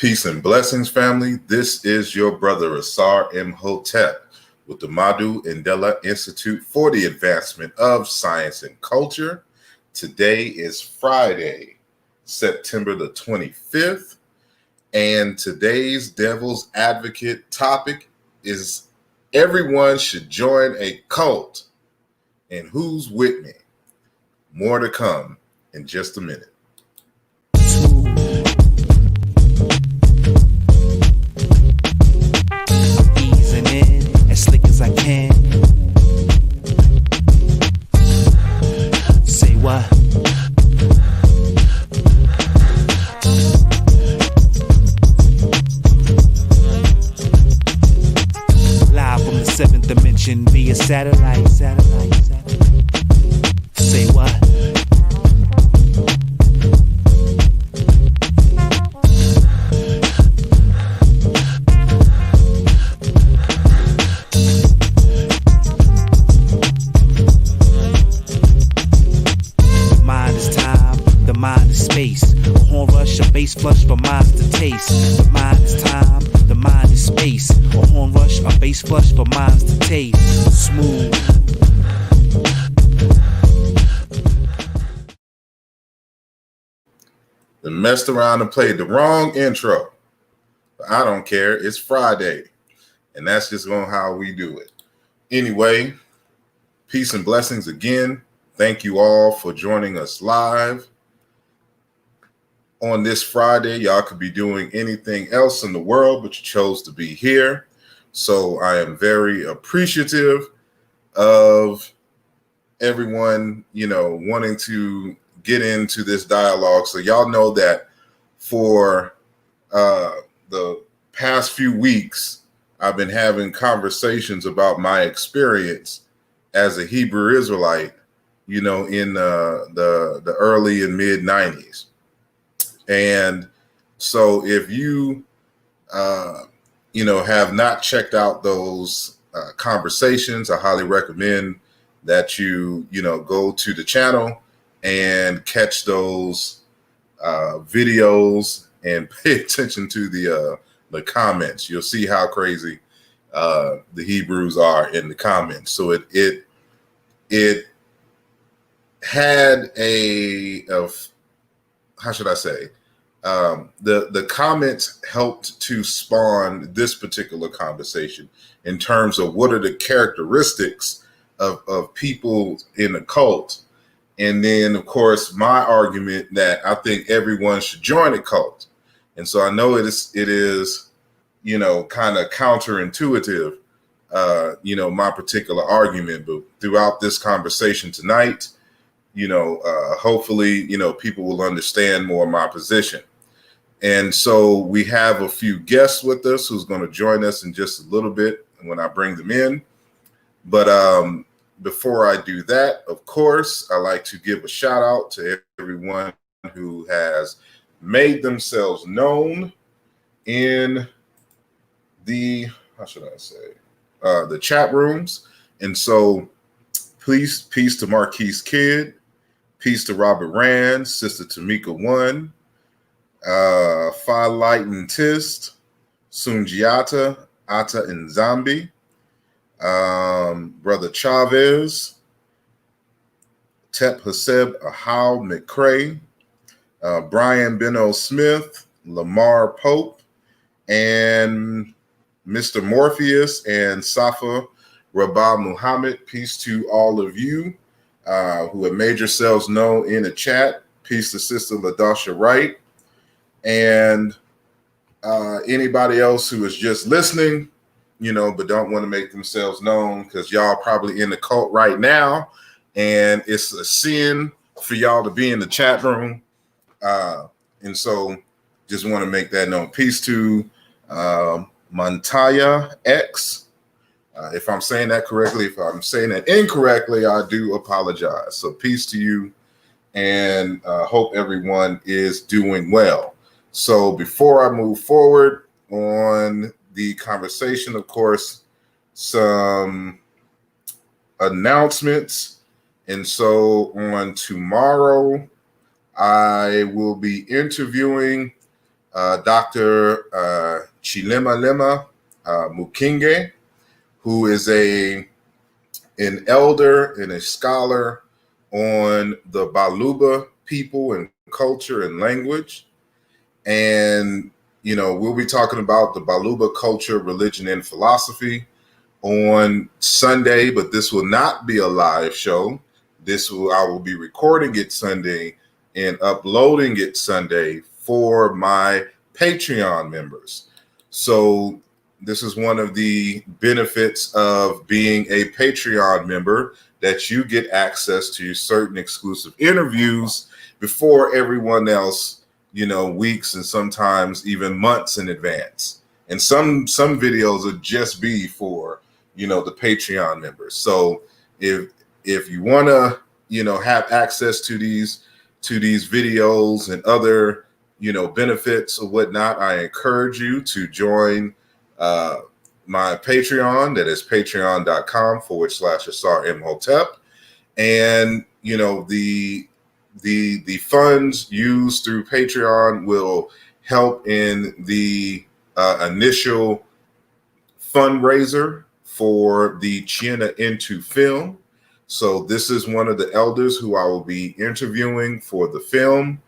Peace and blessings, family. This is your brother asarimhotep with the Madhu Indela Institute for the Advancement of Science and Culture. Today is Friday, September the 25th, and today's Devil's Advocate topic is everyone should join a cult. And who's with me? More to come in just a minute. Slick as I can. Say what? Live from the seventh dimension via satellite. Say what? Bass flush for minds to taste. The mind is time, the mind is space. A horn rush, a bass flush for minds to taste. Smooth. They messed around and played the wrong intro. But I don't care. It's Friday. And that's just going how we do it. Anyway, peace and blessings again. Thank you all for joining us live. On this Friday, y'all could be doing anything else in the world, but you chose to be here. So I am very appreciative of everyone, wanting to get into this dialogue. So y'all know that for the past few weeks, I've been having conversations about my experience as a Hebrew Israelite, in the early and mid 90s. And so if you, have not checked out those conversations, I highly recommend that you, go to the channel and catch those videos and pay attention to the comments. You'll see how crazy the Hebrews are in the comments. So it had how should I say? The comments helped to spawn this particular conversation in terms of what are the characteristics of people in a cult. And then, of course, my argument that I think everyone should join a cult. And so I know it is, kind of counterintuitive, my particular argument. But throughout this conversation tonight, hopefully, people will understand more of my position. And so we have a few guests with us who's going to join us in just a little bit when I bring them in. But before I do that, of course, I like to give a shout out to everyone who has made themselves known in the chat rooms. And so peace to Marquise Kidd. Peace to Robert Rand, Sister Tamika One, Phi Light and Tist, Sunjiata, Ata and Zambi, Brother Chavez, Tep Haseb Ahau McCrae, Brian Beno Smith, Lamar Pope, and Mr. Morpheus and Safa Rabah Muhammad. Peace to all of you who have made yourselves known in the chat. Peace to Sister LaDasha Wright. And anybody else who is just listening, but don't want to make themselves known because y'all probably in the cult right now. And it's a sin for y'all to be in the chat room. And so just want to make that known. Peace to Montaya X. If I'm saying that correctly, if I'm saying that incorrectly, I do apologize. So peace to you, and hope everyone is doing well. So before I move forward on the conversation, of course, some announcements. And so on tomorrow, I will be interviewing Dr. Chilemalema Mukinge, who is an elder and a scholar on the Baluba people and culture and language. And, we'll be talking about the Baluba culture, religion, and philosophy on Sunday, but this will not be a live show. I will be recording it Sunday and uploading it Sunday for my Patreon members. So this is one of the benefits of being a Patreon member, that you get access to certain exclusive interviews before everyone else, weeks and sometimes even months in advance. And some videos will just be for, the Patreon members. So if you want to, have access to these videos and other, benefits or whatnot, I encourage you to join my Patreon. That is patreon.com/asarimhotep. And, the funds used through Patreon will help in the initial fundraiser for the Chiena Into film. So this is one of the elders who I will be interviewing for the film.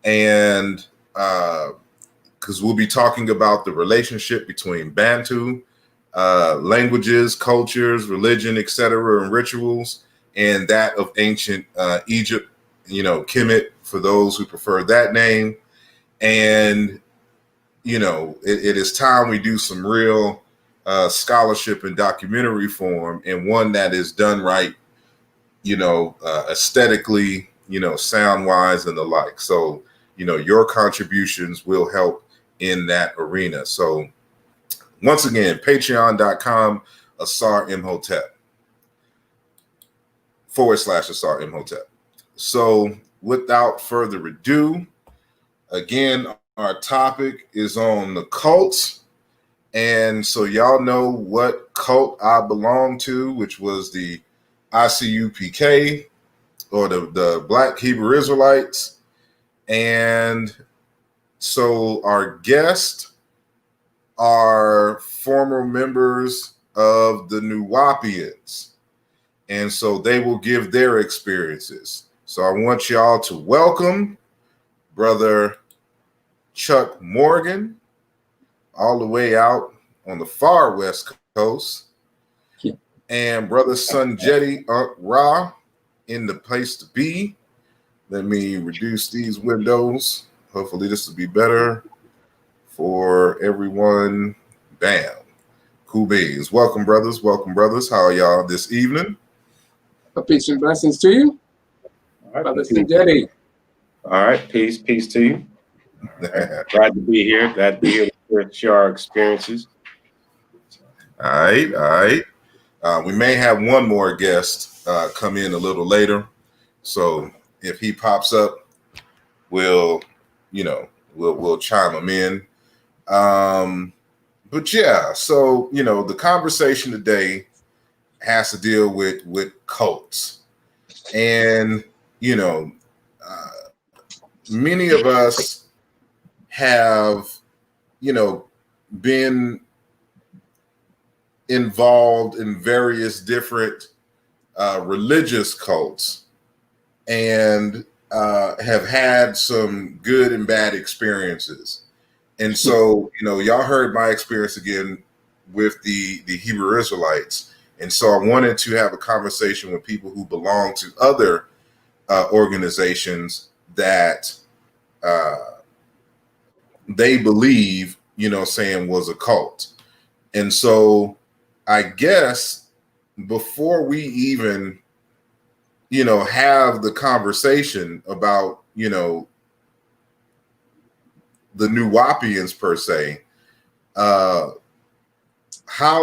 And because we'll be talking about the relationship between Bantu languages, cultures, religion, etc., and rituals, and that of ancient Egypt, Kemet, for those who prefer that name. And, it is time we do some real scholarship and documentary form, and one that is done right, aesthetically, sound wise and the like. So, your contributions will help in that arena. So once again, patreon.com/asarimhotep /asarimhotep. So without further ado, again, our topic is on the cults. And so y'all know what cult I belong to, which was the ICUPK, or the Black Hebrew Israelites. And so our guests are former members of the Nuwaubians. And so they will give their experiences. So I want y'all to welcome Brother Chuck Morgan, all the way out on the far west coast, and Brother Sunjeti Ra in the place to be. Let me reduce these windows. Hopefully this will be better for everyone. Bam. Cool beans. Welcome, brothers. Welcome, brothers. How are y'all this evening? Peace and blessings to you. All right, Brother Sunjeti. All right, peace to you. Glad to be here. Glad to be here to share our experiences. All right. We may have one more guest come in a little later. So if he pops up, we'll chime him in. But yeah, so the conversation today has to deal with cults. And many of us have been involved in various different religious cults, and have had some good and bad experiences. And so, y'all heard my experience again with the Hebrew Israelites. And so I wanted to have a conversation with people who belong to other organizations that they believe, saying was a cult. And so I guess before we even, have the conversation about, the Nuwaubians per se, how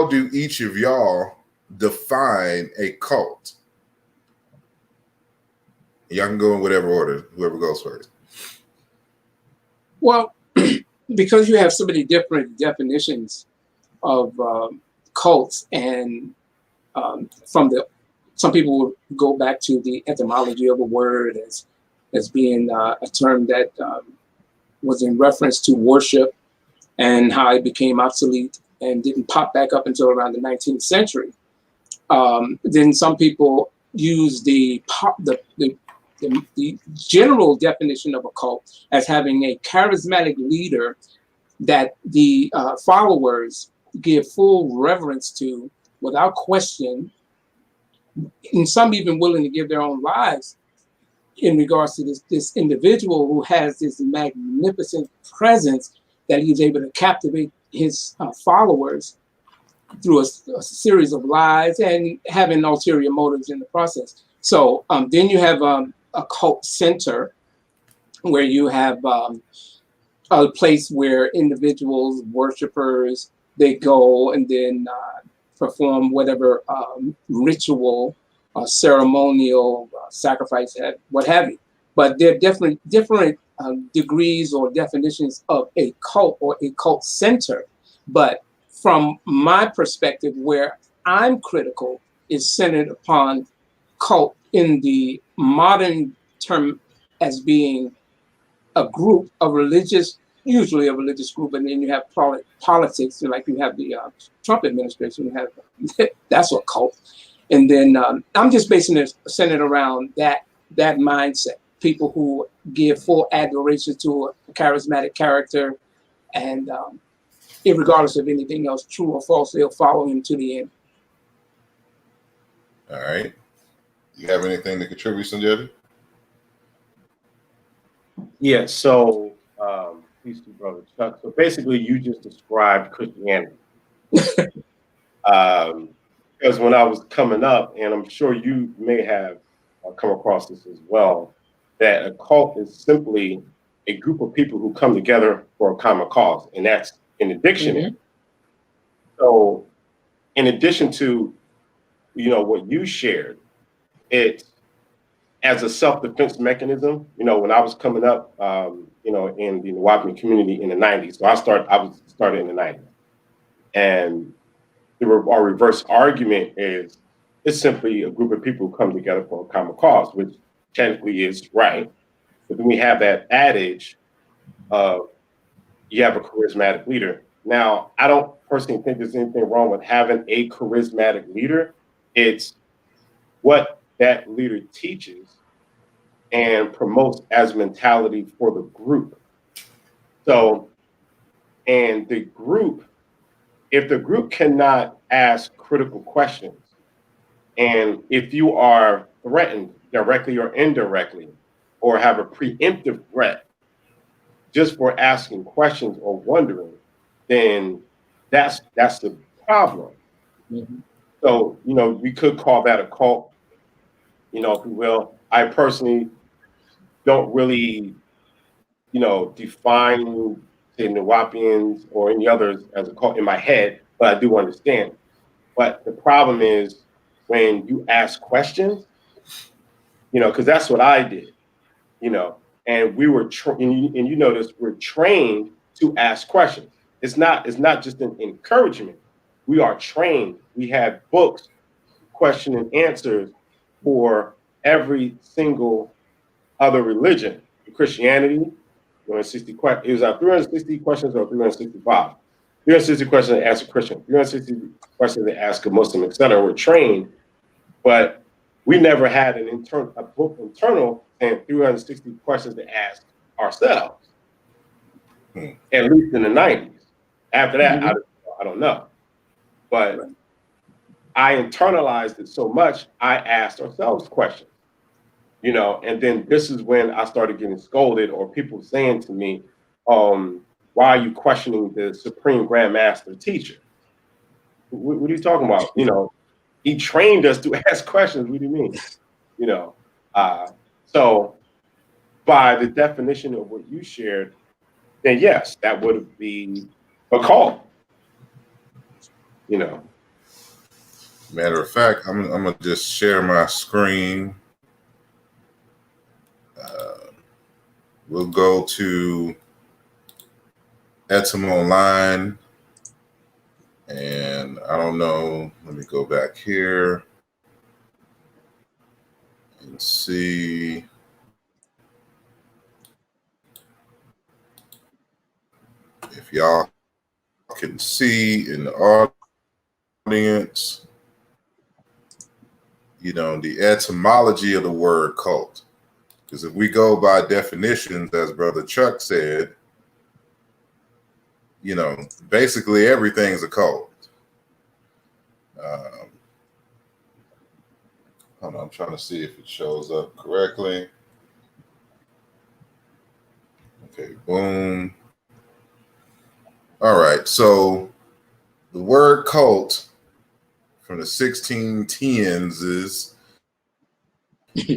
do each of y'all define a cult? Y'all can go in whatever order, whoever goes first. Well, because you have so many different definitions of cults, and some people will go back to the etymology of a word as being a term that was in reference to worship and how it became obsolete and didn't pop back up until around the 19th century. Then some people use the general definition of a cult as having a charismatic leader that the followers give full reverence to without question, and some even willing to give their own lives in regards to this individual who has this magnificent presence that he's able to captivate his followers through a series of lies and having ulterior motives in the process. So then you have a cult center where you have a place where individuals, worshipers, they go and then perform whatever ritual, ceremonial, sacrifice, what have you. But there are definitely different degrees or definitions of a cult or a cult center. But from my perspective, where I'm critical is centered upon cult in the modern term as being a group, a religious, usually a religious group, and then you have politics, like you have the Trump administration, you have that's a cult. And then I'm just basing it centered around that mindset. People who give full adoration to a charismatic character, and regardless of anything else, true or false, they'll follow him to the end. All right. You have anything to contribute, Sanjay? Yeah, so peace to Brother Chuck. So basically, you just described Christianity. Because when I was coming up, and I'm sure you may have come across this as well, that a cult is simply a group of people who come together for a common cause, and that's in the dictionary. Mm-hmm. So, in addition to what you shared, it's as a self-defense mechanism. When I was coming up, in the Nuwaubian community in the 90s. So I started in the 90s, and our reverse argument is it's simply a group of people who come together for a common cause, which technically is right. But then we have that adage of you have a charismatic leader. Now, I don't personally think there's anything wrong with having a charismatic leader. It's what that leader teaches and promotes as mentality for the group. So, and the group, if the group cannot ask critical questions, and if you are threatened directly or indirectly, or have a preemptive threat just for asking questions or wondering, then that's the problem. Mm-hmm. So, we could call that a cult, if we will. I personally don't really, define the Nuwaubians or any others as a cult in my head, but I do understand. But the problem is when you ask questions, because that's what I did, and we were, and you notice we're trained to ask questions. It's not just an encouragement. We are trained. We have books, question and answers for every single other religion. Christianity, 360 questions. It was 360 questions or 365. 360 questions to ask a Christian, 360 questions to ask a Muslim, etc. We're trained, but we never had a book internal and 360 questions to ask ourselves. At least in the 90s. After that, I don't know. But I internalized it so much, I asked ourselves questions. And then this is when I started getting scolded or people saying to me, why are you questioning the Supreme Grand Master teacher? What are you talking about? He trained us to ask questions. What do you mean? So by the definition of what you shared, then yes, that would be a cult. Matter of fact, I'm gonna just share my screen. We'll go to Etam Online, and I don't know. Let me go back here and see. If y'all can see in the audience, you know, the etymology of the word cult. Because if we go by definitions, as Brother Chuck said, you know, basically everything's a cult. Hold on, I'm trying to see if it shows up correctly. Okay, boom. All right, so the word cult from the 1610s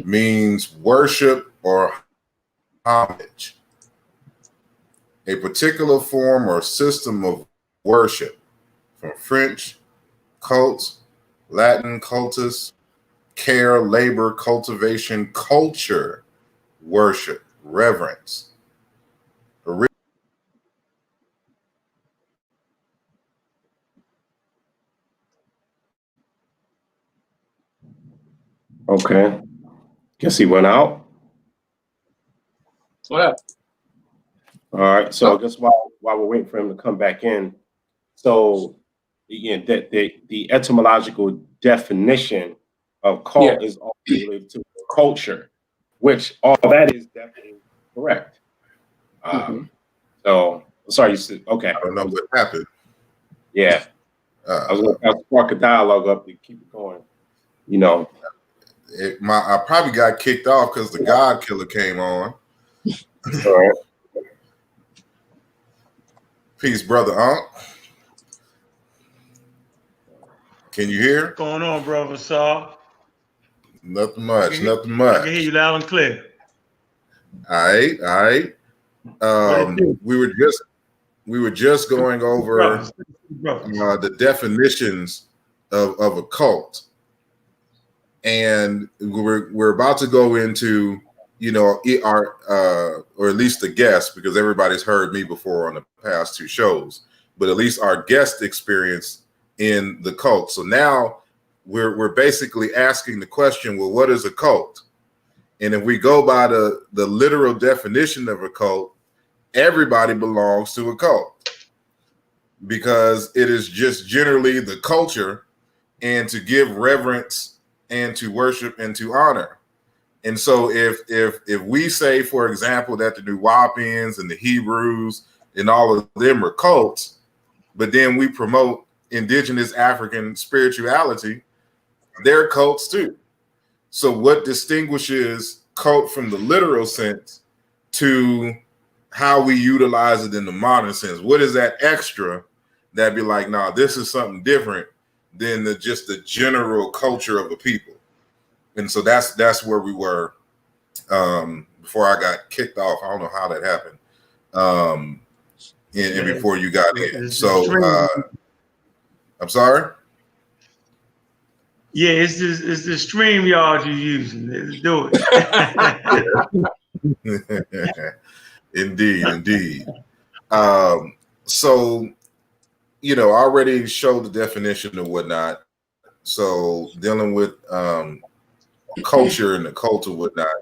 means worship or homage, a particular form or system of worship, from French cult, Latin cultus, care, labor, cultivation, culture, worship, reverence. Okay. Guess he went out. What up? All right. So I guess while we're waiting for him to come back in, so again, the etymological definition of cult is also related to culture, which all that is definitely correct. So sorry, you said okay. I don't know what happened. Yeah. I was going to spark a dialogue up to keep it going. You know, I probably got kicked off because the God Killer came on. All right. Peace, Brother Unc. Can you hear? What's going on, brother Saul? Nothing much. Nothing I much. can hear you loud and clear. All right. All right. We were just going over the definitions of a cult, and we're about to go into, you know, our or at least the guest, because everybody's heard me before on the past two shows, but at least our guest experience in the cult. So now we're basically asking the question, well, what is a cult? And if we go by the literal definition of a cult, everybody belongs to a cult, because it is just generally the culture and to give reverence and to worship and to honor. And so if we say, for example, that the Nuwaubians and the Hebrews and all of them are cults, but then we promote indigenous African spirituality, they're cults too. So what distinguishes cult from the literal sense to how we utilize it in the modern sense? What is that extra that be like, nah, this is something different than just the general culture of a people? And so that's where we were before I got kicked off. I don't know how that happened. And before you got in. So I'm sorry? Yeah, it's the stream yard you're using. Let's do it. Indeed. So, you know, I already showed the definition of whatnot. So dealing with culture and the cult or whatnot.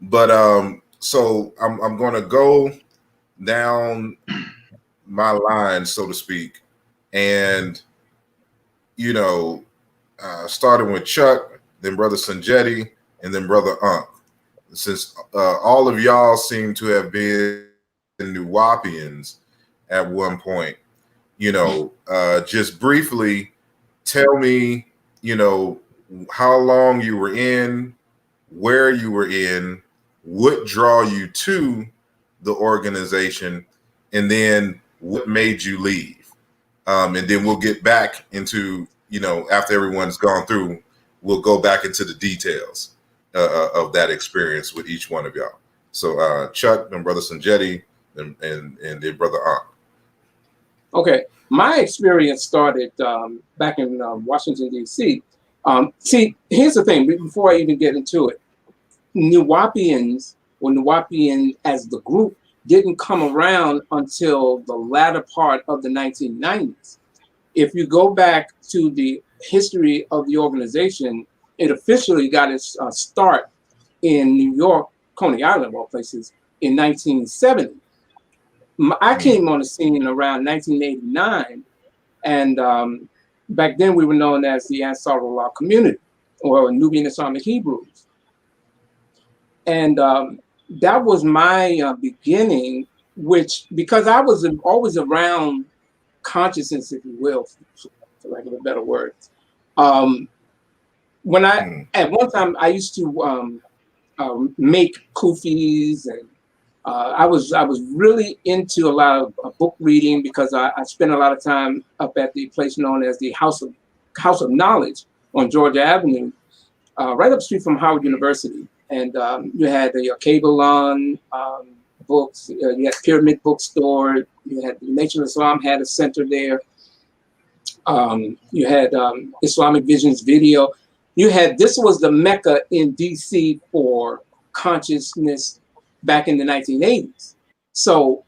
But so I'm going to go down my line, so to speak, and you know, starting with Chuck, then Brother Sanjetti, and then Brother Unc. Since all of y'all seem to have been Nuwaubians at one point, you know, just briefly tell me, you know, how long you were in, where you were in, what draw you to the organization, and then what made you leave. And then we'll get back into, you know, after everyone's gone through, we'll go back into the details of that experience with each one of y'all. So Chuck and Brother Sanjetti and then Brother Ankh. Okay, my experience started back in Washington, D.C. See, here's the thing, before I even get into it. Nuwaubians, or Nuwaubian as the group, didn't come around until the latter part of the 1990s. If you go back to the history of the organization, it officially got its start in New York, Coney Island, of all places, in 1970. I came on the scene around 1989, and back then we were known as the Ansarullah community, or Nubian Islamic Hebrews. And that was my beginning, which, because I was always around consciousness, if you will, for lack of a better word. When at one time I used to make kufis, and I was really into a lot of book reading, because I spent a lot of time up at the place known as the House of Knowledge on Georgia Avenue, right up the street from Howard University. And you had the Kabbalah books, you had Pyramid Bookstore, you had the Nation of Islam had a center there. You had Islamic Visions Video. This was the Mecca in DC for consciousness back in the 1980s. So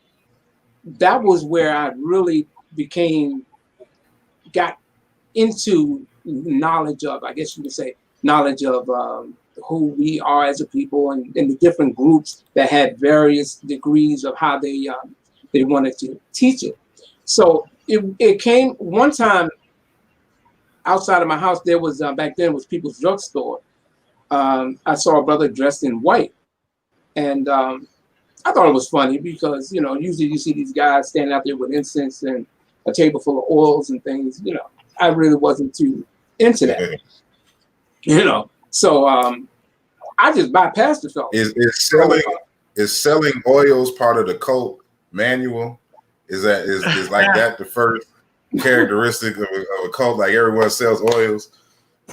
that was where I really got into knowledge of, I guess you could say, knowledge of who we are as a people, and the different groups that had various degrees of how they wanted to teach it. So it came one time outside of my house. There was back then was People's Drugstore. I saw a brother dressed in white, and I thought it was funny, because usually you see these guys standing out there with incense and a table full of oils and things. I really wasn't too into that. So I just bypassed the film. Is selling oils part of the cult manual? Is like that the first characteristic of a cult? Like everyone sells oils?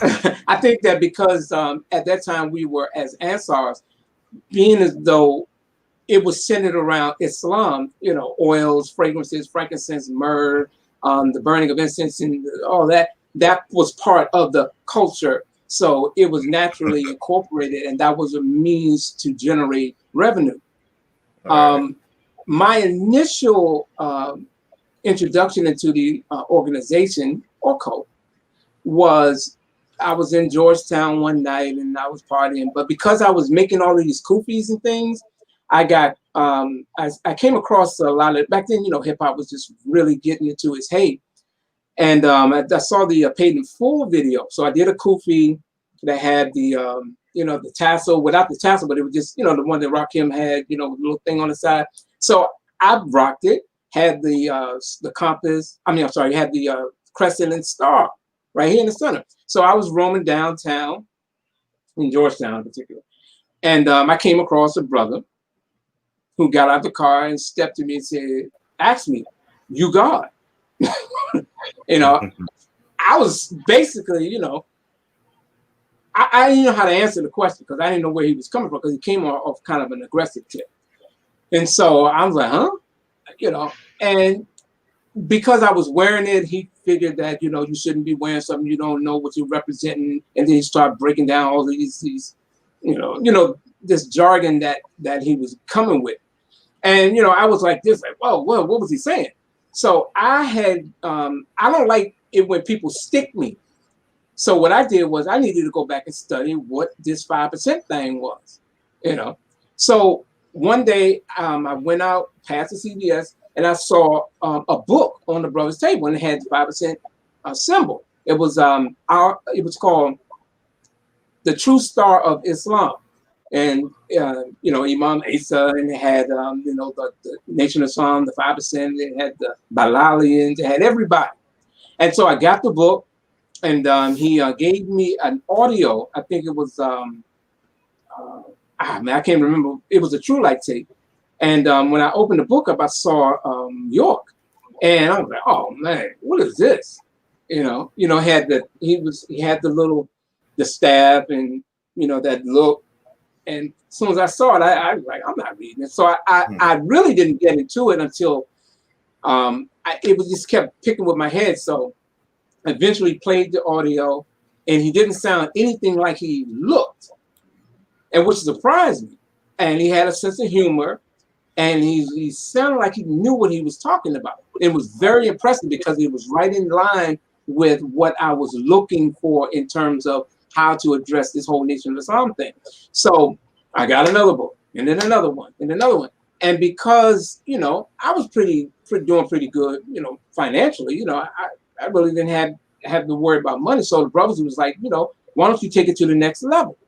I think that because at that time we were, as Ansars, being as though it was centered around Islam, oils, fragrances, frankincense, myrrh, the burning of incense, and all that was part of the culture. So it was naturally incorporated, and that was a means to generate revenue. Right. My initial introduction into the organization or cult was, I was in Georgetown one night and I was partying, but because I was making all of these kufis and things, I got I came across a lot of, back then, hip hop was just really getting into its heyday. And I saw the paid in full video. So I did a kufi that had the the tassel, without the tassel, but it was just, the one that Rakim had, with a little thing on the side. So I rocked it, had the compass, had the crescent and star right here in the center. So I was roaming downtown, in Georgetown in particular. And I came across a brother who got out of the car and stepped to me and said, asked me, "You God?" I was basically, I didn't know how to answer the question, because I didn't know where he was coming from, because he came off kind of an aggressive tip. And so I was like, huh? And because I was wearing it, he figured that, you shouldn't be wearing something you don't know what you're representing. And then he started breaking down all these this jargon that he was coming with. And, I was like this, like, whoa, what was he saying? So I had, I don't like it when people stick me. So what I did was I needed to go back and study what this 5% thing was, So one day I went out past the CVS and I saw a book on the brother's table, and it had the 5% symbol. It was called The True Star of Islam. And, Imam Isa, and it had, the Nation of Islam, the 5%, it had the Balalians, it had everybody. And so I got the book, and he gave me an audio. I think it was, I can't remember. It was a True Light tape. And when I opened the book up, I saw York. And I was like, oh man, what is this? He had the staff, and, that look. And as soon as I saw it, I was like, I'm not reading it. So I really didn't get into it until it was just kept picking with my head. So I eventually played the audio, and he didn't sound anything like he looked, and which surprised me. And he had a sense of humor, and he sounded like he knew what he was talking about. It was very impressive, because it was right in line with what I was looking for in terms of how to address this whole Nation of Islam thing. So I got another book, and then another one, and another one. And because, you know, I was doing pretty good, you know, financially, you know, I really didn't have to worry about money. So the brothers was like, you know, why don't you take it to the next level?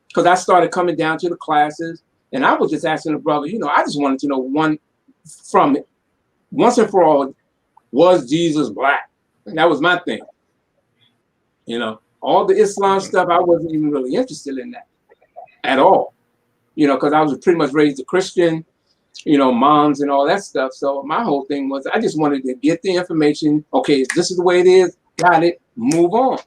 Because I started coming down to the classes, and I was just asking the brother, you know, I just wanted to know from it, once and for all, was Jesus black? And that was my thing. You know, all the Islam stuff, I wasn't even really interested in that at all. You know, because I was pretty much raised a Christian, you know, moms and all that stuff. So my whole thing was I just wanted to get the information. Okay, this is the way it is. Got it. Move on.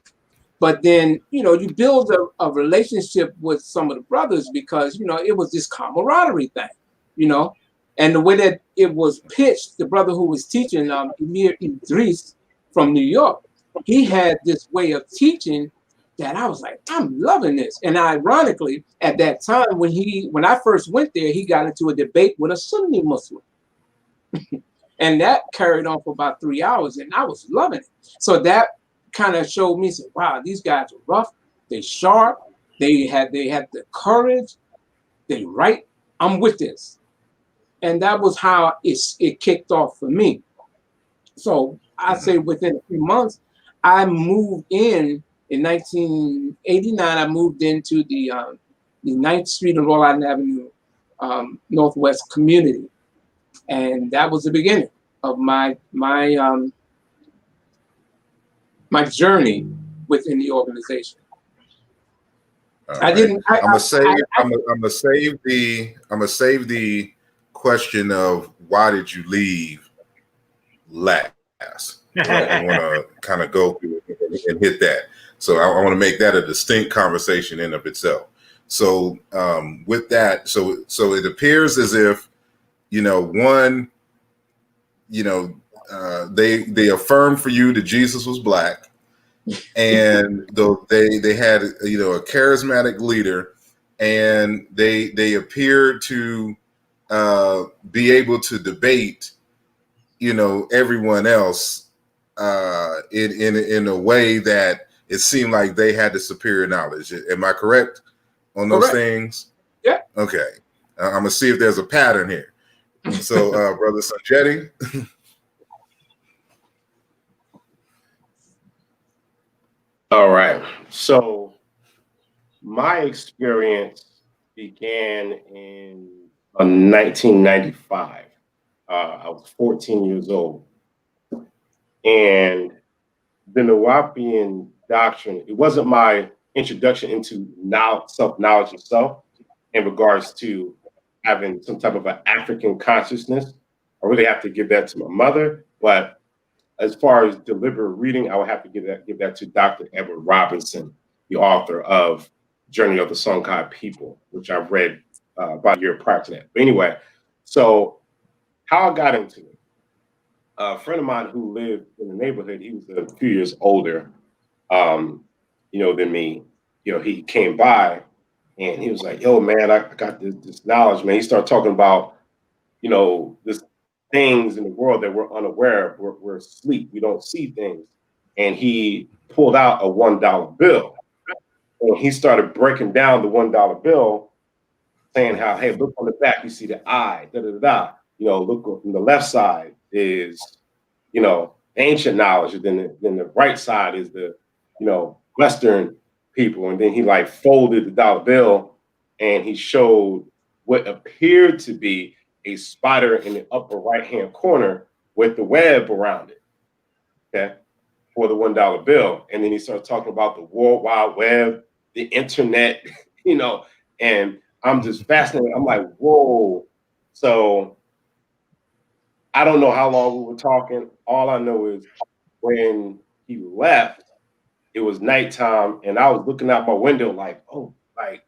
But then, you know, you build a relationship with some of the brothers because, you know, it was this camaraderie thing, you know. And the way that it was pitched, the brother who was teaching, Emir Idris from New York, he had this way of teaching that I was like, I'm loving this. And ironically, at that time, when I first went there, he got into a debate with a Sunni Muslim. And that carried on for about 3 hours, and I was loving it. So that kind of showed me, said, wow, these guys are rough, they sharp, they had the courage, they right, I'm with this. And that was how it kicked off for me. So I say within a few months, I moved in 1989. I moved into the 9th Street and Rhode Island Avenue Northwest community, and that was the beginning of my journey within the organization. I'm gonna save the question of why did you leave last. I want to kind of go through it and hit that. So I want to make that a distinct conversation in of itself. So with that, so it appears as if, you know, one, you know, they affirmed for you that Jesus was black, and though they had, you know, a charismatic leader, and they appeared to be able to debate, you know, everyone else in a way that it seemed like they had the superior knowledge. Am I correct on those things? Yeah. Okay. I'm gonna see if there's a pattern here. So, Brother Sanjetti. All right. So my experience began in 1995. I was 14 years old. And the Nuwaubian doctrine, it wasn't my introduction into self-knowledge itself in regards to having some type of an African consciousness. I really have to give that to my mother. But as far as deliberate reading, I would have to give that to Dr. Edward Robinson, the author of Journey of the Songhai People, which I've read about a year prior to that. But anyway, so how I got into it. A friend of mine who lived in the neighborhood, he was a few years older, you know, than me. You know, he came by and he was like, yo, man, I got this knowledge, man. He started talking about, you know, this things in the world that we're unaware of. We're asleep. We don't see things. And he pulled out a $1 bill. And he started breaking down the $1 bill, saying how, hey, look on the back, you see the eye, da-da-da-da. You know, look on the left side is, you know, ancient knowledge. And then the right side is the, you know, Western people. And then he like folded the dollar bill and he showed what appeared to be a spider in the upper right-hand corner with the web around it, okay, for the $1 bill. And then he started talking about the World Wide Web, the internet, you know, and I'm just fascinated. I'm like, whoa. So I don't know how long we were talking. All I know is when he left, it was nighttime, and I was looking out my window like, oh my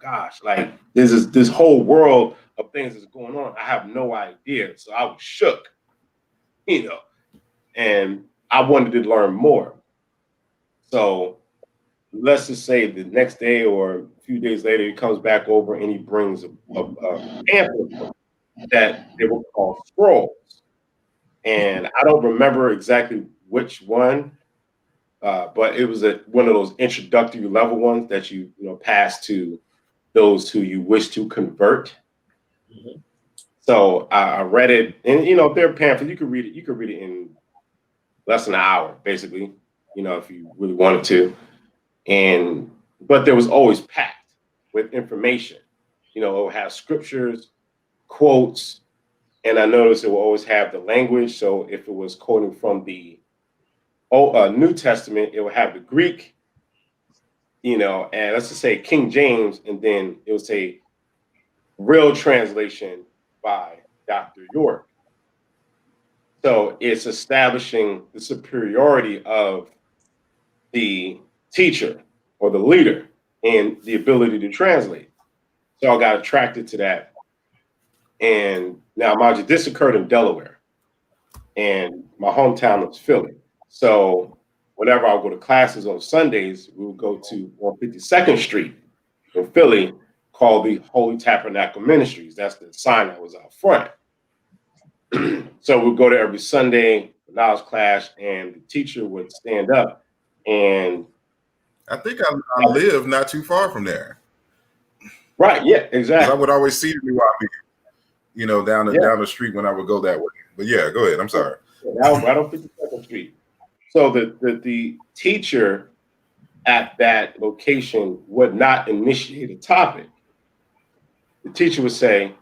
gosh, like there's this whole world of things that's going on. I have no idea. So I was shook, you know, and I wanted to learn more. So let's just say the next day or a few days later, he comes back over and he brings a pamphlet that they were called scrolls. And I don't remember exactly which one, but it was one of those introductory level ones that you pass to those who you wish to convert. Mm-hmm. So I read it, and you know, if they're pamphlets, you could read it. You could read it in less than an hour, basically. You know, if you really wanted to. But there was always packed with information. You know, it would have scriptures, quotes, and I noticed it will always have the language. So if it was quoting from the New Testament, it would have the Greek, you know, and let's just say King James, and then it would say real translation by Dr. York. So it's establishing the superiority of the teacher or the leader and the ability to translate. So I got attracted to that. And now, mind you, this occurred in Delaware, and my hometown was Philly. So whenever I would go to classes on Sundays, we would go to 152nd Street in Philly, called the Holy Tabernacle Ministries. That's the sign that was out front. So we'd go there every Sunday, knowledge class, and the teacher would stand up. And I think I live not too far from there. Right, yeah, exactly. I would always see the Nuwaubian, you know, down the street when I would go that way. But yeah, go ahead. I'm sorry. Right on 52nd Street. So the teacher at that location would not initiate a topic. The teacher would say,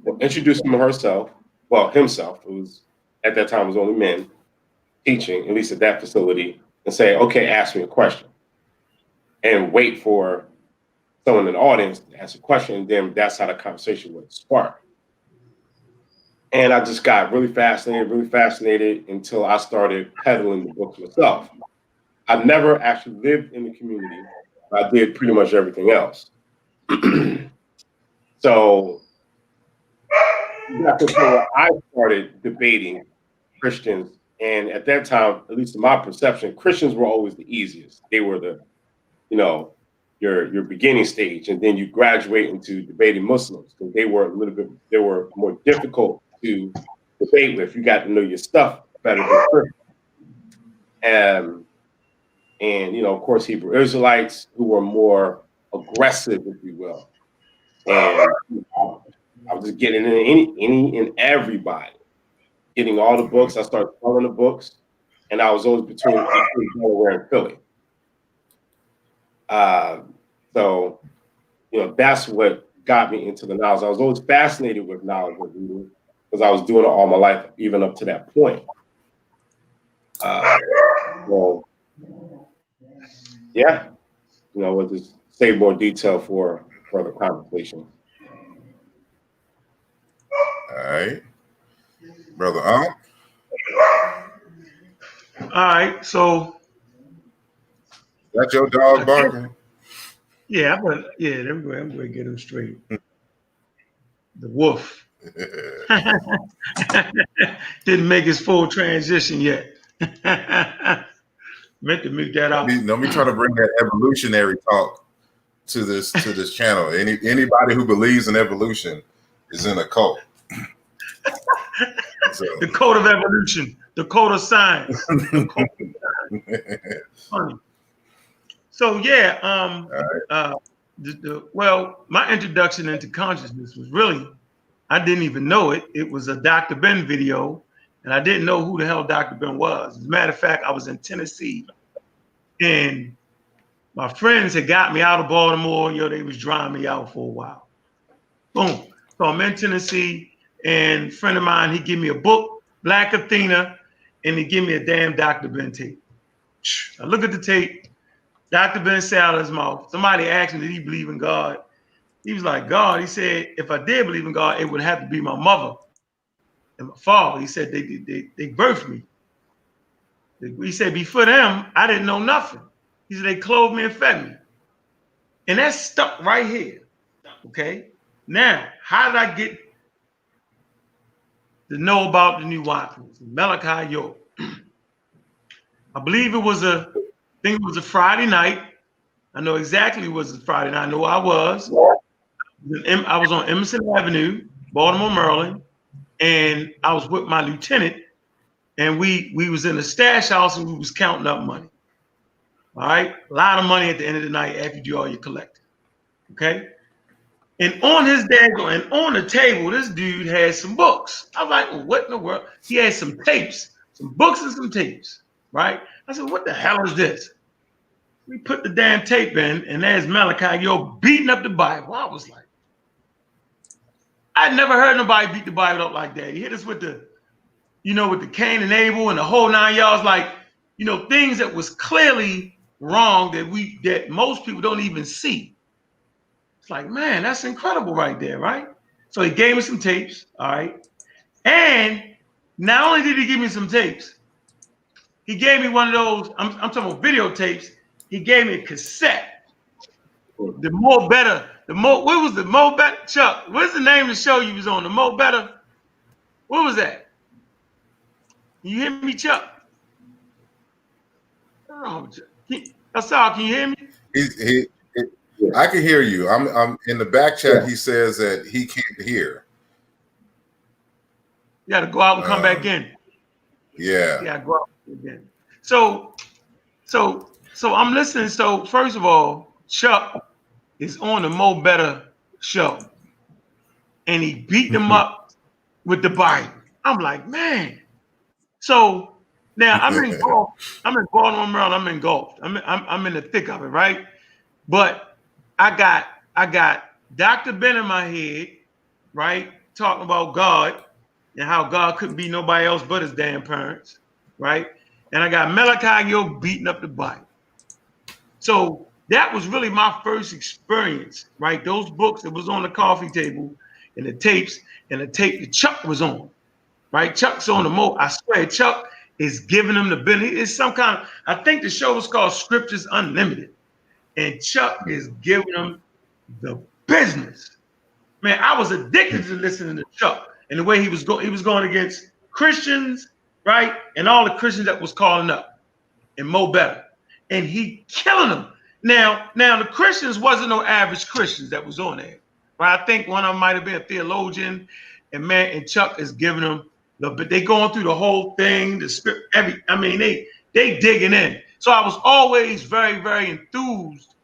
well, introduce him or herself, well, himself, it was at that time it was only men teaching, at least at that facility, and say, okay, ask me a question. And wait for someone in the audience to ask a question, and then that's how the conversation would spark. And I just got really fascinated until I started peddling the books myself. I never actually lived in the community, but I did pretty much everything else. So that's where I started debating Christians. And at that time, at least in my perception, Christians were always the easiest. They were the, you know, your beginning stage, and then you graduate into debating Muslims, because they were more difficult to debate with. You got to know your stuff better than Christians. And you know, of course, Hebrew Israelites, who were more aggressive, if you will. And I was just getting in any and everybody, getting all the books. I started selling the books, and I was always between Delaware and Philly. So, you know, that's what got me into the knowledge. I was always fascinated with knowledge of reading, because I was doing it all my life, even up to that point. Well, yeah, you know, we'll just save more detail for further conversation. All right, brother. All right, so that's your dog barking. Yeah, but yeah, there we go. I'm going to get him straight. The wolf didn't make his full transition yet. Meant to make that up. Let me try to bring that evolutionary talk to this channel. Anybody who believes in evolution is in a cult. So. The code of evolution, the code of science. The code of science. Funny. So yeah, well, my introduction into consciousness was really, I didn't even know it. It was a Dr. Ben video, and I didn't know who the hell Dr. Ben was. As a matter of fact, I was in Tennessee, and my friends had got me out of Baltimore. You know, they was drying me out for a while. Boom. So I'm in Tennessee, and a friend of mine, he gave me a book, Black Athena, and he gave me a damn Dr. Ben tape. I look at the tape. Dr. Ben said out of his mouth, somebody asked him, did he believe in God? He was like, God. He said, if I did believe in God, it would have to be my mother and my father. He said, they birthed me. He said, before them, I didn't know nothing. He said, they clothed me and fed me. And that's stuck right here. Okay. Now, how did I get to know about the Nuwaubians, Malachi York? I believe it was a Friday night. I know exactly it was a Friday night. I know I was. I was on Emerson Avenue, Baltimore, Maryland, and I was with my lieutenant, and we was in a stash house, and we was counting up money. All right, a lot of money at the end of the night after you do all your collecting. Okay, And on his desk and on the table, this dude had some books. I was like, well, what in the world? He had some tapes, some books and some tapes, right? I said, what the hell is this? We put the damn tape in, and there's Malachi York beating up the Bible. I was like, I'd never heard nobody beat the Bible up like that. He hit us with the, with the Cain and Abel and the whole 9 yards, like, things that was clearly wrong that most people don't even see. It's like, man, that's incredible right there, right? So he gave me some tapes, all right? And not only did he give me some tapes, he gave me one of those, I'm talking about videotapes, he gave me a cassette. What was the Mo Better? Chuck, what's the name of the show you was on? The Mo Better? What was that? You hear me, Chuck? Oh, Asar, can you hear me? I can hear you. I'm in the back chat. Yeah. He says that he can't hear. You got to go out and come back in. Yeah. Yeah, go out again. So I'm listening. So first of all, Chuck is on the Mo Better show, and he beat them up with the Bible. I'm like, man. So now I'm in golf. I'm in Baltimore, Maryland. I'm in golf. I'm in the thick of it, right? But I got Dr. Ben in my head, right? Talking about God and how God couldn't be nobody else but his damn parents, right? And I got Malachi York beating up the Bible. So that was really my first experience, right? Those books that was on the coffee table and the tapes and the tape that Chuck was on, right? Chuck's on the mo. I swear, Chuck is giving them the benefit. It's some kind of, I think the show was called Scriptures Unlimited. And Chuck is giving them the business. Man, I was addicted to listening to Chuck and the way he was going against Christians, right? And all the Christians that was calling up and Mo Better. And he killing them. Now the Christians wasn't no average Christians that was on there. Right? I think one of them might have been a theologian, and Chuck is giving them but they going through the whole thing, the script, they digging in. So I was always very, very enthused,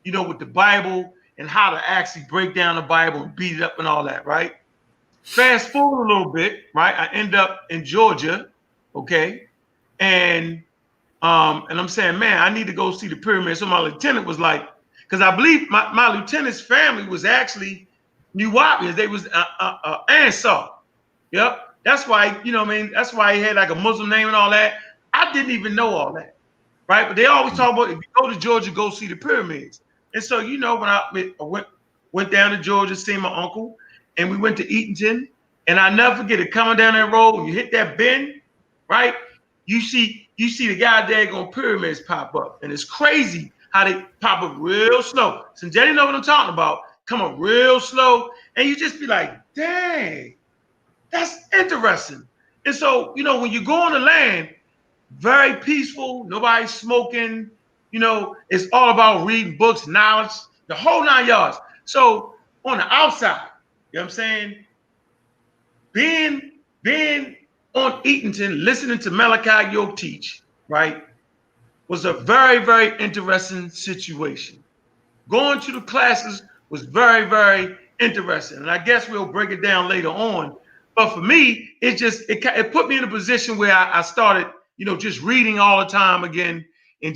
with the Bible and how to actually break down the Bible and beat it up and all that, right? Fast forward a little bit, right? I end up in Georgia, okay? And I'm saying, man, I need to go see the pyramid. So my lieutenant was like, because I believe my lieutenant's family was actually Nuwaubians. They was Ansar. Yep. That's why, that's why he had like a Muslim name and all that. I didn't even know all that, right? But they always talk about, if you go to Georgia, go see the pyramids. And so, when I went down to Georgia, see my uncle, and we went to Eatonton, and I never forget it, coming down that road, when you hit that bend, right? You see the goddamn pyramids pop up. And it's crazy how they pop up real slow. Since Jenny know what I'm talking about, come up real slow, and you just be like, dang. That's interesting. And so, when you go on the land, very peaceful, nobody smoking, it's all about reading books, knowledge, the whole 9 yards. So on the outside, you know what I'm saying? Being on Eatonton, listening to Malachi York teach, right, was a very, very interesting situation. Going to the classes was very, very interesting. And I guess we'll break it down later on. But for me, it put me in a position where I started, just reading all the time again, and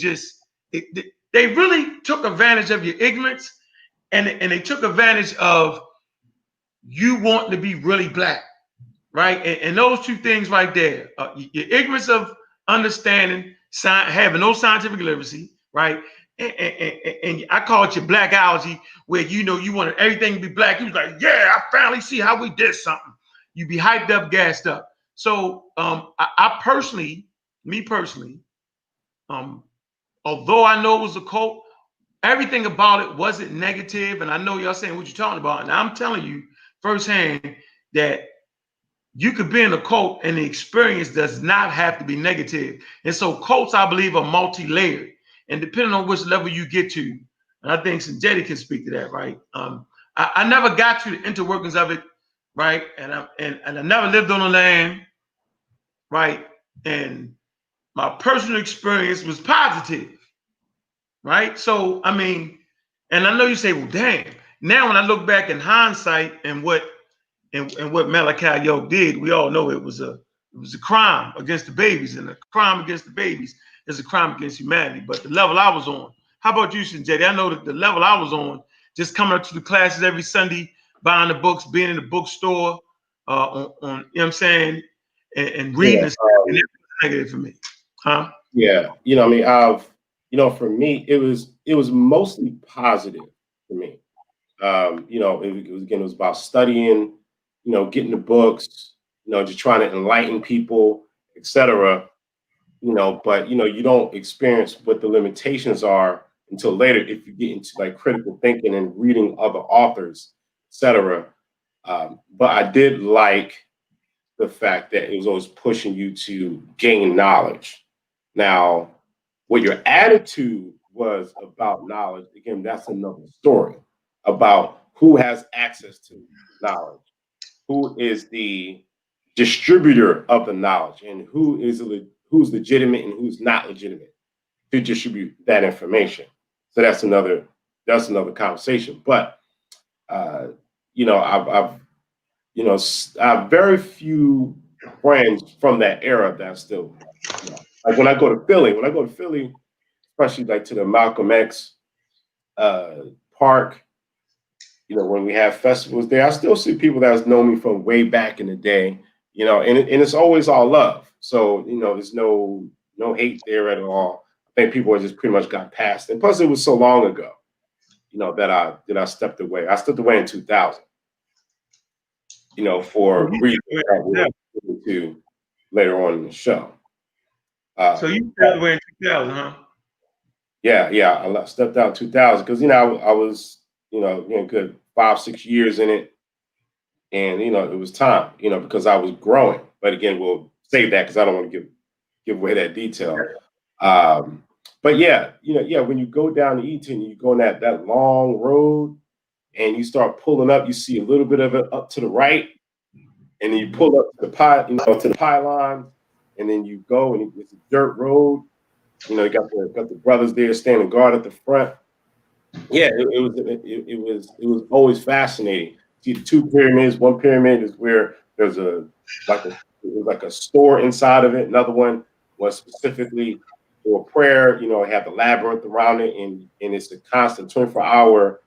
they really took advantage of your ignorance, and they took advantage of you wanting to be really black, right? And those two things right there, your ignorance of understanding, having no scientific literacy, right? And I call it your blackology, where you wanted everything to be black. You was like, yeah, I finally see how we did something. You be hyped up, gassed up. So I personally, although I know it was a cult, everything about it wasn't negative. And I know y'all saying what you're talking about. And I'm telling you firsthand that you could be in a cult and the experience does not have to be negative. And so cults, I believe, are multi-layered. And depending on which level you get to, and I think Sanjetti can speak to that, right? I never got to the interworkings of it, right? And I never lived on the land, right? And my personal experience was positive, right? So, and I know you say, well, damn, now when I look back in hindsight and what Malachi York did, we all know it was a crime against the babies, and a crime against the babies is a crime against humanity. But the level I was on, how about you, JD? I know that the level I was on, just coming up to the classes every Sunday, buying the books, being in the bookstore, on you know what I'm saying, and reading and stuff, and it was negative for me. Huh? Yeah, you know, I mean, you know, for me, it was mostly positive for me. You know, it was about studying, you know, getting the books, you know, just trying to enlighten people, etc. You know, but you know, you don't experience what the limitations are until later if you get into like critical thinking and reading other authors, etc. But I did like the fact that it was always pushing you to gain knowledge. Now, what your attitude was about knowledge, again, that's another story about who has access to knowledge, who is the distributor of the knowledge, and who's legitimate and who's not legitimate to distribute that information. So that's another conversation. But you know, I have very few friends from that era that still, you know, like when I go to Philly, especially like to the Malcolm X park, you know, when we have festivals there, I still see people that's known me from way back in the day, you know, and it's always all love. So, you know, there's no hate there at all. I think people just pretty much got past it. And plus it was so long ago, you know, that I stepped away. I stepped away in 2000, you know, for reasons that we'll get into later on in the show. So you stepped away in 2000, huh? Yeah, I stepped out in 2000 because, you know, I was, you know, good 5-6 years in it. And, you know, it was time, you know, because I was growing. But again, we'll save that because I don't want to give away that detail. But yeah, you know, yeah, when you go down to Eaton, you go on that long road and you start pulling up, you see a little bit of it up to the right. And then you pull up to the pylon, and then you go and it's a dirt road. You know, you got the brothers there standing guard at the front. Yeah, it was always fascinating. See the two pyramids. One pyramid is where there's like a store inside of it. Another one was specifically for prayer. You know, it had the labyrinth around it, and it's a constant 24-hour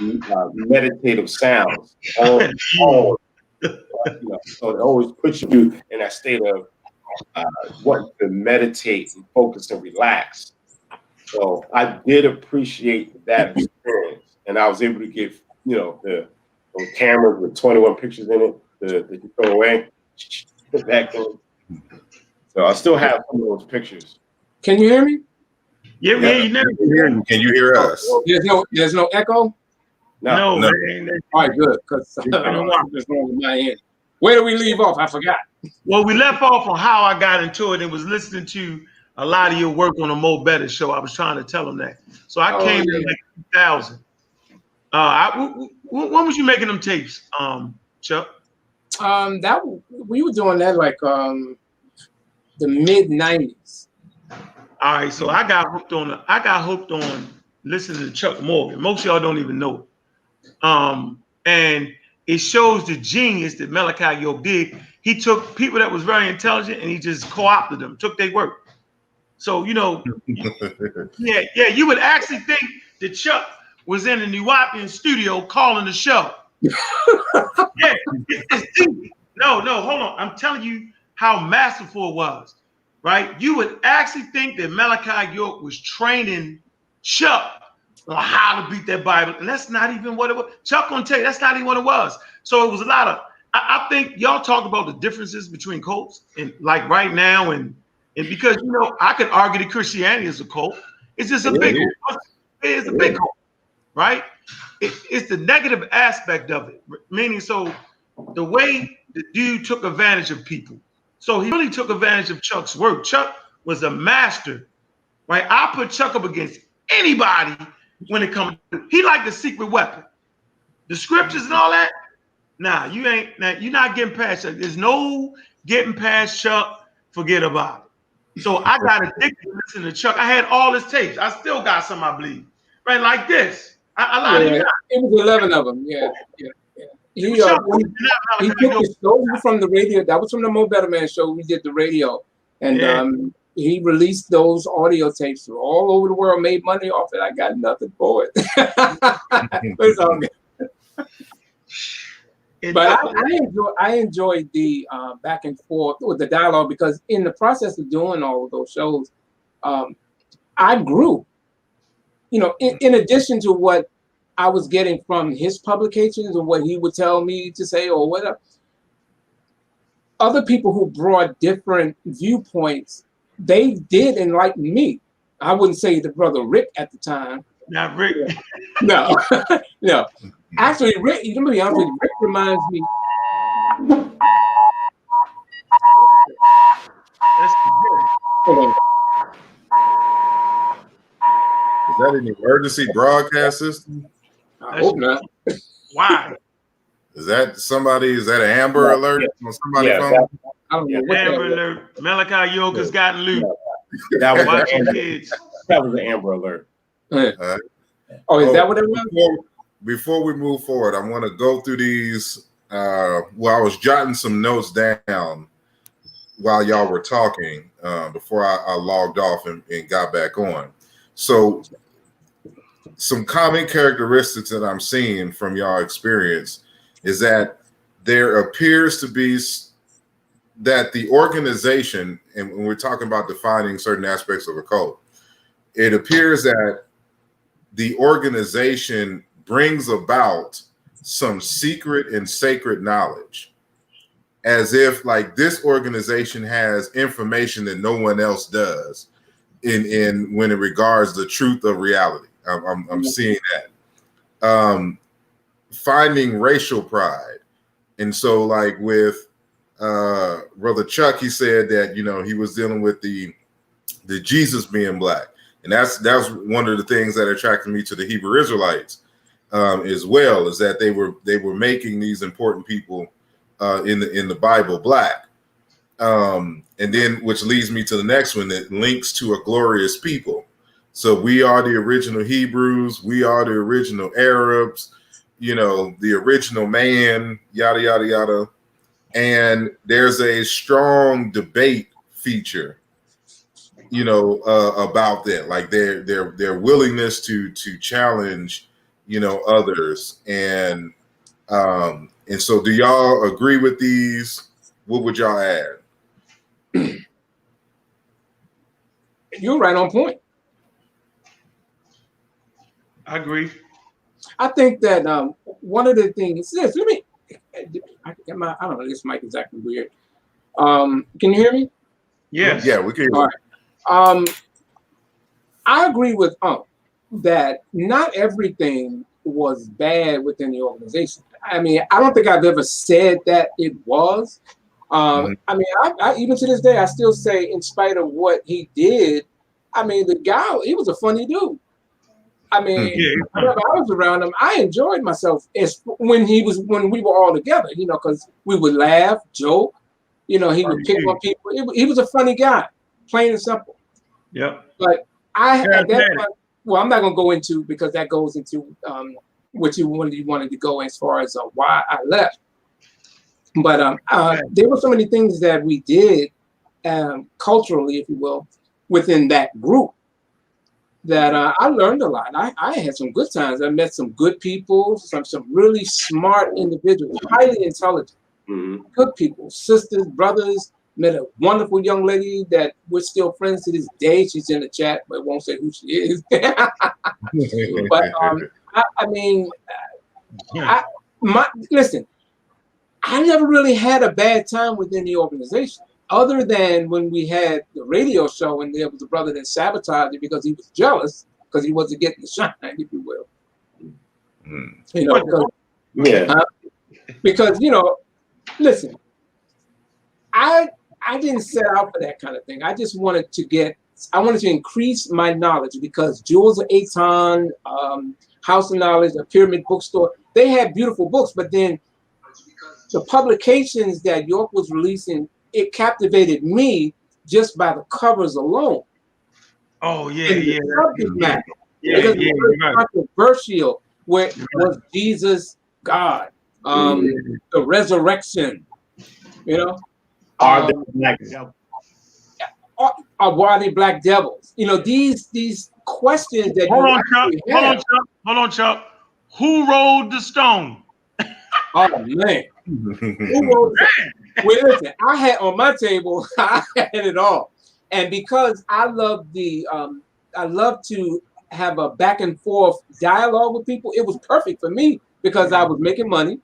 meditative sounds. All you know, so it always puts you in that state of wanting to meditate and focus and relax. So I did appreciate that experience, and I was able to get, you know, those cameras with 21 pictures in it that you throw away back then. So I still have some of those pictures. Can you hear me? Yeah, you never Can you hear us? There's no echo? No. Man. All right, good, because I don't know what's wrong with my end. Where did we leave off? I forgot. Well, we left off on how I got into it and was listening to a lot of your work on the Mo Better show. I was trying to tell them that. So I came in like 2000. When was you making them tapes, Chuck? That we were doing that like the mid 90s. All right, so I got hooked on listening to Chuck Morgan. Most of y'all don't even know it. And it shows the genius that Malachi York did. He took people that was very intelligent and he just co-opted them, took their work. So, you know, yeah, you would actually think that Chuck was in the Nuwaubian studio calling the show. Yeah, it's deep. No, hold on. I'm telling you how masterful it was, right? You would actually think that Malachi York was training Chuck on how to beat that Bible, and that's not even what it was. Chuck gonna tell you that's not even what it was. So it was a lot of. I think y'all talk about the differences between cults and like right now, and because you know I could argue that Christianity is a cult. It's just a big cult. It's a big cult, right? It's the negative aspect of it, meaning so the way the dude took advantage of people. So he really took advantage of Chuck's work. Chuck was a master, right? I put Chuck up against anybody when it comes to, he like the secret weapon. The scriptures and all that, nah, you're not getting past Chuck. There's no getting past Chuck, forget about it. So I got addicted to listening to Chuck. I had all his tapes. I still got some, I believe. Right, like this. I lied to you. It was 11 of them. Yeah. He took the show from the radio. That was from the Mo Better Man show. We did the radio, and he released those audio tapes all over the world. Made money off it. I got nothing for it. It's all good. But I enjoyed the back and forth with the dialogue, because in the process of doing all of those shows, I grew. In addition to what I was getting from his publications and what he would tell me to say or whatever, other people who brought different viewpoints, they did enlighten me. I wouldn't say the brother Rick at the time. Not Rick. No, no. Actually, Rick, let me be honest with you, Rick reminds me. That's good. Is that an emergency broadcast system? I hope not. Why? Is that somebody? Is that an Amber Alert on somebody's phone? I don't know what Amber Alert. Malachi Yoga's gotten loot. That was Watch an your Amber. kids. That was an Amber Alert. Oh, is that what it was? Before we move forward, I want to go through these. I was jotting some notes down while y'all were talking before I logged off and got back on. So some common characteristics that I'm seeing from y'all experience is that there appears to be that the organization, and when we're talking about defining certain aspects of a cult, it appears that the organization brings about some secret and sacred knowledge, as if like this organization has information that no one else does in when it regards the truth of reality. I'm seeing that. Finding racial pride. And so like with Brother Chuck, he said that, he was dealing with the Jesus being black. And that's one of the things that attracted me to the Hebrew Israelites as well, is that they were making these important people in the Bible black. And then, which leads me to the next one that links to a glorious people. So we are the original Hebrews, we are the original Arabs, the original man, yada yada yada. And there's a strong debate feature, about that, like their willingness to challenge, others. And so do y'all agree with these? What would y'all add? You're right on point. I agree. I think that one of the things is, I don't know, this mic is acting weird. Can you hear me? Yes. Yeah, we can. All right. I agree with that not everything was bad within the organization. I mean, I don't think I've ever said that it was. I mean, I even to this day, I still say, in spite of what he did, I mean, the guy, he was a funny dude. I mean, whenever I was around him, I enjoyed myself when we were all together, because we would laugh, joke, he would pick on people. He was a funny guy, plain and simple. Yep. But at that point, well, I'm not going to go into, because that goes into what you wanted to go as far as why I left. But there were so many things that we did culturally, if you will, within that group that I learned a lot. I had some good times. I met some good people, some really smart individuals, highly intelligent, good people, sisters, brothers. Met a wonderful young lady that we're still friends to this day. She's in the chat, but won't say who she is. But I mean, listen, I never really had a bad time within the organization, other than when we had the radio show and there was a brother that sabotaged it because he was jealous because he wasn't getting the shine, if you will. Because listen, I didn't set out for that kind of thing. I just wanted to increase my knowledge, because Jewels of Aton, House of Knowledge, a Pyramid Bookstore, they had beautiful books, but then the publications that York was releasing, it captivated me just by the covers alone. Oh, yeah, and yeah. The subject matter. Yeah, because it was very controversial. Where was Jesus God? The resurrection, you know. Are they black devils? Or why are they black devils? You know, these questions that Hold you on, Chuck. actually Hold have. on, Chuck. Hold on, Chuck. Who rolled the stone? Oh man. Who wrote it? Well, listen, I had on my table, I had it all. And because I love I love to have a back and forth dialogue with people, it was perfect for me because I was making money.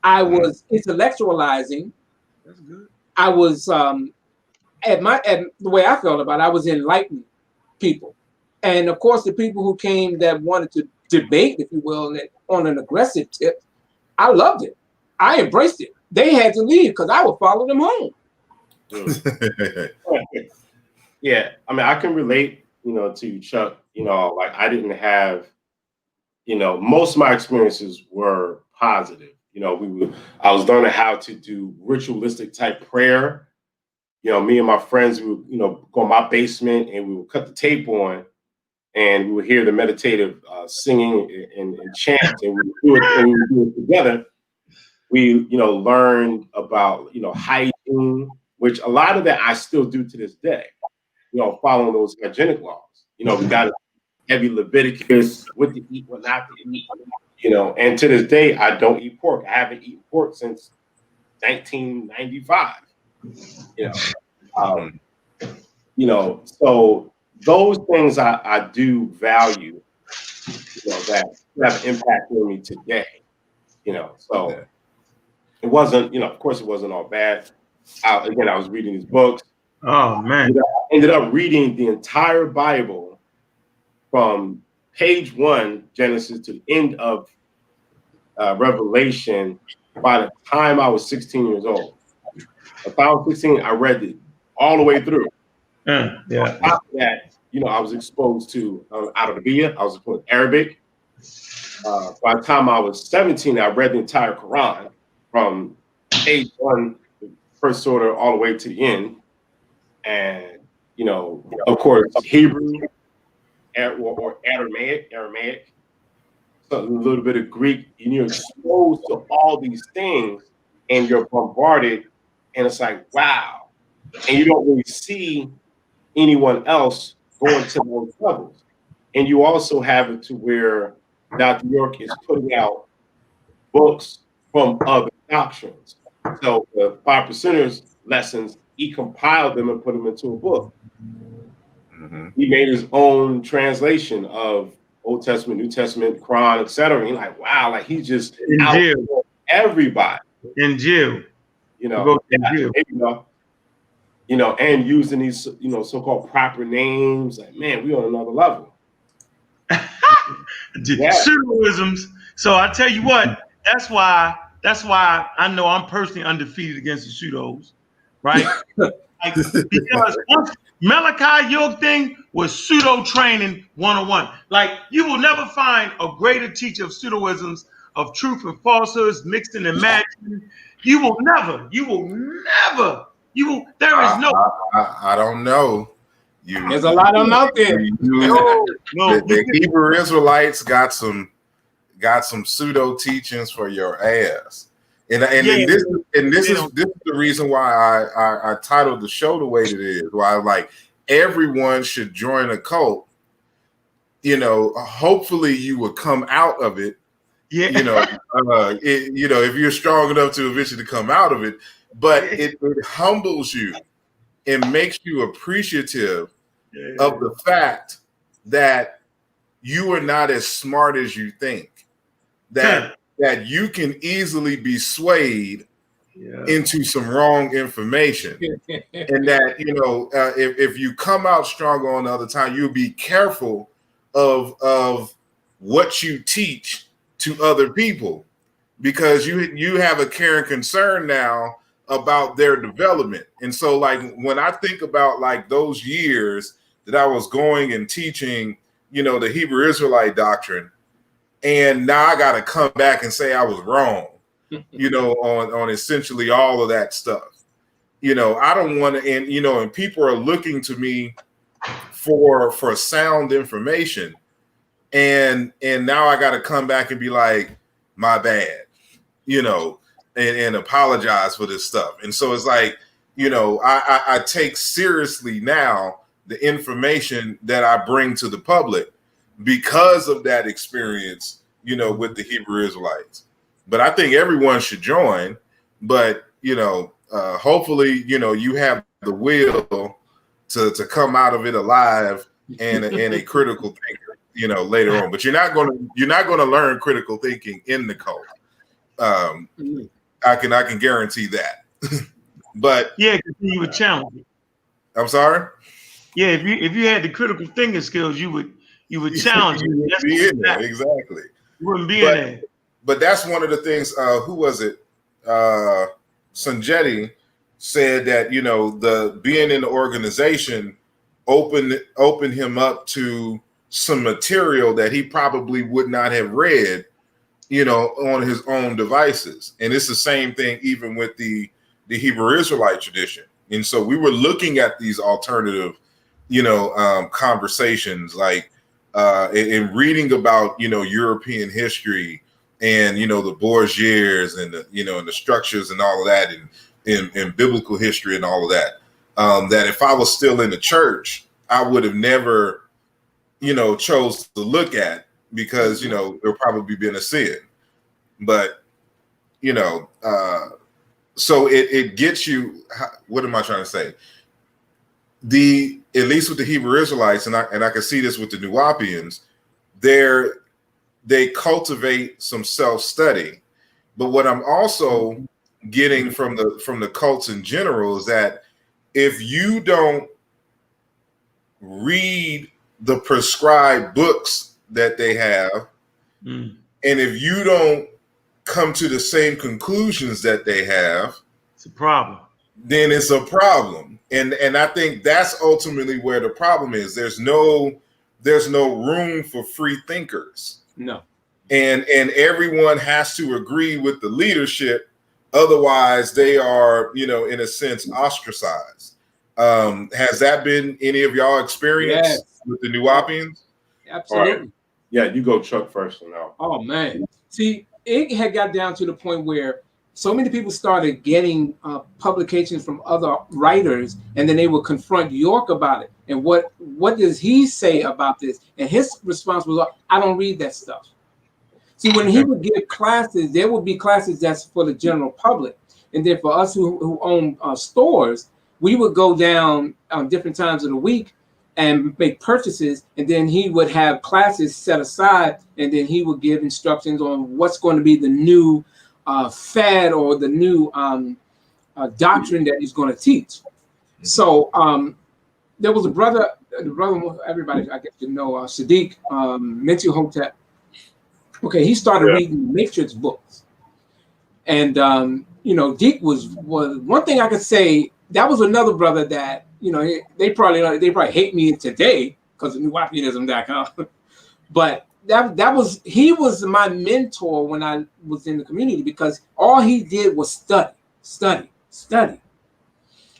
I was intellectualizing. That's good. I was at the way I felt about it, I was enlightening people. And of course, the people who came that wanted to debate, if you will, on an aggressive tip, I loved it. I embraced it. They had to leave because I would follow them home. Yeah, I mean, I can relate, to Chuck. Like I didn't have, most of my experiences were positive. I was learning how to do ritualistic type prayer. Me and my friends, we would, go in my basement and we would cut the tape on, and we would hear the meditative singing and chant, and we would do it together. We, learned about, hygiene, which a lot of that I still do to this day. Following those hygienic laws. We got heavy Leviticus, what to eat, what not to eat. And to this day, I don't eat pork. I haven't eaten pork since 1995. So those things I do value. That have an impact on me today. So it wasn't. Of course, it wasn't all bad. I was reading these books. Oh man! I ended up reading the entire Bible from page 1, Genesis, to the end of Revelation by the time I was 16 years old. If I was 16, I read it all the way through. Yeah. On top of that, I was exposed to Arabic. I was exposed to Arabic. By the time I was 17, I read the entire Quran from page 1, the first surah, all the way to the end. And, of course, Hebrew or Aramaic, so a little bit of Greek, and you're exposed to all these things and you're bombarded, and it's like, wow. And you don't really see anyone else going to those levels. And you also have it to where Dr. York is putting out books from other doctrines. So the 5 Percenters lessons, he compiled them and put them into a book. He made his own translation of Old Testament, New Testament, Quran, etc. And he's like, wow, like he's just out for everybody. In jail. And using these, so-called proper names. Like, man, we on another level. Pseudoisms. So I tell you what, that's why I know I'm personally undefeated against the pseudos, right? Because once Malachi York thing was pseudo training 101. Like you will never find a greater teacher of pseudoisms, of truth and falsehoods, mixed and imagined. There is no. I don't know. There's a lot of them out there. The Hebrew Israelites got some pseudo teachings for your ass. And this is the reason why I titled the show the way it is. Why like everyone should join a cult. Hopefully you will come out of it. Yeah. If you're strong enough to eventually come out of it, but it humbles you and makes you appreciative of the fact that you are not as smart as you think. That you can easily be swayed into some wrong information. And that, if you come out stronger on the other time, you'll be careful of what you teach to other people, because you have a care and concern now about their development. And so like when I think about like those years that I was going and teaching, the Hebrew Israelite doctrine, and now I got to come back and say I was wrong, on essentially all of that stuff. I don't want to, and people are looking to me for sound information. and now I got to come back and be like, my bad, you know, and apologize for this stuff. And so it's like, you know, I take seriously now the information that I bring to the public because of that experience, you know, with the Hebrew Israelites. But I think everyone should join. But, you know, hopefully, you know, you have the will to come out of it alive and a critical thinker, you know, later on. But you're not going to learn critical thinking in the cult. I can guarantee that. But yeah, because you would challenge it. I'm sorry. Yeah, if you had the critical thinking skills, you would challenge it. You be in there, exactly. You wouldn't be in there. But that's one of the things. Who was it? Sanjetti said that, you know, the being in the organization opened him up to some material that he probably would not have read, you know, on his own devices. And it's the same thing even with the Hebrew Israelite tradition. And so we were looking at these alternative, you know, conversations, like in reading about, you know, European history and, you know, the Borgiers and the, you know, and the structures and all of that, and in biblical history and all of that, that if I was still in the church, I would have never, you know, chose to look at, because, you know, there'll probably been a sin. But, you know, so it gets you. What am I trying to say? At least with the Hebrew Israelites, and I can see this with the Nuwaubians, they cultivate some self-study. But what I'm also getting from the cults in general is that if you don't read the prescribed books that they have, and if you don't come to the same conclusions that they have, it's a problem. Then it's a problem. And I think that's ultimately where the problem is. There's no room for free thinkers. No. And everyone has to agree with the leadership. Otherwise, they are, you know, in a sense, ostracized. Has that been any of y'all experience with the Nuwaubians? Absolutely. Right. Yeah, you go Chuck first now. Oh man. See, it had got down to the point where so many people started getting publications from other writers, and then they would confront York about it. And what does he say about this? And his response was, I don't read that stuff. See, when he would give classes, there would be classes that's for the general public. And then for us who own stores, we would go down on different times of the week and make purchases. And then he would have classes set aside, and then he would give instructions on what's going to be the new fad or the new doctrine that he's going to teach. So there was a brother, everybody I guess you know, Sadiq Nuwaubian. Okay, he started reading Matrix books, and you know, Deke was one thing I could say. That was another brother that, you know, they probably hate me today because of Nuwaubianism.com, but he was my mentor when I was in the community, because all he did was study.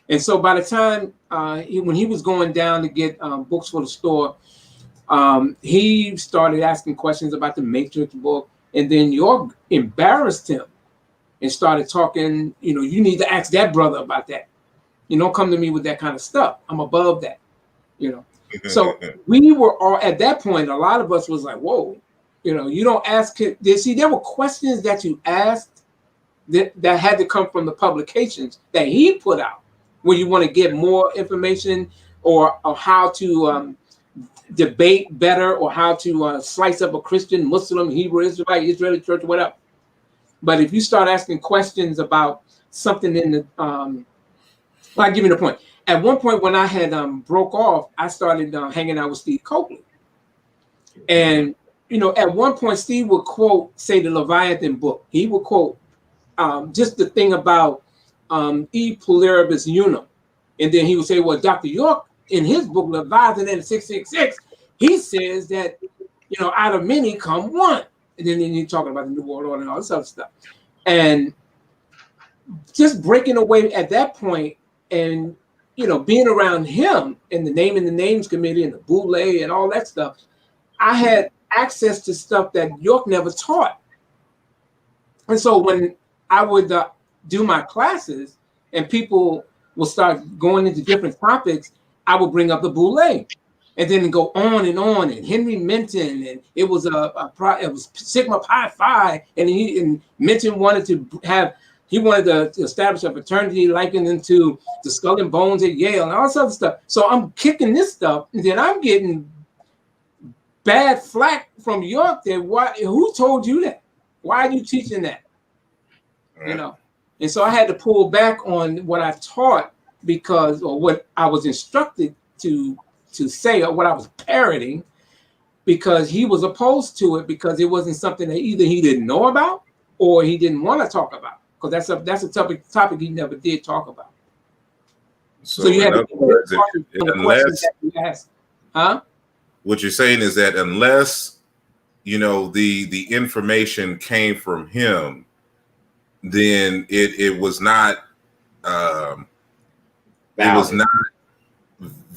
And so by the time when he was going down to get books for the store, he started asking questions about the Matrix book, and then York embarrassed him and started talking, you know, you need to ask that brother about that. You don't come to me with that kind of stuff. I'm above that, you know. So we were all at that point, a lot of us was like, whoa, you know, you don't ask it. See, there were questions that you asked that had to come from the publications that he put out, where you want to get more information or how to debate better, or how to slice up a Christian, Muslim, Hebrew, Israelite, Israeli church, or whatever. But if you start asking questions about something in the, I'll give you the point. At one point when I had broke off, I started hanging out with Steve Copeland. And, you know, at one point, Steve would quote, say, the Leviathan book. He would quote just the thing about E pluribus unum. And then he would say, well, Dr. York, in his book, Leviathan and 666, he says that, you know, out of many come one. And then you're talking about the New World Order and all this other stuff. And just breaking away at that point, and, you know, being around him and the Name and the Names Committee and the Boule and all that stuff, I had access to stuff that York never taught. And so when I would do my classes and people will start going into different topics, I would bring up the Boule. And then go on, and Henry Minton, and it was it was Sigma Pi Phi, and Minton wanted to establish a fraternity likening to the Skull and Bones at Yale and all this other stuff. So I'm kicking this stuff, and then I'm getting bad flack from York. Who told you that? Why are you teaching that? Right. You know, and so I had to pull back on what I taught or what I was instructed to say, or what I was parroting, because he was opposed to it, because it wasn't something that either he didn't know about or he didn't want to talk about, because that's a topic he never did talk about. So you have to ask, huh? What you're saying is that unless the information came from him, then it was not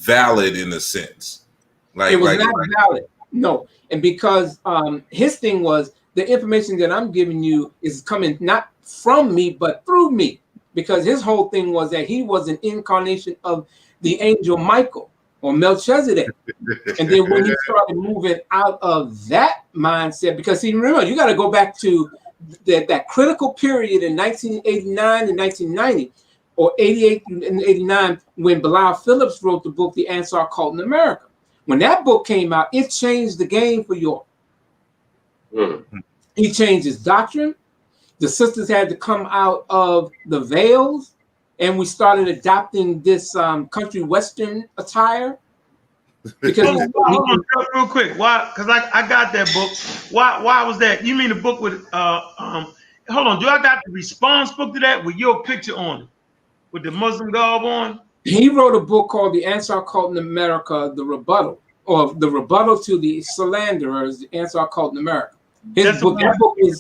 valid in a sense. It was not valid. No. And because his thing was, the information that I'm giving you is coming not from me, but through me. Because his whole thing was that he was an incarnation of the angel Michael or Melchizedek. And then when he started moving out of that mindset, because remember, you got to go back to that critical period in 1989 and 1990, or 88 and 89, when Bilal Phillips wrote the book, The Ansar Cult in America. When that book came out, it changed the game for York. Mm-hmm. He changed his doctrine. The sisters had to come out of the veils, and we started adopting this country western attire. Because hold on, real quick. Why? Because I got that book. Why was that? You mean the book with hold on, do I got the response book to that with your picture on it? With the Muslim garb on? He wrote a book called The Ansar Cult in America, The Rebuttal, or The Rebuttal to the Slanderers, The Ansar Cult in America. That book is,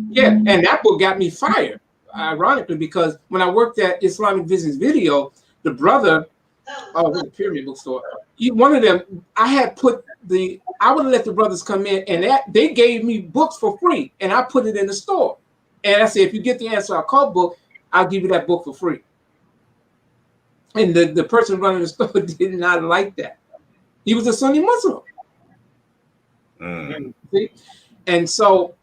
yeah, and that book got me fired, ironically, because when I worked at Islamic Business Video, the brother, the Pyramid Bookstore, one of them, I would let the brothers come in, and they gave me books for free, and I put it in the store. And I said, if you get the Ansar Cult book, I'll give you that book for free. And the person running the store did not like that. He was a Sunni Muslim. Mm. See? And so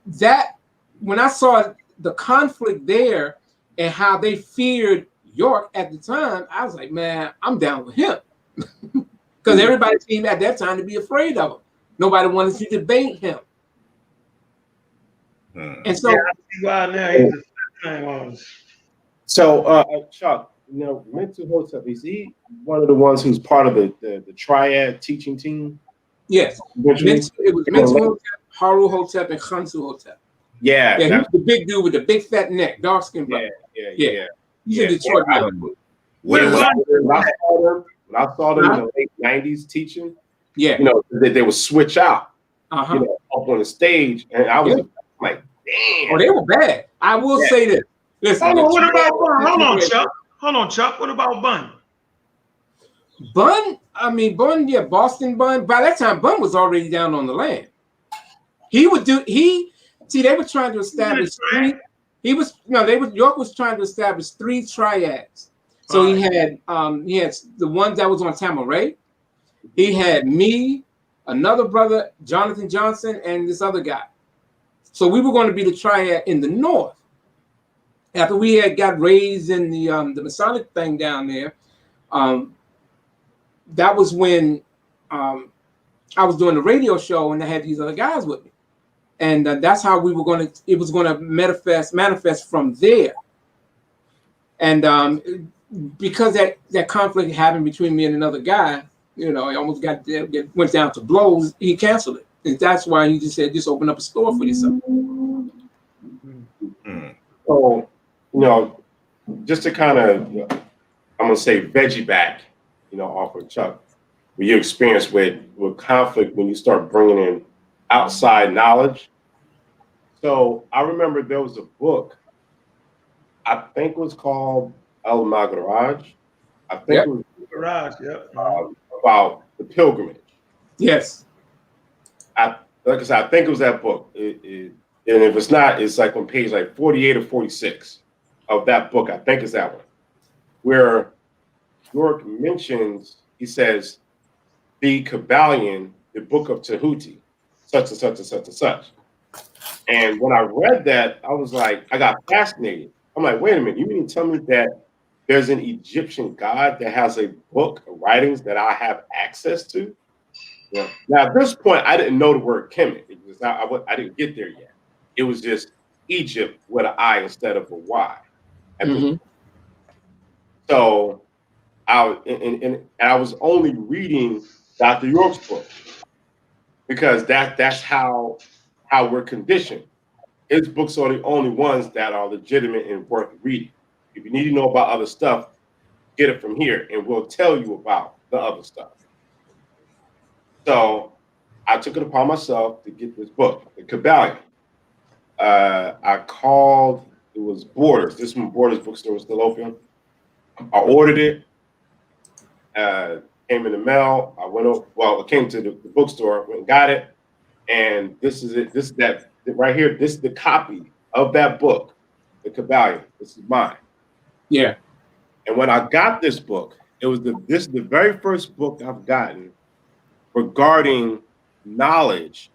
when I saw the conflict there and how they feared York at the time, I was like, man, I'm down with him. Because everybody seemed at that time to be afraid of him. Nobody wanted to debate him. Mm. And so, Chuck, Nuwaubian, is he one of the ones who's part of the triad teaching team? Yes. It was Nuwaubian, Haru Hotep, and Khansu Hotep. Yeah. He was the big dude with the big fat neck, dark skin brother. Yeah. He's in Detroit now. When I saw them in the late 90s teaching, they would switch out, up on the stage, and I was like, damn. Oh, they were bad. I will say this. Listen, what about Bun? Hold on, Chuck. What about Bun? Bun, Boston Bun. By that time, Bun was already down on the land. They were trying to establish York was trying to establish 3 triads. So he had the one that was on Tamaray. He had me, another brother, Jonathan Johnson, and this other guy. So we were going to be the triad in the north. After we had got raised in the Masonic thing down there, that was when I was doing the radio show, and I had these other guys with me, and that's how we were going to. It was going to manifest from there, and because that conflict happened between me and another guy, it almost went down to blows. He canceled it, and that's why he just said, just open up a store for yourself. Mm-hmm. So, just to kind of, I'm gonna say veggie back, off of Chuck, with your experience with conflict when you start bringing in outside knowledge. So I remember there was a book, I think it was called El Magaraj. I think it was Garage, about the pilgrimage. Yes. like I said, I think it was that book. And if it's not, it's like on page like 48 or 46 of that book. I think it's that one, where York mentions, he says, the Kabbalion, the book of Tahuti, such and such and such and such. And when I read that, I was like, I got fascinated. I'm like, wait a minute, you mean to tell me that there's an Egyptian god that has a book of writings that I have access to? Yeah. Now, at this point, I didn't know the word Kemet. It was I didn't get there yet. It was just Egypt with an I instead of a Y. So and I was only reading Dr. York's book because that's how we're conditioned. His books are the only ones that are legitimate and worth reading. If you need to know about other stuff, get it from here, and we'll tell you about the other stuff. So I took it upon myself to get this book, The Kabbalion. I called, it was Borders. This one, Borders bookstore was still open. I ordered it. Came in the mail. I went over, well, it came to the bookstore, went and got it. And this is it. This is that right here. This is the copy of that book, The Kabbalion. This is mine. Yeah. And when I got this book, this is the very first book I've gotten regarding knowledge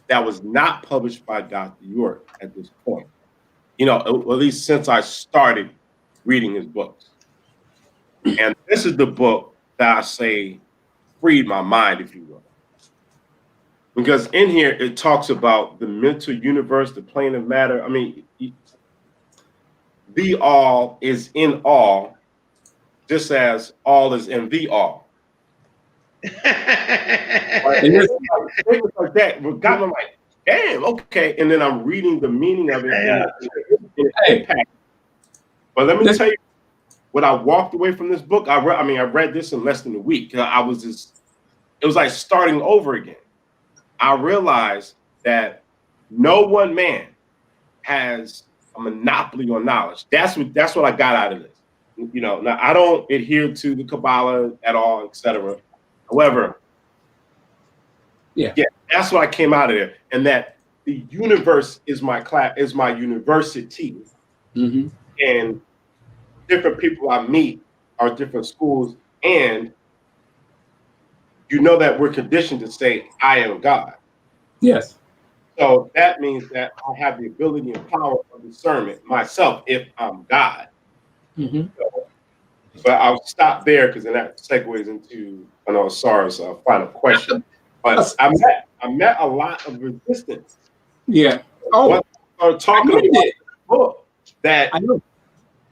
that was not published by Dr. York at this point. You know, at least since I started reading his books. And this is the book that I say freed my mind, if you will. Because in here, it talks about the mental universe, the plane of matter. I mean, the all is in all, just as all is in the all. Right? And it's like that. But God, I'm like, damn, okay. And then I'm reading the meaning of it. And impact. But let me tell you, when I walked away from this book, I read this in less than a week. It was like starting over again. I realized that no one man has a monopoly on knowledge. That's what I got out of this. You know, now I don't adhere to the Kabbalah at all, etc. However, yeah, that's what I came out of there, and that the universe is my class, is my university, and different people I meet are different schools, and you know that we're conditioned to say, I am God. Yes. So that means that I have the ability and power of discernment myself if I'm God. So, but I'll stop there because then that segues into Sarah's final question. But I met a lot of resistance. Yeah. Oh, when I started talking about the book that I know.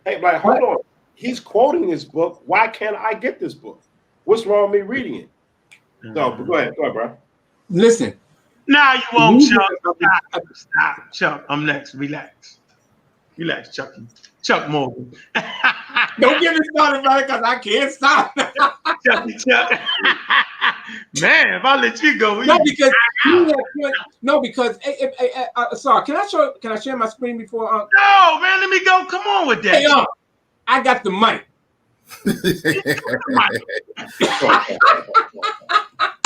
Hey, like, hold on. He's quoting this book. Why can't I get this book? What's wrong with me reading it? So go ahead, bro. Listen. Nah, you won't, Chuck. Stop, Chuck. I'm next. Relax, Chucky. Chuck Morgan. Don't get me started, brother, because I can't stop. Chuck. Man, if I let you go, because sorry, can I share my screen before? No, man, let me go. Come on with that. Hey, I got the mic.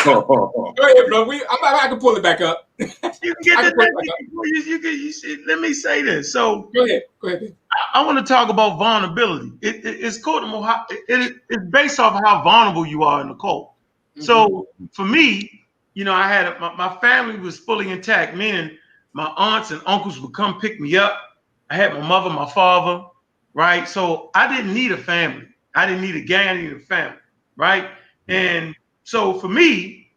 Go ahead, bro. I can pull it back up. You can get the let me say this. So go ahead. I want to talk about vulnerability. It's based off of how vulnerable you are in the cult. So for me, you know, I had my family was fully intact, meaning my aunts and uncles would come pick me up. I had my mother, my father, right? So I didn't need a family. I didn't need a gang. I needed a family, right? And so for me,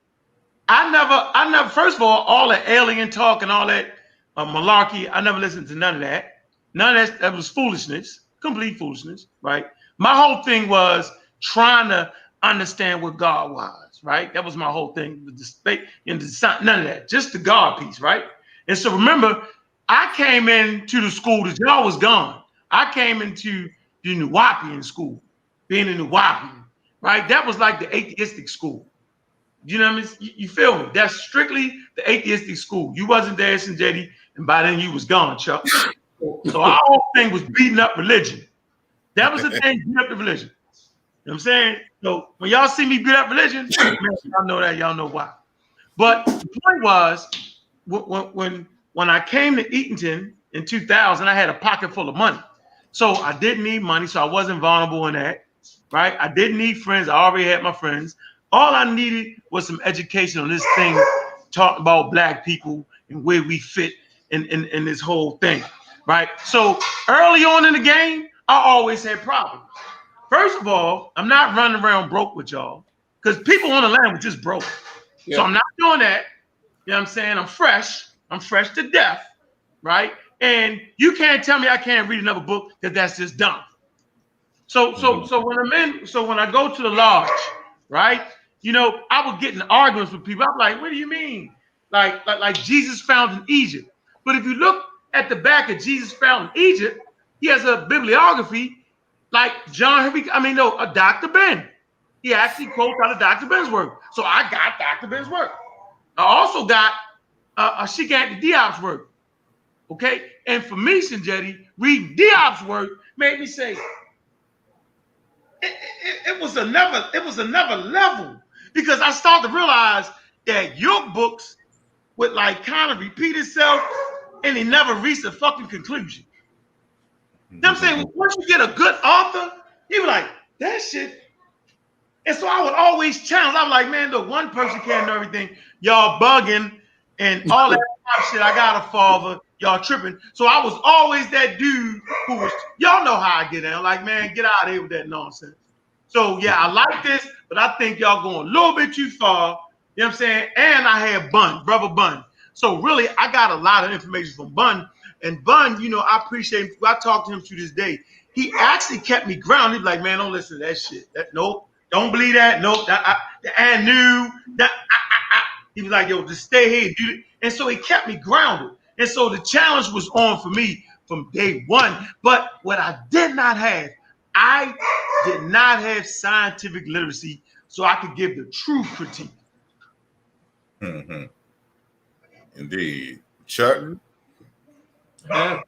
I never. First of all the alien talk and all that malarkey, I never listened to none of that. None of that was foolishness, complete foolishness, right? My whole thing was trying to understand what God was, right? That was my whole thing with the space and the none of that, just the God piece, right? And so remember, I came into the school that y'all was gone. I came into the Nuwaubian school, being a Nuwaubian, right? That was like the atheistic school. You know what I mean? You feel me? That's strictly the atheistic school. You wasn't there, JD, and by then you was gone, Chuck. So our whole thing was beating up religion. That was the thing, beat up the religion. You know what I'm saying? So when y'all see me beat up religion, y'all know that, y'all know why. But the point was, when I came to Eatonton in 2000, I had a pocket full of money. So I didn't need money, so I wasn't vulnerable in that, right? I didn't need friends. I already had my friends. All I needed was some education on this thing, talking about Black people and where we fit in this whole thing, right? So early on in the game, I always had problems. First of all, I'm not running around broke with y'all because people on the land were just broke. Yeah. So I'm not doing that. You know what I'm saying? I'm fresh to death, right? And you can't tell me I can't read another book because that's just dumb. So when I go to the lodge, right? You know, I would get in arguments with people. I'm like, what do you mean? Like Jesus found in Egypt. But if you look at the back of Jesus found in Egypt, he has a bibliography like Dr. Ben. He actually quotes out of Dr. Ben's work. So I got Dr. Ben's work. I also got Shigant Diop's work. Okay? And for me, Sinjetti, reading Diop's work made me say, it was another level. Because I started to realize that your books would like kind of repeat itself and they never reach a fucking conclusion. You know what I'm saying? Once you get a good author, you be like, that shit. And so I would always challenge. I was like, man, look, one person can't know everything. Y'all bugging and all that shit. I got a father. Y'all tripping. So I was always that dude who was, y'all know how I get down. Like, man, get out of here with that nonsense. So yeah, I like this, but I think y'all going a little bit too far. You know what I'm saying? And I had Brother Bun. So really, I got a lot of information from Bun. And Bun, you know, I appreciate him. I talk to him to this day. He actually kept me grounded. He's like, man, don't listen to that shit. Nope, don't believe that. Nope, I knew that. He was like, yo, just stay here, dude. And so he kept me grounded. And so the challenge was on for me from day one. But what I did not have, I did not have scientific literacy so I could give the true critique. Mm-hmm. Indeed. Chuck? Oh.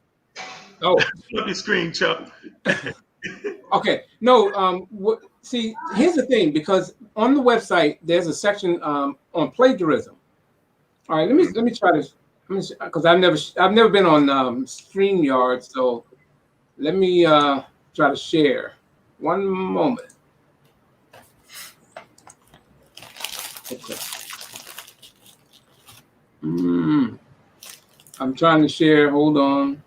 Look at screen, Chuck. Okay. No, see, here's the thing, because on the website, there's a section on plagiarism. All right, let me try this. Because I've never been on StreamYard, so let me try to share. One moment. Okay. I'm trying to share. Hold on.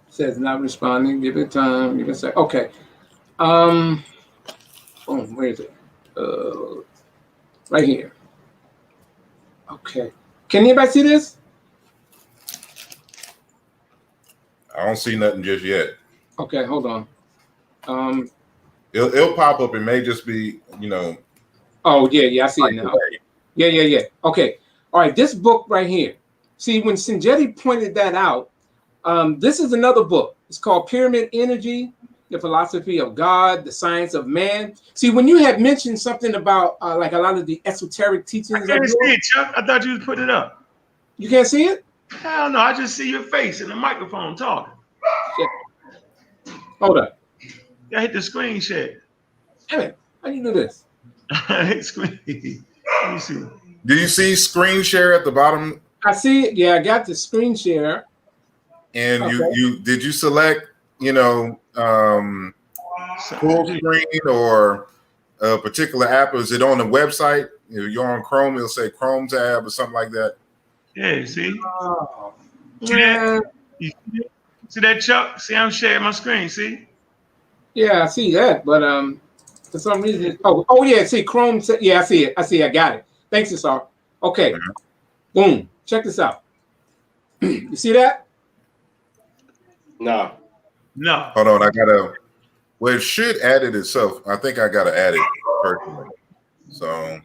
Says not responding. Give it time. Give it a sec. Okay. Oh, where is it? Right here. Okay. Can anybody see this? I don't see nothing just yet. Okay, hold on. It'll pop up. It may just be, you know. Oh, yeah, I see it now. Yeah. Okay. All right, this book right here. See, when Sinjetti pointed that out, this is another book. It's called Pyramid Energy, The Philosophy of God, The Science of Man. See, when you had mentioned something about like a lot of the esoteric teachings. I can't see it, Chuck. I thought you was putting it up. You can't see it? Hell no, I just see your face in the microphone talking. Shit. Hold up. I hit the screen share. Damn it. How do you do this? Screen. Let me see. Do you see screen share at the bottom? I see it. Yeah, I got the screen share. And okay. Did you select, you know, full screen or a particular app? Is it on the website? If you're on Chrome, it'll say Chrome tab or something like that. Yeah, see? See that? You see that, Chuck? See, I'm sharing my screen, see? Yeah, I see that, but for some reason, oh yeah, see Chrome. Yeah, I see it. I got it. Thanks, Asar. Okay, boom. Check this out. You see that? No. Hold on, I gotta. Well, it should add it itself. I think I gotta add it personally. So.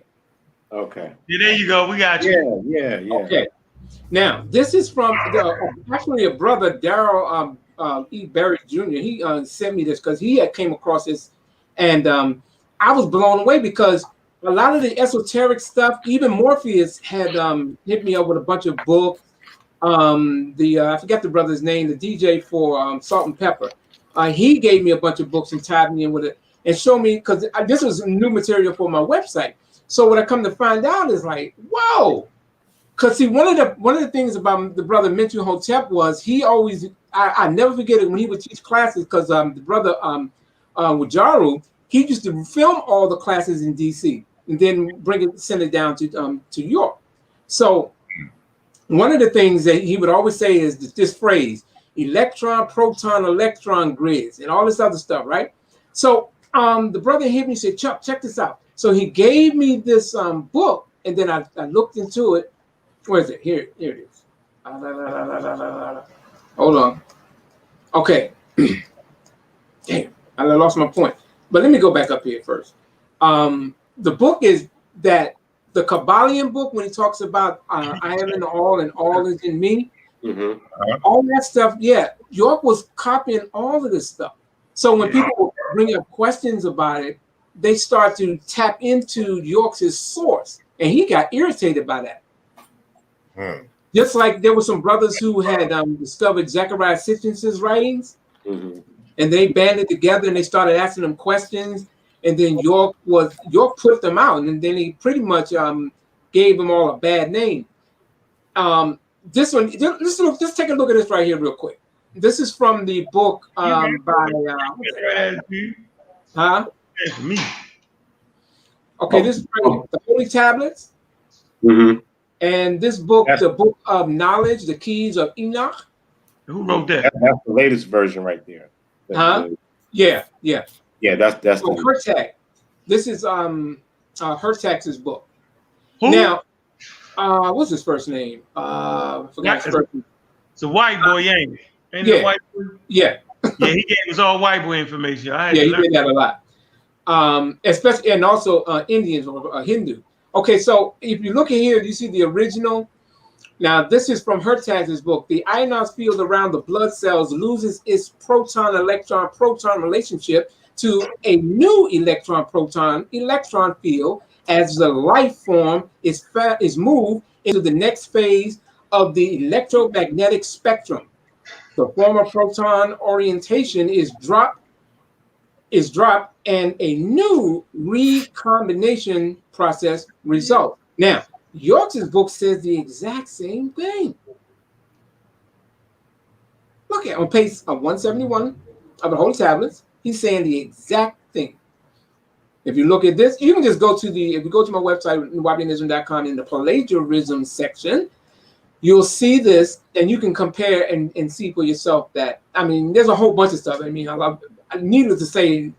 Okay. Yeah, there you go. We got you. Yeah. Okay. Now this is from actually a brother, Daryl E. Berry Jr. He sent me this because he had came across this, and I was blown away because a lot of the esoteric stuff, even Morpheus had hit me up with a bunch of books. I forgot the brother's name, the DJ for Salt and Pepper. He gave me a bunch of books and tied me in with it and showed me, because this was new material for my website. So what I come to find out is like, whoa. Because see, one of the things about the brother Nuwaubian was he always, I never forget it when he would teach classes, because the brother Wajaru, he used to film all the classes in DC and then send it down to York. So one of the things that he would always say is this phrase: electron, proton, electron grids, and all this other stuff, right? So the brother hit me and said, Chuck, check this out. So he gave me this book, and then I looked into it. Where is it? Here it is. Hold on. Okay. Damn, I lost my point. But let me go back up here first. The book is that the Kabbalion book, when he talks about I am in all and all is in me, all that stuff. Yeah, York was copying all of this stuff. So when people bring up questions about it, they start to tap into York's source, and he got irritated by that. Just like there were some brothers who had discovered Zechariah Sitchin's writings, and they banded together and they started asking them questions, and then York put them out, and then he pretty much gave them all a bad name. This one, just take a look at this right here real quick. This is from the book by Me. Okay, this is the Holy Tablets. And this book, the Book of Knowledge, the Keys of Enoch. Who wrote that? That's the latest version right there. Yeah. That's the Hertag. This is Hertag's book. Who? Now, what's his first name? I forgot his first name. It's a white boy, ain't it? Ain't it a white boy? Yeah. Yeah, he gave us all white boy information. He did that a lot. Especially, and also Indians or Hindu. Okay, so if you look at here, you see the original. Now, this is from Hertag's book. The ionized field around the blood cells loses its proton-electron-proton relationship to a new electron-proton-electron field as the life form is moved into the next phase of the electromagnetic spectrum. The former proton orientation is dropped, and a new recombination process results. Now, York's book says the exact same thing. Look at on page 171 of the Holy Tablets. He's saying the exact thing. If you look at this, you can just go to if you go to my website, Nuwaubianism.com, in the plagiarism section, you'll see this, and you can compare and see for yourself that, I mean, there's a whole bunch of stuff. I mean, needless to say,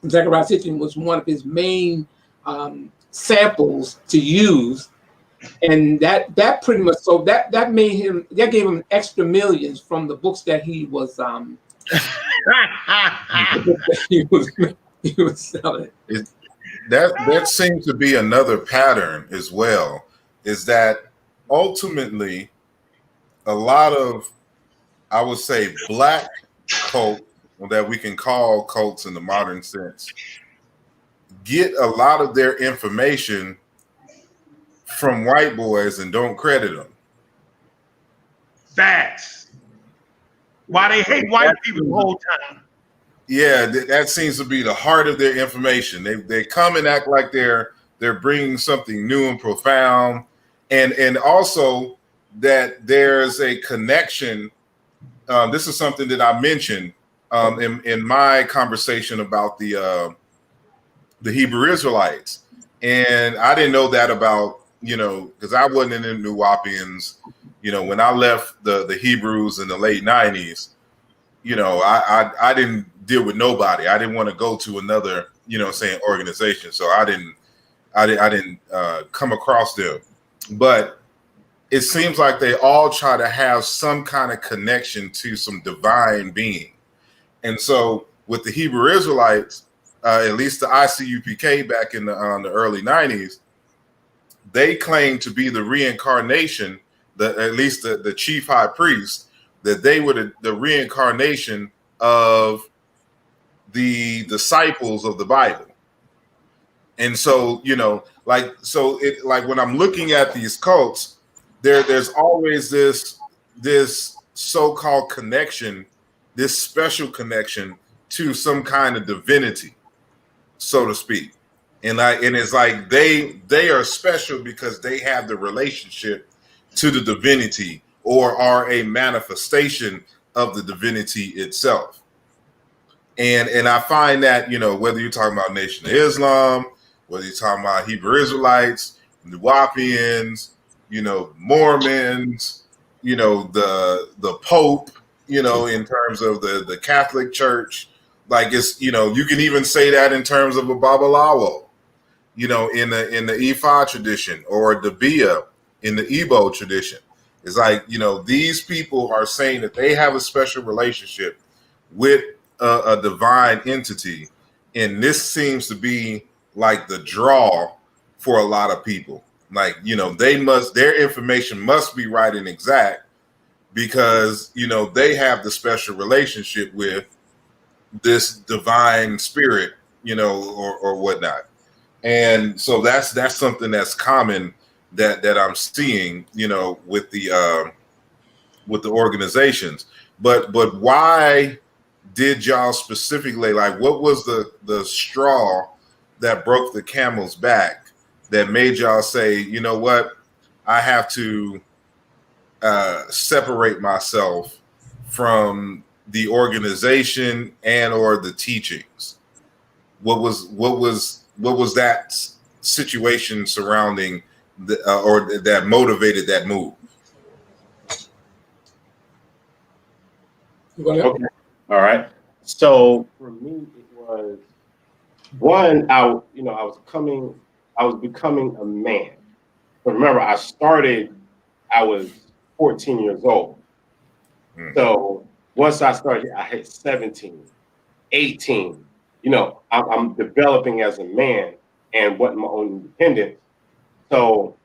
Zechariah Sitchin was one of his main samples to use, and that pretty much, so that gave him extra millions from the books that he was he was selling. That seems to be another pattern as well, is that ultimately a lot of, I would say, black cults that we can call cults in the modern sense get a lot of their information from white boys and don't credit them. Facts. Why they hate white people the whole time. Yeah, that seems to be the heart of their information. They come and act like they're bringing something new and profound, and also that there's a connection. This is something that I mentioned in my conversation about the Hebrew Israelites, and I didn't know that about, because I wasn't in the Nuwaubians. When I left the Hebrews in the late 90s, I didn't deal with nobody. I didn't want to go to another, organization. So I didn't come across them. But it seems like they all try to have some kind of connection to some divine being. And so with the Hebrew Israelites, at least the ICUPK back in the early 90s, they claimed to be the reincarnation, at least the chief high priest, that they were the reincarnation of the disciples of the Bible. And so, like when I'm looking at these cults, there's always this so-called connection, this special connection to some kind of divinity, so to speak. and it's like they are special because they have the relationship to the divinity or are a manifestation of the divinity itself. And I find that, you know, whether you're talking about Nation of Islam, whether you're talking about Hebrew Israelites, Nuwaubians, you know, Mormons, you know, the Pope, you know, in terms of the Catholic Church, like it's, you know, you can even say that in terms of a Babalawo, you know, in the Ifa tradition, or the Bia in the Igbo tradition. It's like, you know, these people are saying that they have a special relationship with a divine entity, and this seems to be like the draw for a lot of people. Like, you know, their information must be right and exact because, you know, they have the special relationship with this divine spirit, you know, or whatnot. And so that's something that's common that I'm seeing, you know, with the organizations. But why did y'all specifically, like, what was the straw that broke the camel's back that made y'all say, you know what, I have to separate myself from the organization and or the teachings? What was that situation surrounding or that motivated that move? Okay. All right. So for me, it was one. I was becoming a man. But remember, I was 14 years old. So once I started, I hit 17, 18. You know, I'm developing as a man and wanting my own independence. So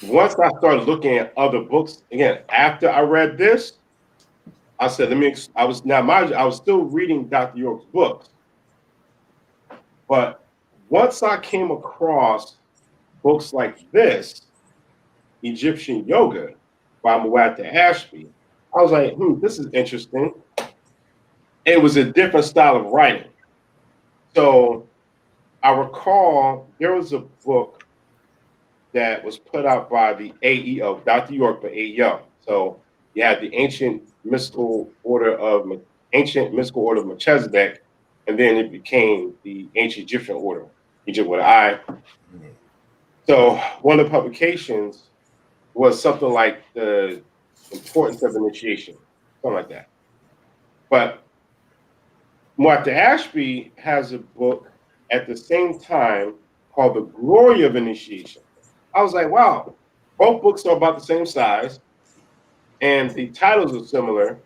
once I started looking at other books, again, after I read this, I said, I was still reading Dr. York's books. But once I came across books like this, Egyptian Yoga by Muwata Ashby, I was like, this is interesting. It was a different style of writing. So I recall there was a book that was put out by the AEO, Dr. York, but AEO. So you had the Ancient Mystical Order of Melchizedek, and then it became the Ancient Egyptian Order, Egypt with an I. So one of the publications was something like the importance of initiation, something like that. But Martha Ashby has a book at the same time called The Glory of Initiation. I was like, wow, both books are about the same size and the titles are similar.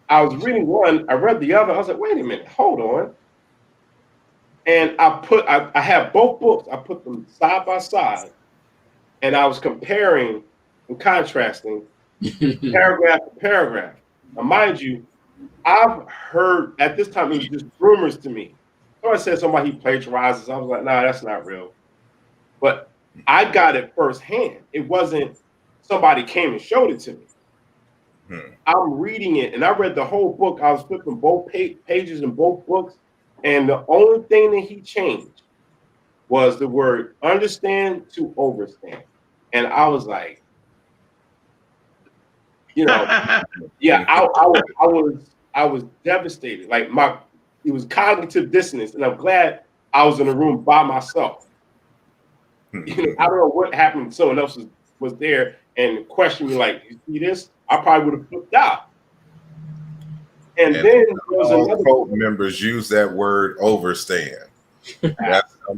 I was reading one, I read the other, I was like, wait a minute, hold on. And I have both books, I put them side by side, and I was comparing and contrasting paragraph to paragraph. Now, mind you, I've heard at this time, it was just rumors to me. So I said somebody he plagiarizes. I was like, nah, that's not real. But I got it firsthand. It wasn't somebody came and showed it to me. I'm reading it, and I read the whole book. I was flipping both pages in both books, and the only thing that he changed was the word understand to overstand. And I was like, you know, yeah, I was devastated. Like it was cognitive dissonance, and I'm glad I was in a room by myself. You know, I don't know what happened. Someone else was there and questioned me, like, "You see this?" I probably would have flipped out. And then there was another cult members use that word overstand.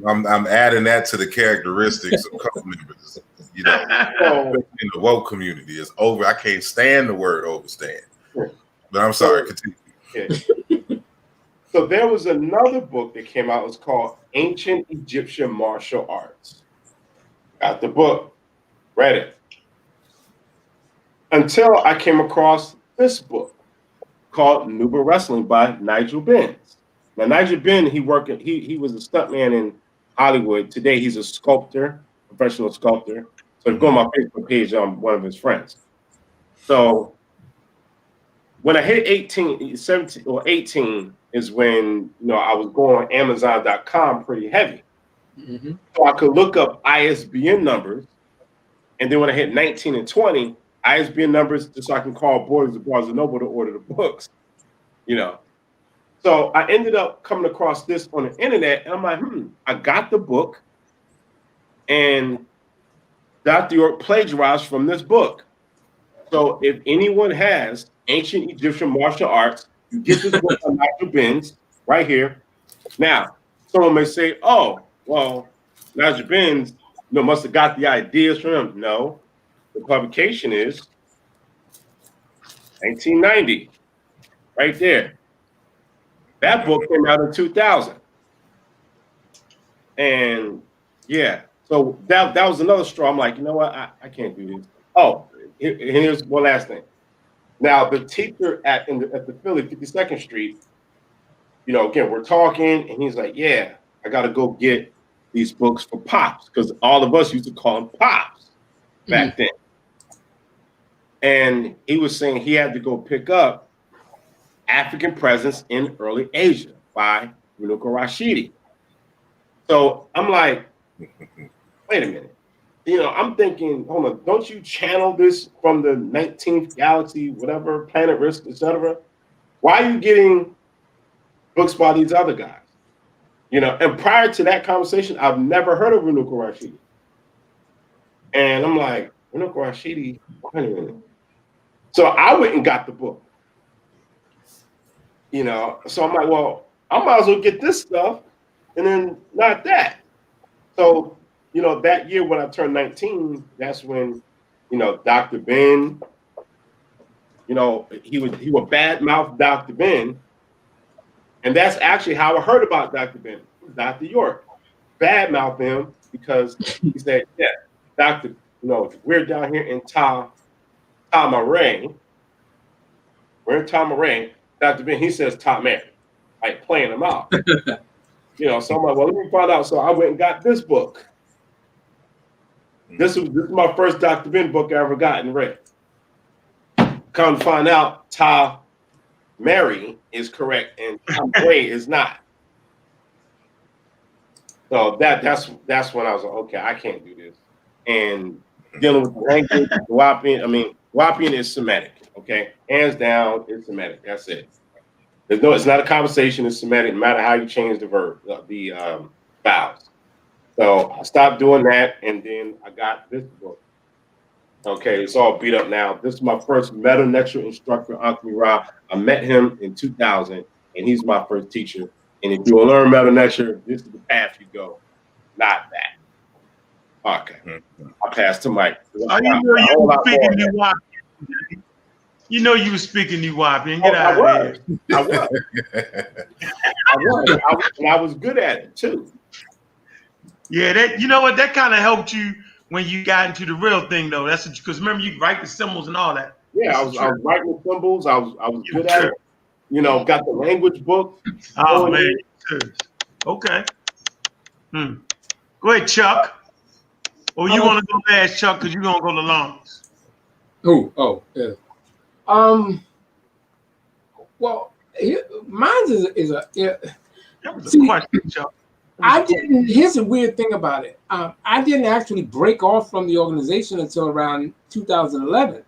I'm adding that to the characteristics of cult members. You know, in the woke community, is over. I can't stand the word overstand. But I'm sorry, continue. Yeah. So there was another book that came out. It was called Ancient Egyptian Martial Arts. Got the book, read it. Until I came across this book called Nuba Wrestling by Nigel Benz. Now, Nigel Benz, he was a stuntman in Hollywood. Today, he's a sculptor, professional sculptor. So if you go on my Facebook page, I'm one of his friends. So when I hit 18, 17 or 18 is when I was going on Amazon.com pretty heavy. Mm-hmm. So I could look up ISBN numbers, and then when I hit 19 and 20, ISBN numbers just so I can call Borders of Barnes and Noble to order the books. So I ended up coming across this on the internet, and I'm like, I got the book, and Dr. York plagiarized from this book. So if anyone has ancient Egyptian martial arts, you get this book on Dr. Benz right here. Now, someone may say, oh, well, Dr. Benz must have got the ideas from him. No, the publication is 1990, right there. That book came out in 2000. And yeah, so that was another straw. I'm like, you know what? I can't do this. Oh, here's one last thing. Now, the teacher at the Philly 52nd Street, again, we're talking, and he's like, yeah, I got to go get these books for Pops, because all of us used to call him Pops back then. And he was saying he had to go pick up African Presence in Early Asia by Renuka Rashidi. So I'm like, wait a minute. I'm thinking, hold on, don't you channel this from the 19th galaxy, whatever, Planet Risk, etc.? Why are you getting books by these other guys? And prior to that conversation, I've never heard of Renuka Rashidi. And I'm like, Renuka Rashidi, wait a minute. So I went and got the book. So I'm like, well, I might as well get this stuff and then not that. So, that year when I turned 19, that's when, Dr. Ben, he would badmouth Dr. Ben. And that's actually how I heard about Dr. Ben. Dr. York badmouthed him because he said, yeah, Dr. We're down here in Tamaray. We're in Tamaray. Dr. Ben, he says Tamar, like playing him out. So I'm like, well, let me find out. So I went and got this book. This is my first Dr. Ben book I ever got and read. Come to find out, Mary is correct and Tamray is not. So that's when I was like, okay, I can't do this. And dealing with the language, Nuwaubian is Semitic, okay? Hands down, it's Semitic. That's it. It's not a conversation. It's Semitic, no matter how you change the verb, the vowels. So I stopped doing that, and then I got this book. Okay, it's all beat up now. This is my first meta lecture instructor, Anthony Ra. I met him in 2000, and he's my first teacher. And if you want to learn meta lecture, this is the path you go, not that. Okay, I'll pass to Mike. You were speaking Nuwaubian. You were speaking Nuwaubian. Get out of here. I was good at it too. Yeah, that kind of helped you when you got into the real thing, though. That's because remember you write the symbols and all that. Yeah, I was writing the symbols. I was good at it. Got the language book. Oh man, okay. Go ahead, Chuck. Or you want to go last, Chuck, because you're gonna go the longest. Oh, yeah. Well, mine is a. Yeah. That was a question, Chuck. I didn't. Here's a weird thing about it. I didn't actually break off from the organization until around 2011,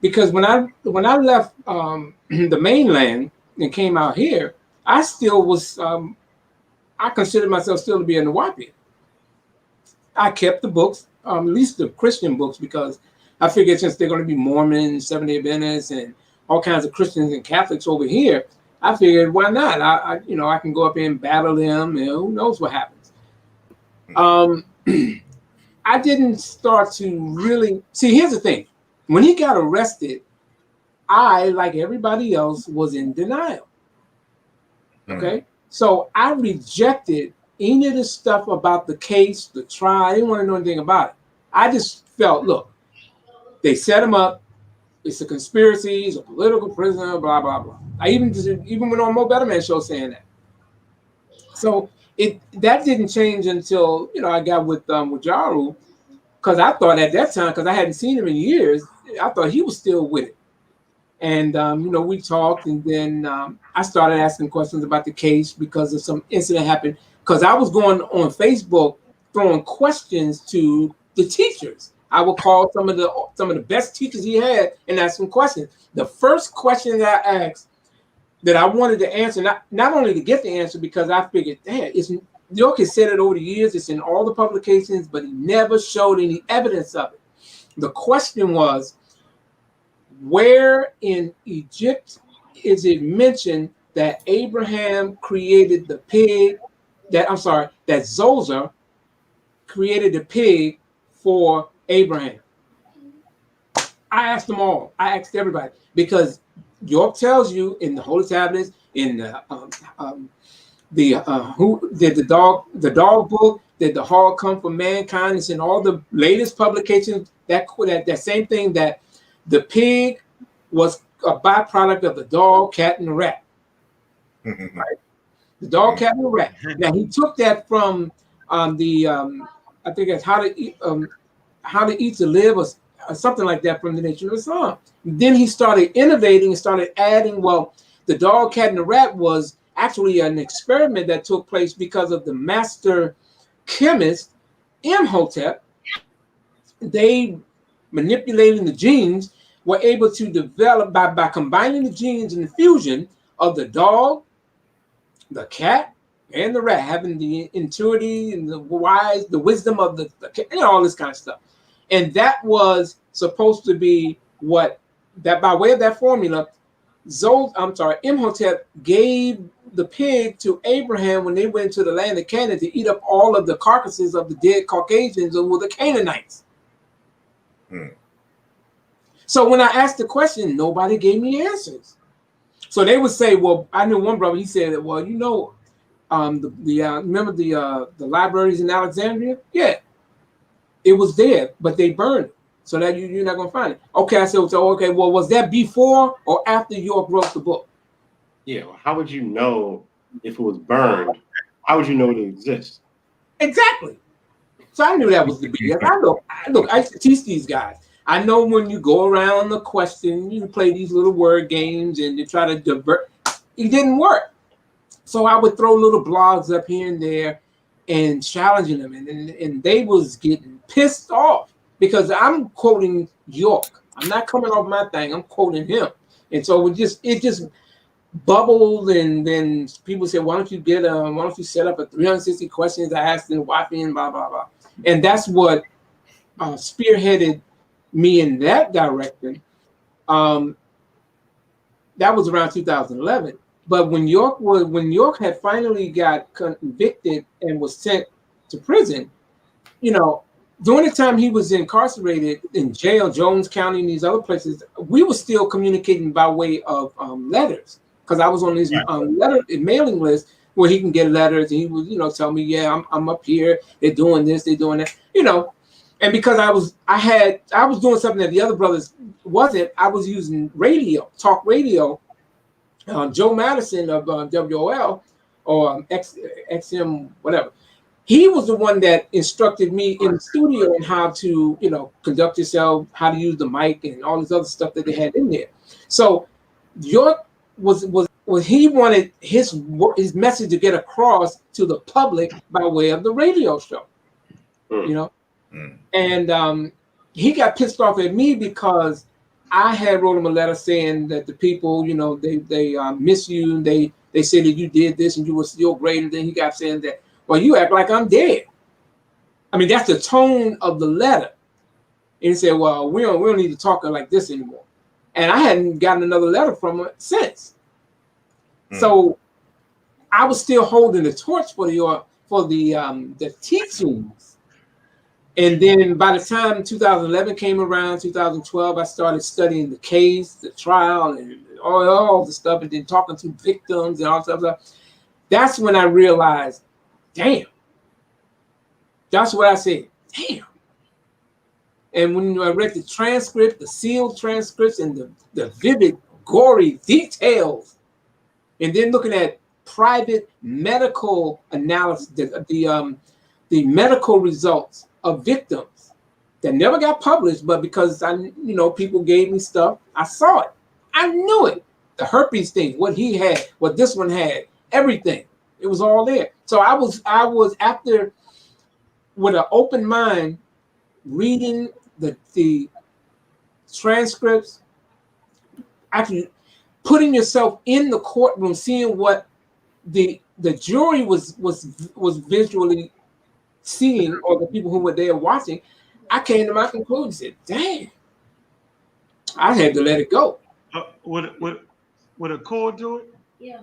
because when I left the mainland and came out here, I still was. I considered myself still to be a Nuwaubian. I kept the books, at least the Christian books, because I figured since they're going to be Mormons, Seventh-day Adventists, and all kinds of Christians and Catholics over here, I figured why not? I can go up there and battle them, and who knows what happens. I didn't start to really see. Here's the thing: when he got arrested, I, like everybody else, was in denial. Okay, so I rejected any of the stuff about the case, the trial. I didn't want to know anything about it. I just felt, look, they set him up. It's a conspiracy. He's a political prisoner. Blah blah blah. I even went on Mo Better Man show saying that. So that didn't change until I got with Jaru, because I thought at that time, because I hadn't seen him in years, I thought he was still with it. And we talked, and then I started asking questions about the case because of some incident happened. Because I was going on Facebook throwing questions to the teachers. I would call some of the best teachers he had and ask them questions. The first question that I asked that I wanted to answer, not only to get the answer, because I figured, damn, York has said it over the years, it's in all the publications, but he never showed any evidence of it. The question was, where in Egypt is it mentioned that Abraham created the pig, that Zoser created the pig for Abraham? I asked them all. I asked everybody, because York tells you in the Holy Tablets, in who did the dog book, did the hog come from mankind? It's in all the latest publications that same thing, that the pig was a byproduct of the dog, cat, and the rat. Right? The dog, cat, and the rat. Now he took that from I think it's How to Eat to Live, or something like that, from the Nation of Islam. Then he started innovating and started adding, well, the dog, cat, and the rat was actually an experiment that took place because of the master chemist Imhotep. They, manipulating the genes, were able to develop by combining the genes and the fusion of the dog, the cat, and the rat, having the intuitive and the wisdom of the all this kind of stuff. And that was supposed to be that by way of that formula, Imhotep gave the pig to Abraham when they went to the land of Canaan to eat up all of the carcasses of the dead Caucasians who were the Canaanites. So when I asked the question, nobody gave me answers. So they would say, well, I knew one brother, he said, well, remember the libraries in Alexandria? Yeah, it was there, but they burned it, so that you're not going to find it. Okay, I said, okay, well, was that before or after York wrote the book? Yeah, well, how would you know if it was burned? How would you know it exists? Exactly. So I knew that was the BS. I used to teach these guys. I know when you go around the question, you play these little word games and you try to divert. It didn't work. So I would throw little blogs up here and there and challenging them, and they was getting pissed off because I'm quoting York. I'm not coming off my thing. I'm quoting him, and so it just bubbled. And then people said, "Why don't you set up a 360 questions I asked in Nuwaubian and blah blah blah." And that's what spearheaded me in that direction. That was around 2011. But when York had finally got convicted and was sent to prison, during the time he was incarcerated in jail, Jones County and these other places, we were still communicating by way of letters, because I was on his mailing list where he can get letters, and he would tell me, yeah, I'm up here, they're doing this, they're doing that, and because I was doing something that the other brothers wasn't. I was using talk radio. Joe Madison of WOL or XM, whatever. He was the one that instructed me in the studio on how to, conduct yourself, how to use the mic, and all this other stuff that they had in there. So York was he wanted his message to get across to the public by way of the radio show, and he got pissed off at me because I had wrote him a letter saying that the people, they miss you, and they say that you did this and you were still great. And then he got saying that, well, you act like I'm dead. I mean, that's the tone of the letter. And he said, well, we don't need to talk like this anymore. And I hadn't gotten another letter from him since. So I was still holding the torch for the teachings. And then by the time 2011 came around, 2012, I started studying the case, the trial, and all the stuff, and then talking to victims and all that stuff. That's when I realized, damn. That's what I said, damn. And when I read the transcript, the sealed transcripts, and the vivid, gory details, and then looking at private medical analysis, the medical results of victims that never got published, but because people gave me stuff, I saw it. I knew it. The herpes thing, what he had, what this one had, everything. It was all there. So I was after with an open mind reading the transcripts, actually putting yourself in the courtroom, seeing what the jury was visually seeing, or the people who were there watching. I came to my conclusion, said, damn, I had to let it go. With a cord to it? Yeah.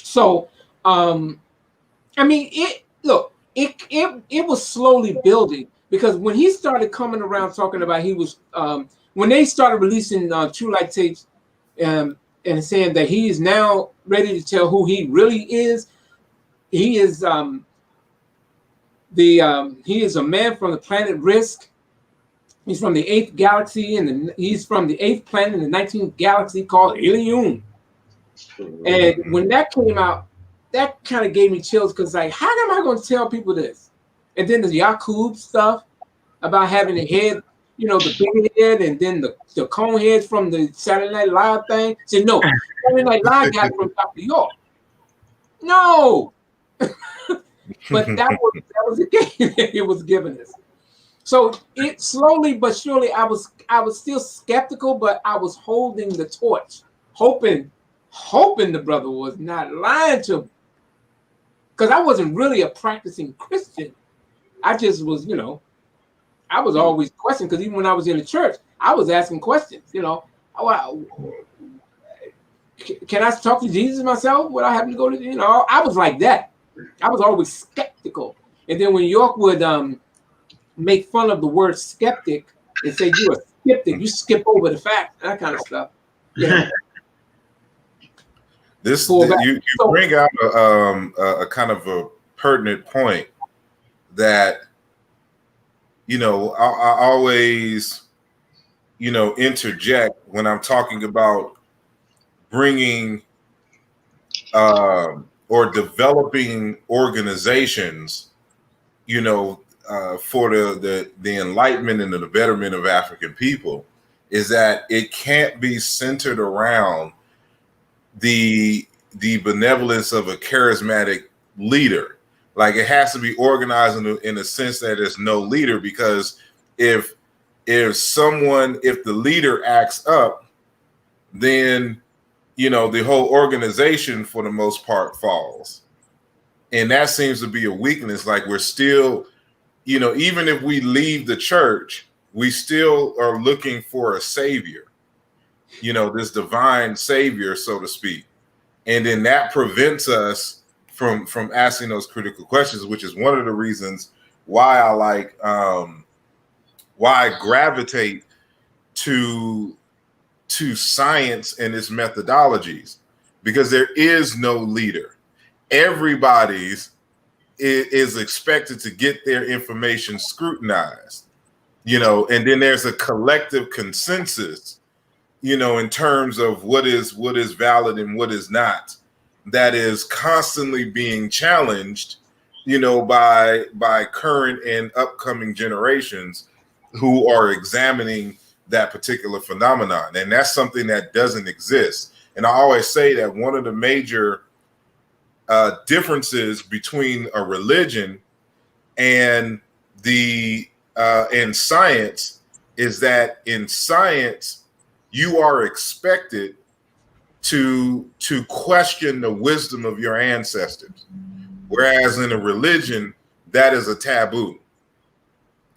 So, I mean, it was slowly building, because when he started coming around talking about he was when they started releasing True Light tapes, and saying that he is now ready to tell who he really is. He is he is a man from the planet Risk. He's from the 8th galaxy, and he's from the 8th planet in the 19th galaxy called Ilium. And when that came out, that kind of gave me chills, because like, how am I going to tell people this? And then the Yakub stuff about having the head, you know, the big head, and then the cone head from the Saturday Night Live thing. Said no, Saturday Night Live got it from Dr. York. No, but that was the game that it was giving us. So it slowly but surely, I was still skeptical, but I was holding the torch, hoping the brother was not lying to me, because I wasn't really a practicing Christian. I just was, you know, I was always questioning, because even when I was in the church, I was asking questions. You know, can I talk to Jesus myself without having to go to, you know? I was like that. I was always skeptical. And then when York would make fun of the word skeptic and say, you're a skeptic, you skip over the fact, that kind of stuff. Yeah. You bring out a kind of a pertinent point that, you know, I always, you know, interject when I'm talking about bringing or developing organizations, you know, for the enlightenment and the betterment of African people, is that it can't be centered around the benevolence of a charismatic leader. Like, it has to be organized in a sense that there's no leader, because if the leader acts up, then, you know, the whole organization for the most part falls. And that seems to be a weakness. Like, we're still, you know, even if we leave the church, we still are looking for a savior, you know, this divine savior, so to speak. And then that prevents us from asking those critical questions, which is one of the reasons why I like, why I gravitate to science and its methodologies, because there is no leader. Everybody's is expected to get their information scrutinized, you know, and then there's a collective consensus, you know, in terms of what is valid and what is not, that is constantly being challenged, you know, by current and upcoming generations who are examining that particular phenomenon. And that's something that doesn't exist. And I always say that one of the major differences between a religion and and science is that in science, you are expected to question the wisdom of your ancestors, whereas in a religion, that is a taboo.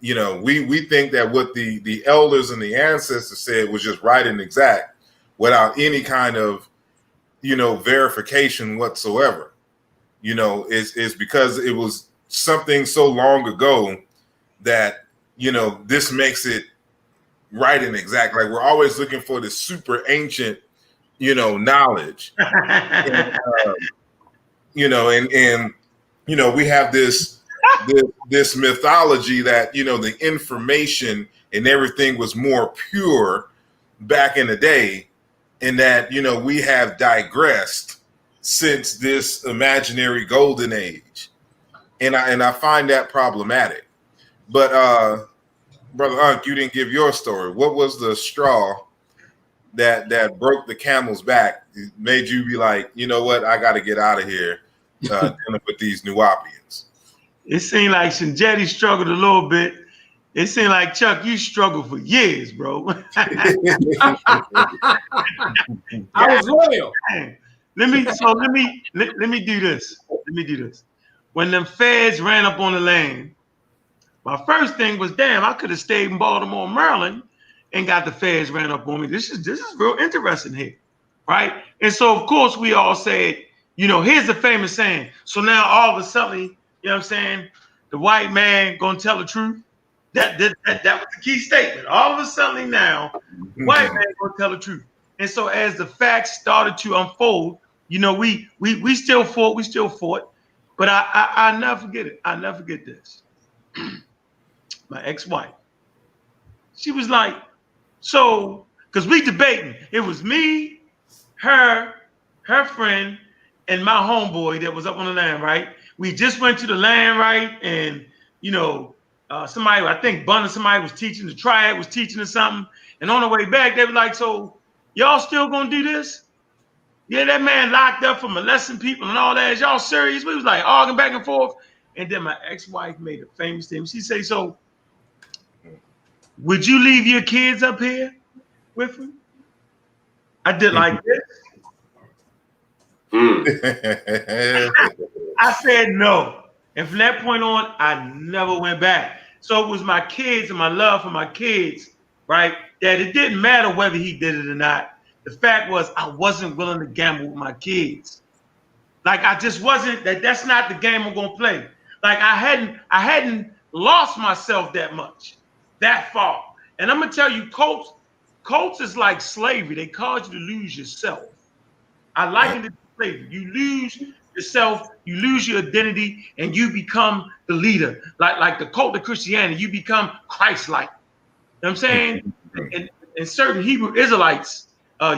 You know, we think that what the elders and the ancestors said was just right and exact, without any kind of, you know, verification whatsoever. You know, is because it was something so long ago that, you know, this makes it right and exact. Like, we're always looking for this super ancient, you know, knowledge. And, you know, and you know, we have this mythology that, you know, the information and everything was more pure back in the day, and that, you know, we have digressed since this imaginary golden age, and I find that problematic. But Brother Unk, you didn't give your story. What was the straw that broke the camel's back, made you be like, you know what, I got to get out of here dealing with these Nuwaubians? It seemed like Shinjetti struggled a little bit. It seemed like, Chuck, you struggled for years, bro. I was loyal. Let me do this. Let me do this. When them feds ran up on the land, my first thing was, damn, I could have stayed in Baltimore, Maryland, and got the feds ran up on me. This is real interesting here, right? And so, of course, we all said, you know, here's the famous saying. So now all of a sudden, you know what I'm saying, the white man gonna tell the truth. That was the key statement. All of a sudden now, the white man gonna tell the truth. And so as the facts started to unfold, you know, we still fought, but I never forget it. I never forget this. My ex-wife, she was like, so, because we debating, it was me, her friend, and my homeboy that was up on the land, right? We just went to the land, right? And, you know, somebody, I think Bun or somebody was teaching, the triad was teaching or something. And on the way back, they were like, so y'all still gonna do this? Yeah, that man locked up for molesting people and all that. Is y'all serious? We was like arguing back and forth. And then my ex-wife made a famous statement. She said, so would you leave your kids up here with me? I did like this. I said no. And from that point on, I never went back. So it was my kids and my love for my kids, right? That it didn't matter whether he did it or not. The fact was I wasn't willing to gamble with my kids. Like I just wasn't, that's not the game I'm gonna play. Like I hadn't lost myself that much, that far. And I'm gonna tell you, cults is like slavery. They cause you to lose yourself. I liken it to slavery. You lose yourself, you lose your identity, and you become the leader. Like the cult of Christianity, you become Christ-like. You know what I'm saying? And certain Hebrew Israelites,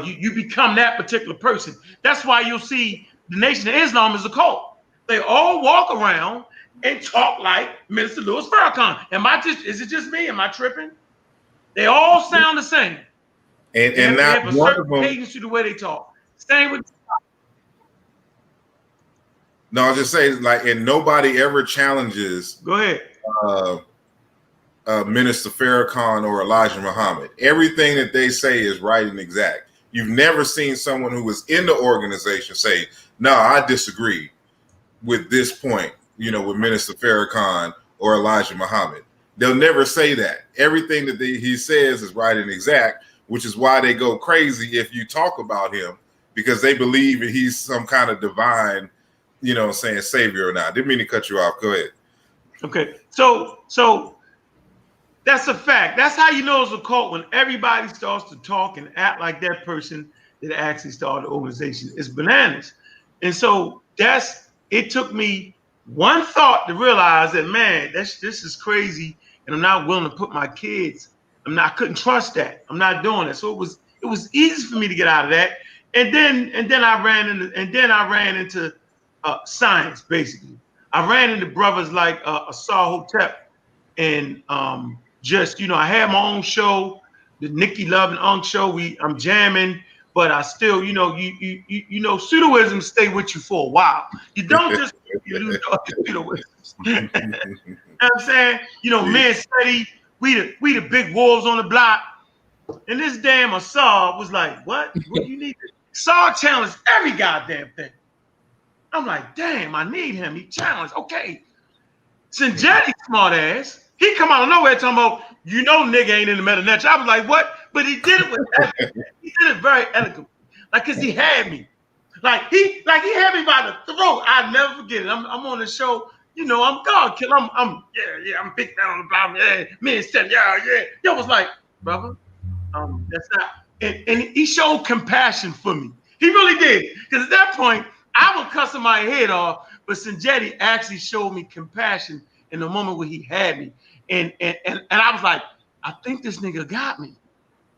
you become that particular person. That's why you'll see the Nation of Islam is a cult. They all walk around and talk like Minister Louis Farrakhan. Is it just me? Am I tripping? They all sound the same. And they not have a certain cadence to the way they talk. Same with. No, I was just saying, like, and nobody ever challenges. Go ahead. Minister Farrakhan or Elijah Muhammad. Everything that they say is right and exact. You've never seen someone who was in the organization say, "No, I disagree with this point." You know, with Minister Farrakhan or Elijah Muhammad, they'll never say that. Everything that he says is right and exact, which is why they go crazy if you talk about him, because they believe that he's some kind of divine, you know, saying savior or not. Didn't mean to cut you off. Go ahead. Okay, so that's a fact. That's how you know it's a cult, when everybody starts to talk and act like that person that actually started the organization. It's bananas. And so it took me one thought to realize that, man, this is crazy, and I'm not willing to put my kids. I couldn't trust that. I'm not doing it. So it was easy for me to get out of that. And then I ran into science, basically. I ran into brothers like asarimhotep, and just, you know, I had my own show, the Nikki Love and Unk show. I'm jamming, but I still, you know, you know, pseudoisms stay with you for a while. You don't just you lose all your pseudoisms. You know what I'm saying? You know, men study, we the big wolves on the block. And this damn Asar was like, what you need? Asar challenged every goddamn thing. I'm like, damn, I need him. He challenged. Okay. Sinjeti smart ass. He come out of nowhere talking about, you know, nigga ain't in the meta-net. I was like, what? But he did it with he did it very elegantly. Like, cause he had me. Like he had me by the throat. I'll never forget it. I'm on the show, you know, I'm God killer. I'm big man on the block. Yeah, me and Steph, yeah. Yo was like, brother, that's not, and he showed compassion for me. He really did. Because at that point, I was cussing my head off, but Sinjeti actually showed me compassion in the moment where he had me. And I was like, I think this nigga got me.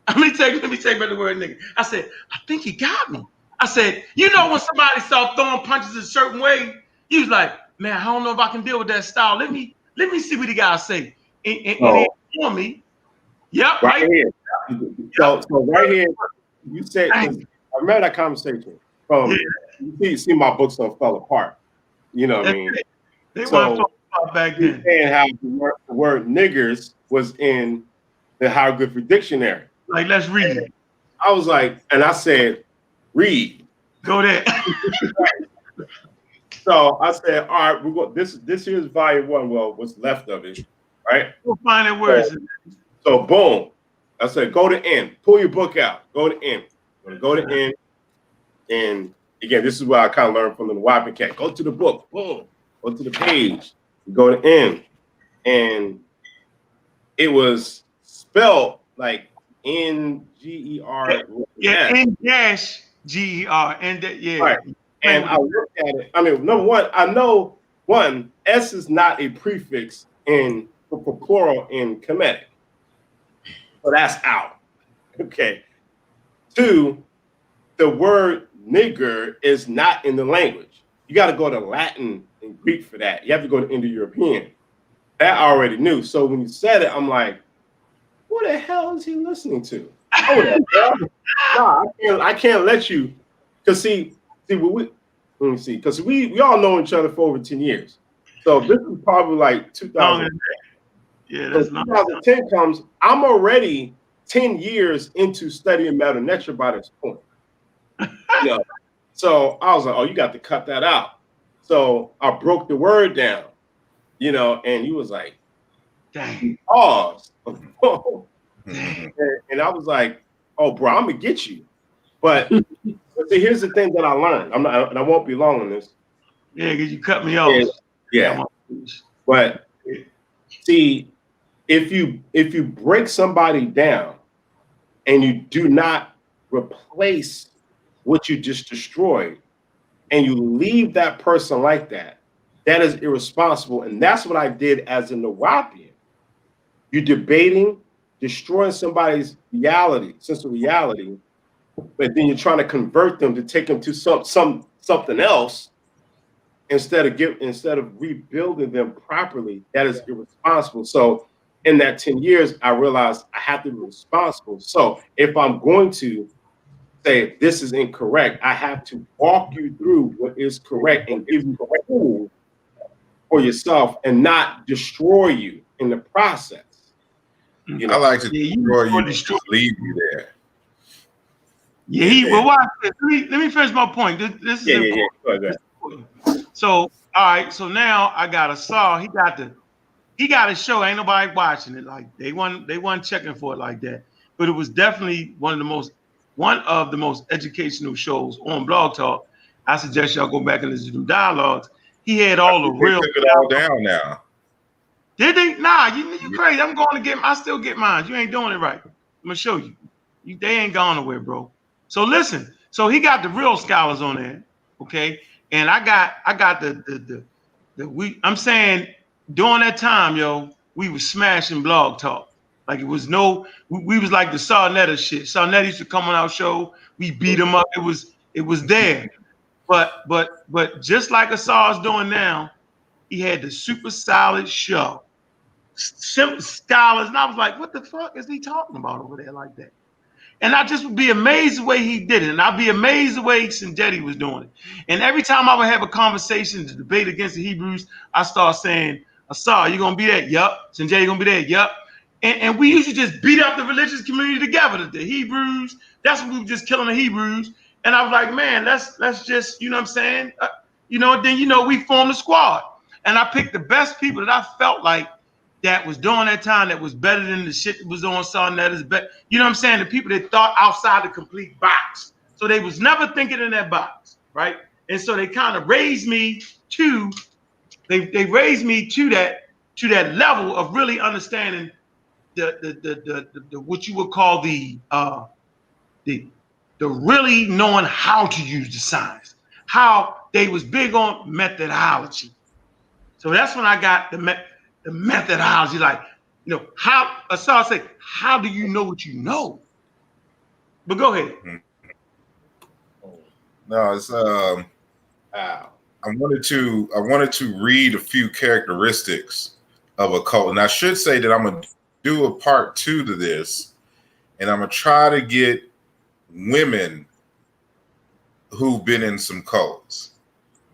Let me take back the word nigga. I said, I think he got me. I said, you know, when somebody starts throwing punches a certain way, he was like, man, I don't know if I can deal with that style. Let me see what he gotta say. And he told me, yep, right here. So right here, you said, 'cause I remember that conversation from, you see my books don't fell apart. You know what I mean? They So, weren't falling apart back then. saying how the word niggers was in the hieroglyphic dictionary. Like, let's read it. I was like, and I said, read. Go there. So I said, all right, we're going. This here's volume 1. Well, what's left of it, right? We'll find the words. So boom. I said, go to end. Pull your book out. Go to end. Go to end. And again, this is what I kind of learned from the Nuwaubian cat. Go to the book. Boom. Go to the page. Go to end. And it was spelled like N-G-E-R. Yeah, N-G-E-R. Yeah. Right. And I looked at it. I mean, number one, I know S is not a prefix for plural in Kemetic. So that's out. Okay. 2, the word nigger is not in the language. You got to go to Latin and Greek for that. You have to go to Indo-European. That I already knew. So when you said it, I'm like, what the hell is he listening to? I can't let you. Because let me see. Because we all know each other for over 10 years. So this is probably like 2000. Yeah, that's not 2010 comes. I'm already 10 years into studying Meta Nature by this point. So I was like, oh, you got to cut that out. So I broke the word down, and he was like, dang, pause. And I was like, oh, bro, I'm going to get you. But see, here's the thing that I learned. And I won't be long on this. Yeah, because you cut me off. Yeah. But see, if you break somebody down and you do not replace what you just destroyed and you leave that person like that, that is irresponsible. And that's what I did as a Nuwaubian. You're debating, destroying somebody's sense of reality, but then you're trying to convert them to take them to something else instead of rebuilding them properly. That is irresponsible. So in that 10 years, I realized I have to be responsible. So if I'm going to say this is incorrect, I have to walk you through what is correct and give you a tool for yourself and not destroy you in the process. I like to destroy you, just leave you there. Well, watch this. Let me finish my point. This is important. So, all right. So now I got a saw. He got a show. Ain't nobody watching it. Like they weren't checking for it like that. But it was definitely one of the most educational shows on Blog Talk. I suggest y'all go back and listen to dialogues. He had all the real. They took it all down now. Did they? Nah, you crazy. I'm going to get. I still get mine. You ain't doing it right. I'm gonna show you. They ain't gone nowhere, bro. So listen. So he got the real scholars on there, okay? And I got I'm saying during that time, yo, we was smashing Blog Talk. Like it was we was like the Sarnetta shit. Sarnetta used to come on our show. We beat him up. It was there. But just like Asar's doing now, he had the super solid show. Simple scholars. And I was like, what the fuck is he talking about over there like that? And I just would be amazed the way he did it. And I'd be amazed the way Sinjetti was doing it. And every time I would have a conversation to debate against the Hebrews, I start saying, Asar, you gonna be there? Yup. Sinjetti gonna be there? Yup. And we usually just beat up the religious community together. The Hebrews, that's what we were just killing the Hebrews. And I was like, man, let's just, you know what I'm saying? Then we formed a squad. And I picked the best people that I felt like that was during that time that was better than the shit that was on Sarnetta's bet. You know what I'm saying? The people that thought outside the complete box. So they was never thinking in that box, right? And so they kind of raised me to that level of really understanding the what you would call the really knowing how to use the science, how they was big on methodology. So that's when I got the methodology, like, how Asar say, how do you know what you know? But go ahead. No, it's I wanted to read a few characteristics of a cult, and I should say that I'm gonna do a part 2 to this, and I'm gonna try to get women who've been in some cults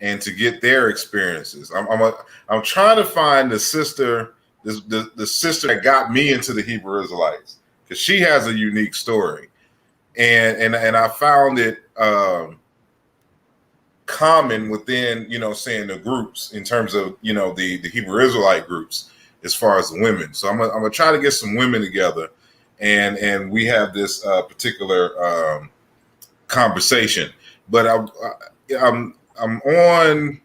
and to get their experiences. I'm trying to find the sister, the sister that got me into the Hebrew Israelites, because she has a unique story, and I found it common within, saying the groups in terms of, the Hebrew Israelite groups as far as the women. So I'm gonna try to get some women together, and we have this particular conversation. But I'm on.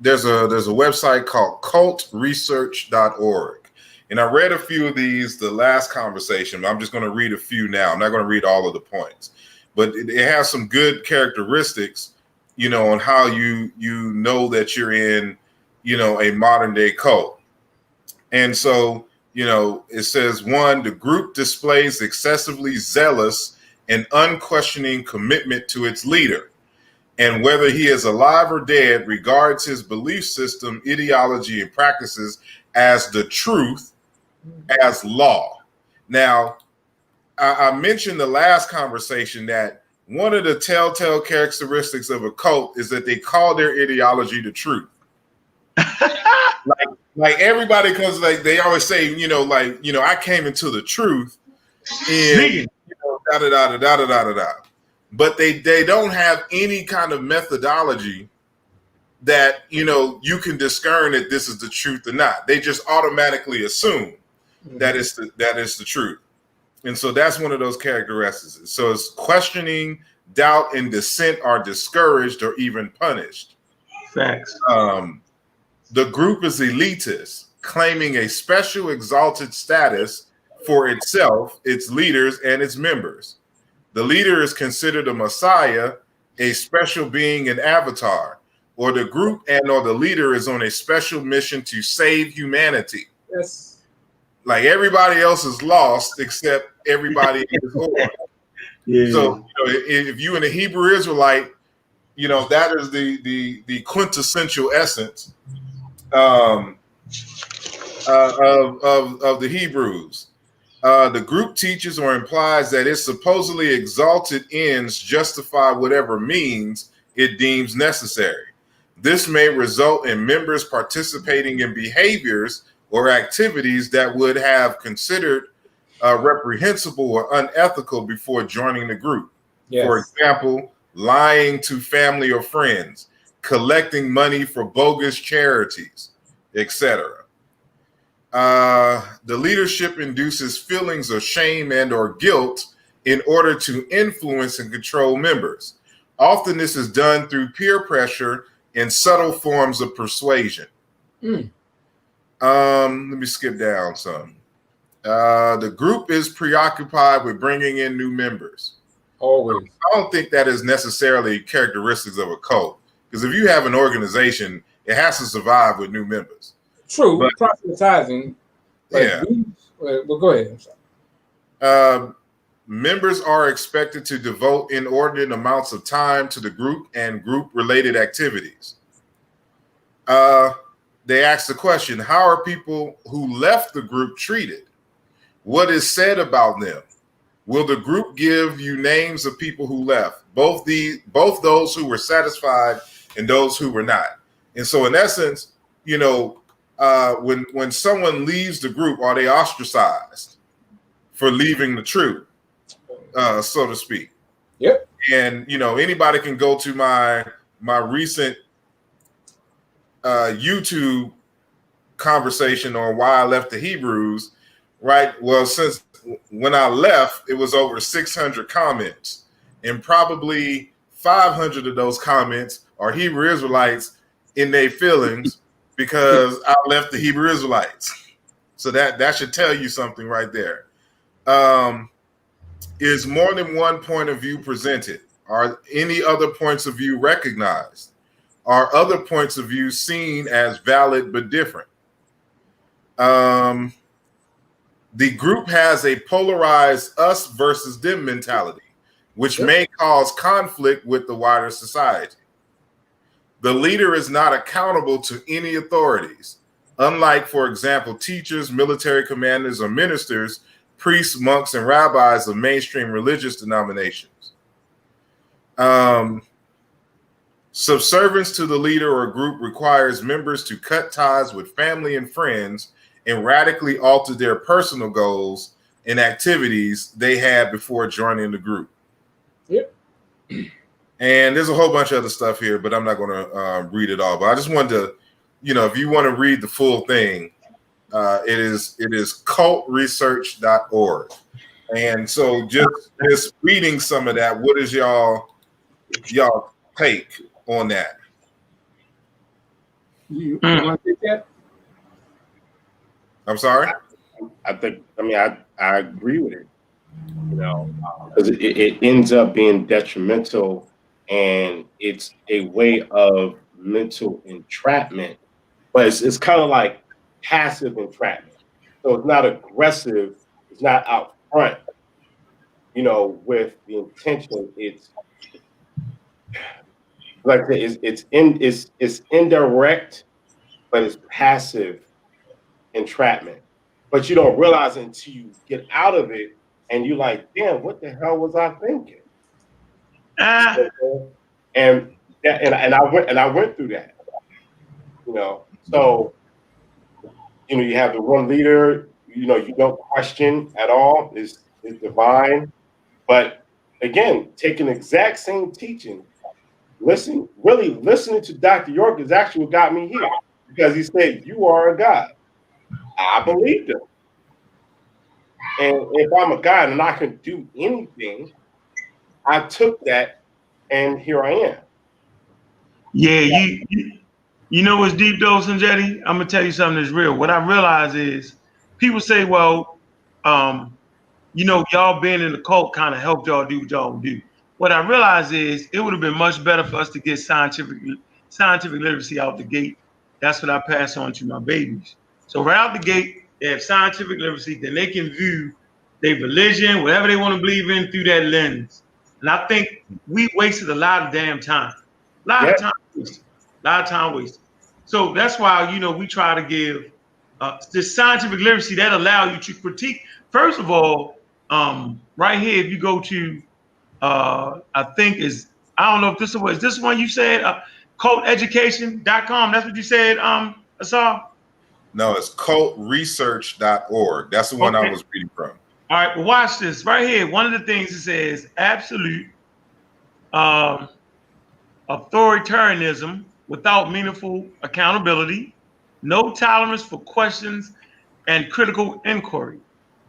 There's a website called cultresearch.org, and I read a few of these the last conversation. I'm just going to read a few now. I'm not going to read all of the points, but it has some good characteristics, on how you know that you're in, a modern day cult. And so, it says, 1, the group displays excessively zealous and unquestioning commitment to its leader, and whether he is alive or dead, regards his belief system, ideology, and practices as the truth, as law. Now, I mentioned the last conversation that one of the telltale characteristics of a cult is that they call their ideology the truth. like everybody, because they always say, I came into the truth, and da da da da da da da. But they don't have any kind of methodology that you can discern that this is the truth or not. They just automatically assume that it's the truth. And so that's one of those characteristics. So it's questioning, doubt, and dissent are discouraged or even punished. Facts. The group is elitist, claiming a special exalted status for itself, its leaders, and its members. The leader is considered a messiah, a special being, an avatar, or the group or the leader is on a special mission to save humanity. Yes. Like everybody else is lost except everybody is born. Yeah. So if you in the Hebrew Israelite, that is the quintessential essence of the Hebrews. The group teaches or implies that its supposedly exalted ends justify whatever means it deems necessary. This may result in members participating in behaviors or activities that would have considered reprehensible or unethical before joining the group. Yes. For example, lying to family or friends, collecting money for bogus charities, etc. The leadership induces feelings of shame and or guilt in order to influence and control members. Often this is done through peer pressure and subtle forms of persuasion. Let me skip down some. The group is preoccupied with bringing in new members. Always. I don't think that is necessarily characteristics of a cult, because if you have an organization, it has to survive with new members. True, but proselytizing. Yeah. Well, go ahead. I'm sorry. Members are expected to devote inordinate amounts of time to the group and group-related activities. They ask the question, how are people who left the group treated? What is said about them? Will the group give you names of people who left, both those who were satisfied and those who were not? And so in essence, when someone leaves the group, are they ostracized for leaving the truth, so to speak? Yep. And anybody can go to my recent YouTube conversation on why I left the Hebrews, right? Well, since when I left, it was over 600 comments, and probably 500 of those comments are Hebrew Israelites in their feelings because I left the Hebrew Israelites. So that should tell you something right there. Is more than one point of view presented? Are any other points of view recognized? Are other points of view seen as valid but different? The group has a polarized us versus them mentality, which may cause conflict with the wider society. The leader is not accountable to any authorities, unlike, for example, teachers, military commanders, or ministers, priests, monks, and rabbis of mainstream religious denominations. Subservience to the leader or group requires members to cut ties with family and friends and radically alter their personal goals and activities they had before joining the group. Yep. And there's a whole bunch of other stuff here, but I'm not going to read it all. But I just wanted to, if you want to read the full thing, it is cultresearch.org. And so just reading some of that, what is y'all take on that? You want to take that? I'm sorry? I agree with it, because it ends up being detrimental, and it's a way of mental entrapment, but it's kind of like passive entrapment. So it's not aggressive, it's not out front, with the intention. It's like I said, it's indirect, but it's passive entrapment. But you don't realize it until you get out of it, and you're like, damn, what the hell was I thinking? And I went through that. So you have the one leader, you don't question at all, is divine. But again, taking the exact same teaching, really listening to Dr. York is actually what got me here, because he said, you are a God. I believed him. And if I'm a God and I can do anything, I took that, and here I am. Yeah, you know what's deep though, Sanjetti? I'm gonna tell you something that's real. What I realize is people say, well, y'all being in the cult kind of helped y'all do what y'all do. What I realize is it would have been much better for us to get scientific literacy out the gate. That's what I pass on to my babies. So right out the gate, they have scientific literacy, then they can view their religion, whatever they want to believe in, through that lens. And I think we wasted a lot of damn time. A lot of time wasted. So that's why, we try to give this scientific literacy that allow you to critique. First of all, right here, if you go to, I don't know if this is this one you said, culteducation.com. That's what you said, Asar? No, it's cultresearch.org. That's the one I was reading from. All right, well, watch this. Right here, one of the things it says, absolute authoritarianism without meaningful accountability, no tolerance for questions and critical inquiry,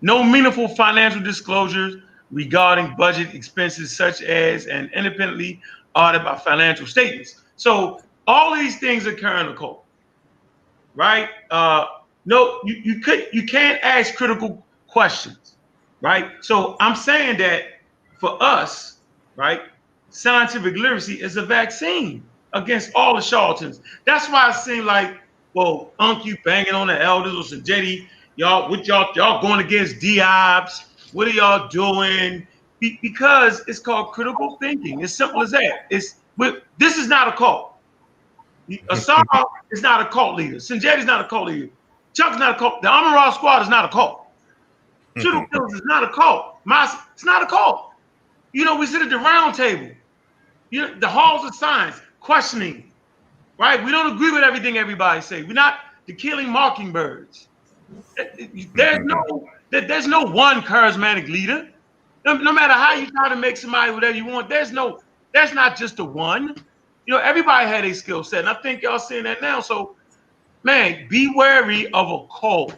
no meaningful financial disclosures regarding budget expenses such as and independently audited by financial statements. So all these things occur in the cult, right? No, you can't ask critical questions, right? So I'm saying that for us, right, scientific literacy is a vaccine against all the charlatans. That's why it seemed like, well, you banging on the elders or Sanjetti, y'all going against Diobs. What are y'all doing? Because it's called critical thinking. It's simple as that. This is not a cult. Asar is not a cult leader. Sanjetti's not a cult leader. Chuck's not a cult. The Amaral Squad is not a cult. Shooter Killers is not a cult. It's not a cult. We sit at the round table. The halls of science, questioning, right? We don't agree with everything everybody say. We're not the killing mockingbirds. There's no one charismatic leader. No matter how you try to make somebody whatever you want, there's not just the one. Everybody had a skill set, and I think y'all seeing that now. So, man, be wary of a cult.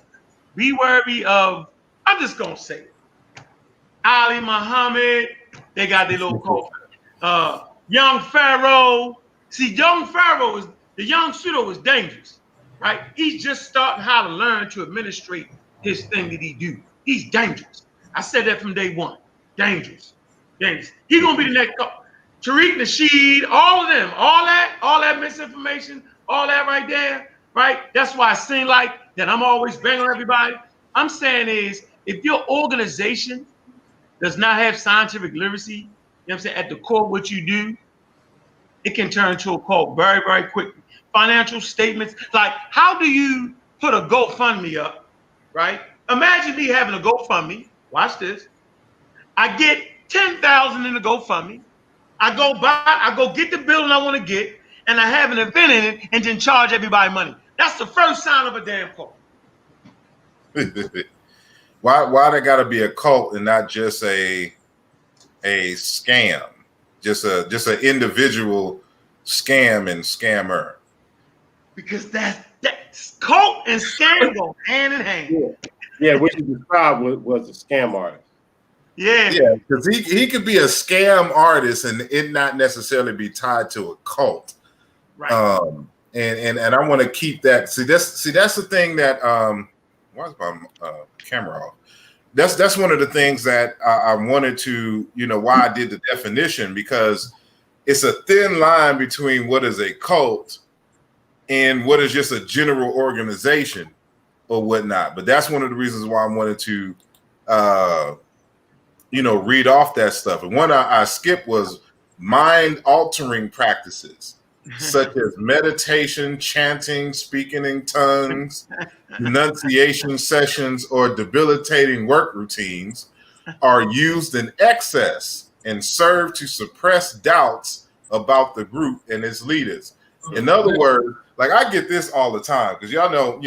Be wary of, I'm just gonna say it. Ali Muhammad, they got their little cult. Young Pharaoh. See, young Pharaoh the young pseudo is dangerous, right? He's just starting how to learn to administrate his thing that he do. He's dangerous. I said that from day one. Dangerous. He's gonna be the next cult. Tariq Nasheed, all of them, all that misinformation, all that right there, right? That's why it seems like that I'm always banging on everybody. I'm saying is, if your organization does not have scientific literacy, at the core of what you do, it can turn into a cult very, very quickly. Financial statements, like how do you put a GoFundMe up, right? Imagine me having a GoFundMe. Watch this. I get 10,000 in the GoFundMe. I go get the building I want to get, and I have an event in it, and then charge everybody money. That's the first sign of a damn cult. Why there got to be a cult and not just a scam, just an individual scam and scammer? Because that's cult and scam go hand in hand. Yeah, what you described was a scam artist. Yeah, because he could be a scam artist and it not necessarily be tied to a cult. right. And I want to keep that. See, that's the thing that why is my camera off? That's one of the things that I wanted to, why I did the definition, because it's a thin line between what is a cult and what is just a general organization or whatnot. But that's one of the reasons why I wanted to read off that stuff. And one I skipped was mind-altering practices, such as meditation, chanting, speaking in tongues, denunciation sessions, or debilitating work routines are used in excess and serve to suppress doubts about the group and its leaders. In other words, like I get this all the time because y'all know,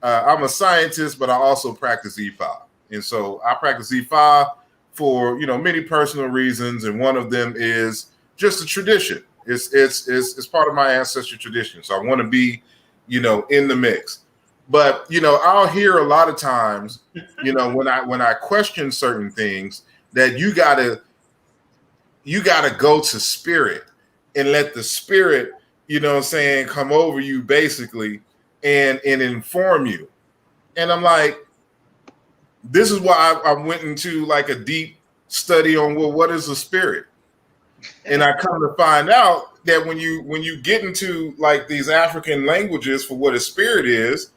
I'm a scientist, but I also practice E5. And so I practice E5 for, many personal reasons. And one of them is just a tradition. It's part of my ancestral tradition. So I want to be, in the mix. But, I'll hear a lot of times, when I question certain things that you gotta go to spirit and let the spirit, come over you basically and inform you. And I'm like, this is why I went into like a deep study on, well, what is a spirit? And I come to find out that when you get into like these African languages for what a spirit is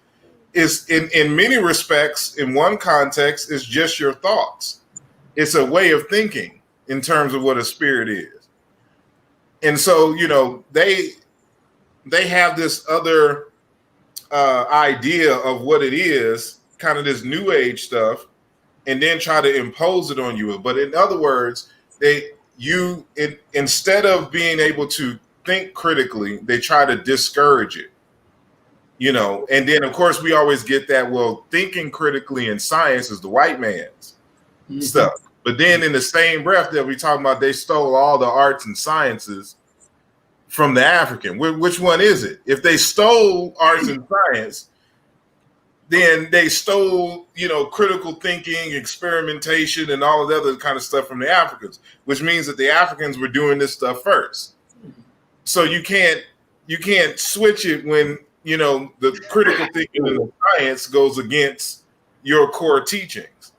in many respects, in one context, is just your thoughts. It's a way of thinking in terms of what a spirit is. And so, they have this other idea of what it is, kind of this new age stuff, and then try to impose it on you. But in other words, instead of being able to think critically, they try to discourage it. And then of course we always get that, well, thinking critically in science is the white man's stuff. But then in the same breath that we talking about, they stole all the arts and sciences from the African. Which one is it? If they stole arts and science, then they stole, critical thinking, experimentation, and all of the other kind of stuff from the Africans, which means that the Africans were doing this stuff first. So you can't switch it when, the critical thinking and the science goes against your core teachings,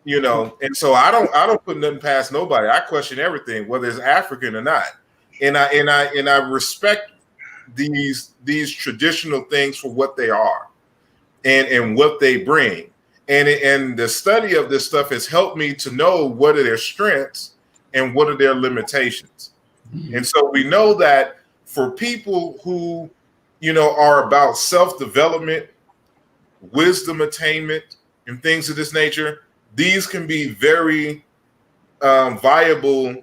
And so I don't put nothing past nobody. I question everything, whether it's African or not. And I respect these traditional things for what they are. And what they bring. And the study of this stuff has helped me to know what are their strengths and what are their limitations. And so we know that for people who, are about self-development, wisdom attainment, and things of this nature, these can be very viable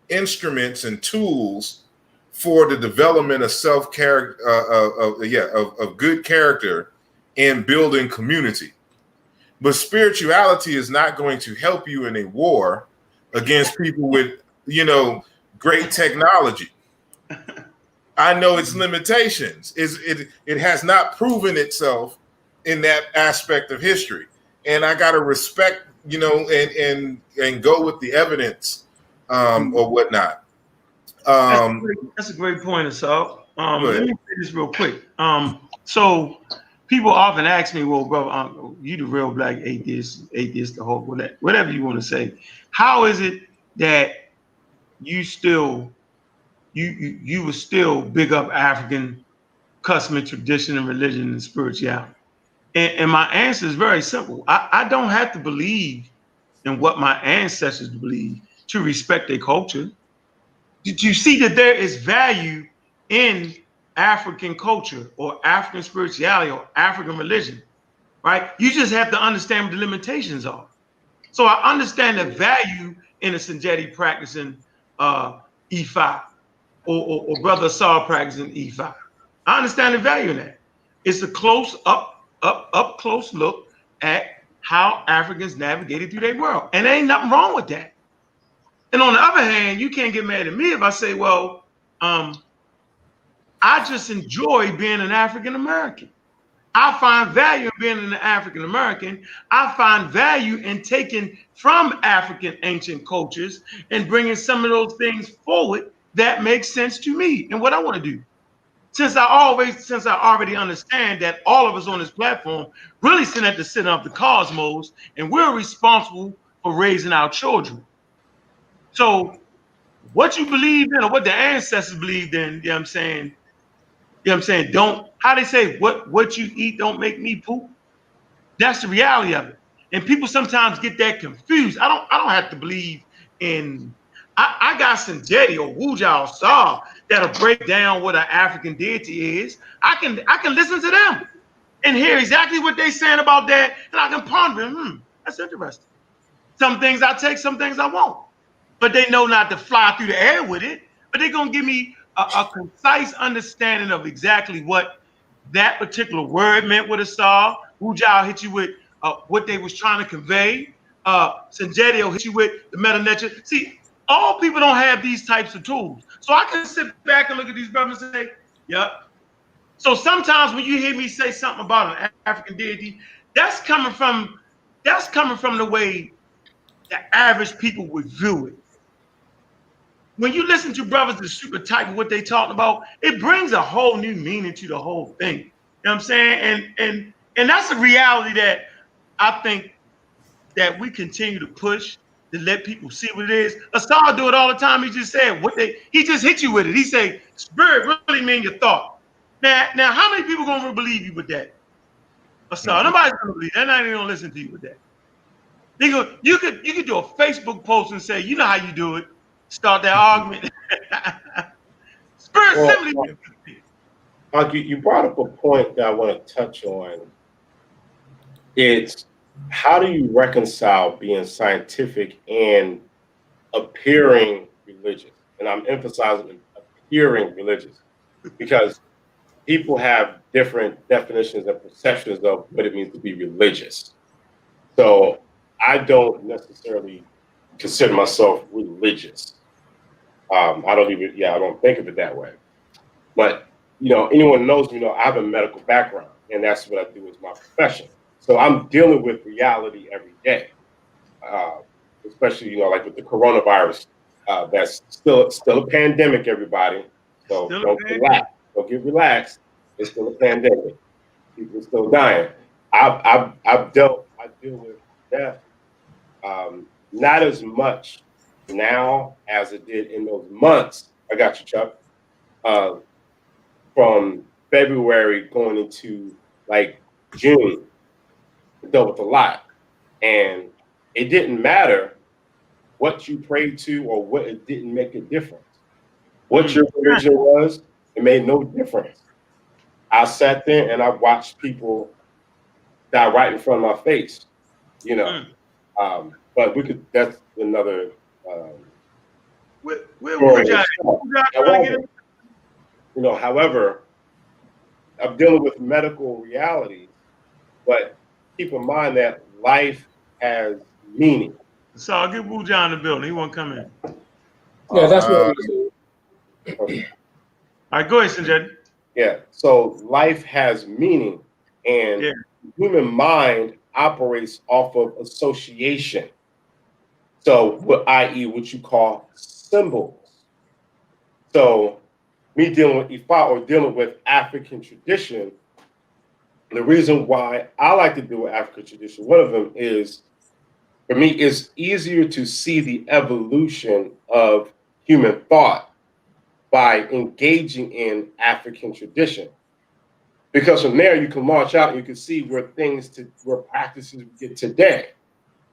instruments and tools for the development of self-character, of good character and building community. But spirituality is not going to help you in a war against people with, great technology. I know its limitations. It has not proven itself in that aspect of history. And I got to respect, and go with the evidence or whatnot. That's a great point, Assault. Let me say this real quick. So people often ask me, well, bro, you the real black atheist, the whole, whatever you want to say. How is it that you still, you would still big up African custom and tradition and religion and spirituality? And my answer is very simple. I don't have to believe in what my ancestors believe to respect their culture. Did you see that there is value in African culture or African spirituality or African religion, right? You just have to understand what the limitations are. So I understand the value in a Sanjeti practicing E5 or Brother Asar practicing E5. I understand the value in that. It's a close up close look at how Africans navigated through their world. And there ain't nothing wrong with that. And on the other hand, you can't get mad at me if I say, well, I just enjoy being an African American. I find value in being an African American. I find value in taking from African ancient cultures and bringing some of those things forward that makes sense to me and what I want to do. Since I already understand that all of us on this platform really sit at the center of the cosmos, and we're responsible for raising our children. So what you believe in or what the ancestors believed in, you know what I'm saying? You know what I'm saying? Don't, how they say, what you eat don't make me poop. That's the reality of it. And people sometimes get that confused. I don't have to believe in, I got some Jedi or Wuja or Saw that'll break down what an African deity is. I can listen to them and hear exactly what they're saying about that, and I can ponder, that's interesting. Some things I take, some things I won't. But they know not to fly through the air with it. But they're gonna give me a concise understanding of exactly what that particular word meant with a star. Wuja hit you with what they was trying to convey. Sanjeti will hit you with the meta nature. See, all people don't have these types of tools. So I can sit back and look at these brothers and say, yep. So sometimes when you hear me say something about an African deity, that's coming from the way the average people would view it. When you listen to brothers that super type of what they talking about, it brings a whole new meaning to the whole thing. You know what I'm saying? And that's a reality that I think that we continue to push to let people see what it is. Asar do it all the time. He just said he just hit you with it. He say, spirit really mean your thought. Now how many people gonna believe you with that? Asar, nobody's gonna believe that. They're not even gonna listen to you with that. You could do a Facebook post and say, you know how you do it. Start that argument. Spirit simply. You brought up a point that I want to touch on. It's how do you reconcile being scientific and appearing religious? And I'm emphasizing appearing religious because people have different definitions and perceptions of what it means to be religious. So I don't necessarily consider myself religious. I don't think of it that way. But, anyone knows me, I have a medical background, and that's what I do as my profession. So I'm dealing with reality every day, especially, like with the coronavirus. That's still a pandemic, everybody. So don't get relaxed. It's still a pandemic. People are still dying. I deal with death, not as much now as it did in those months. I got you, Chuck. From February going into like June, I dealt with a lot, and it didn't matter what you prayed to or what, it didn't make a difference. What your religion was, it made no difference. I sat there and I watched people die right in front of my face, but that's another. However, I'm dealing with medical realities, but keep in mind that life has meaning. So I'll get Wu John in the building. He won't come in. Yeah, that's what we do. Okay. All right, go ahead, Sanjay. Yeah, so life has meaning, and the human mind operates off of association. So, i.e., what you call symbols. So, me dealing with Ifa or dealing with African tradition, the reason why I like to deal with African tradition, one of them is, for me, it's easier to see the evolution of human thought by engaging in African tradition. Because from there, you can launch out and you can see where practices get today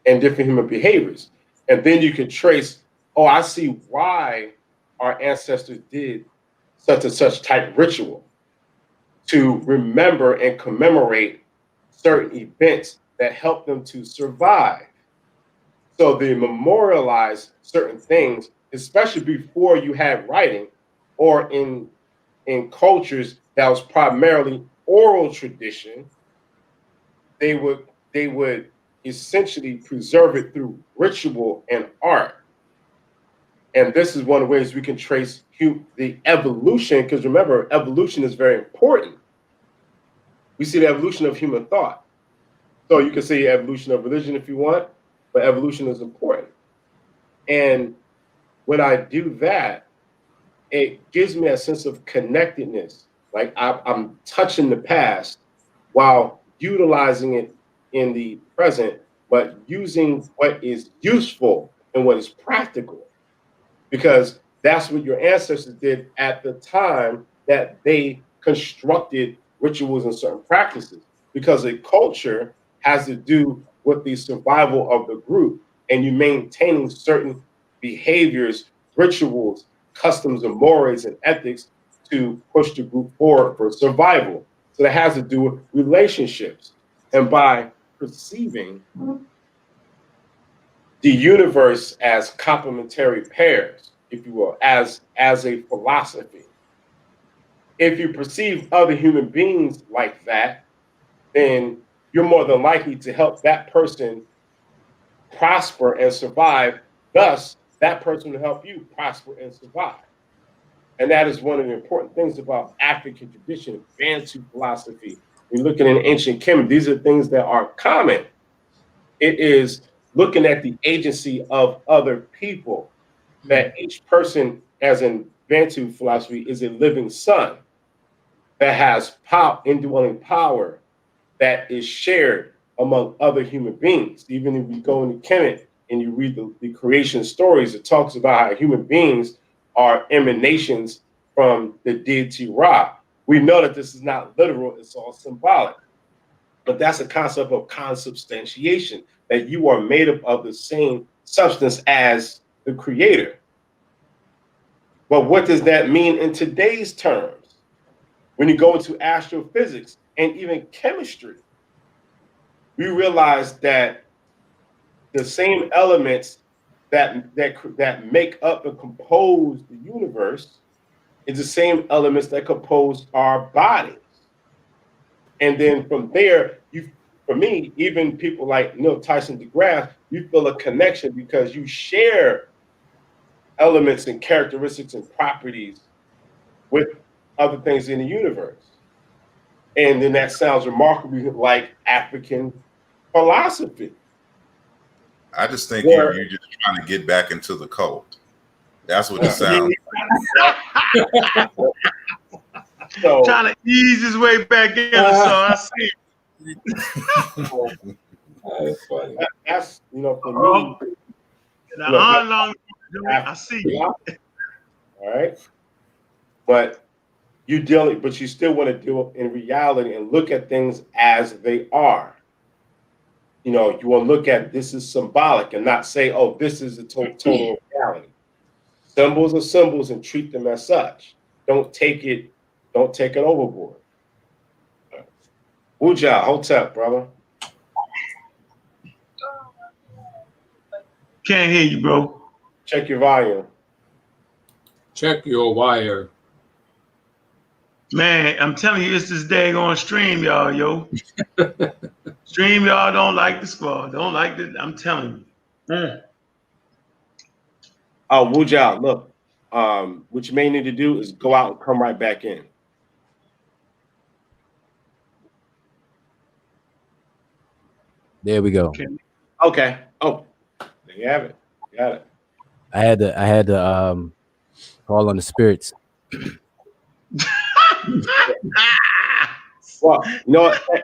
and different human behaviors. And then you can trace, I see why our ancestors did such and such type ritual to remember and commemorate certain events that help them to survive. So they memorialize certain things, especially before you had writing, or in cultures that was primarily oral tradition. They would essentially preserve it through ritual and art. And this is one of the ways we can trace the evolution, because remember, evolution is very important. We see the evolution of human thought. So you can say evolution of religion if you want, but evolution is important. And when I do that, it gives me a sense of connectedness. Like I'm touching the past while utilizing it in the present, but using what is useful and what is practical. Because that's what your ancestors did at the time that they constructed rituals and certain practices. Because a culture has to do with the survival of the group, and you maintaining certain behaviors, rituals, customs, and mores and ethics to push the group forward for survival. So that has to do with relationships. And by perceiving the universe as complementary pairs, if you will, as a philosophy. If you perceive other human beings like that, then you're more than likely to help that person prosper and survive. Thus, that person will help you prosper and survive. And that is one of the important things about African tradition, Bantu philosophy. We're looking in ancient Kemet. These are things that are common. It is looking at the agency of other people, that each person, as in Bantu philosophy, is a living son that has power, indwelling power that is shared among other human beings. Even if you go into Kemet and you read the creation stories, it talks about how human beings are emanations from the deity Ra. We know that this is not literal, it's all symbolic. But that's a concept of consubstantiation, that you are made up of the same substance as the creator. But what does that mean in today's terms? When you go into astrophysics and even chemistry, we realize that the same elements that make up and compose the universe is the same elements that compose our bodies. And then from there, for me, even people like Neil Tyson DeGrasse, you feel a connection because you share elements and characteristics and properties with other things in the universe. And then that sounds remarkably like African philosophy. I just think you're just trying to get back into the cult. That's what it sounds like. So, trying to ease his way back in, so I see. That's funny. That's, for me. I see you. All right. But you still want to deal in reality and look at things as they are. You want to look at this is symbolic and not say, oh, this is the total reality. Symbols are symbols and treat them as such. Don't take it overboard. Wuja, Hotep, brother. Can't hear you, bro. Check your volume. Check your wire. Man, I'm telling you, it's this daggone stream, y'all, yo. Stream, y'all don't like the squad. Don't like it. I'm telling you. Oh, Wuja, look. What you may need to do is go out and come right back in. There we go. Okay. Oh, there you have it. Got it. I had to call on the spirits. Well,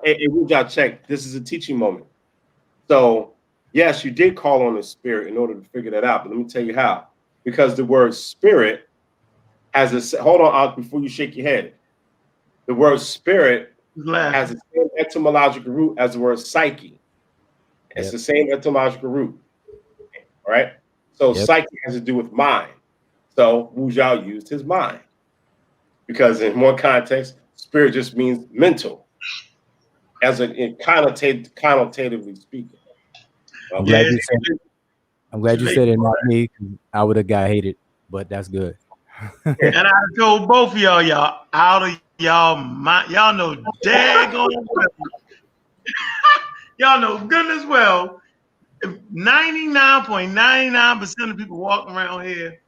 hey, Wuja, check. This is a teaching moment. So, yes, you did call on the spirit in order to figure that out. But let me tell you how. Because the word spirit has a, hold on, before you shake your head. The word spirit has the same etymological root as the word psyche. It's the same etymological root. All right. So psyche has to do with mind. So Wu Zhao used his mind. Because in one context, spirit just means mental. As connotatively speaking. I'm glad you said it. I'm glad you said it, not me. 'Cause I would have got hated, but that's good. And I told both of y'all out of y'all mind, y'all know daggone well. Y'all know goodness well. 99.99% of people walking around here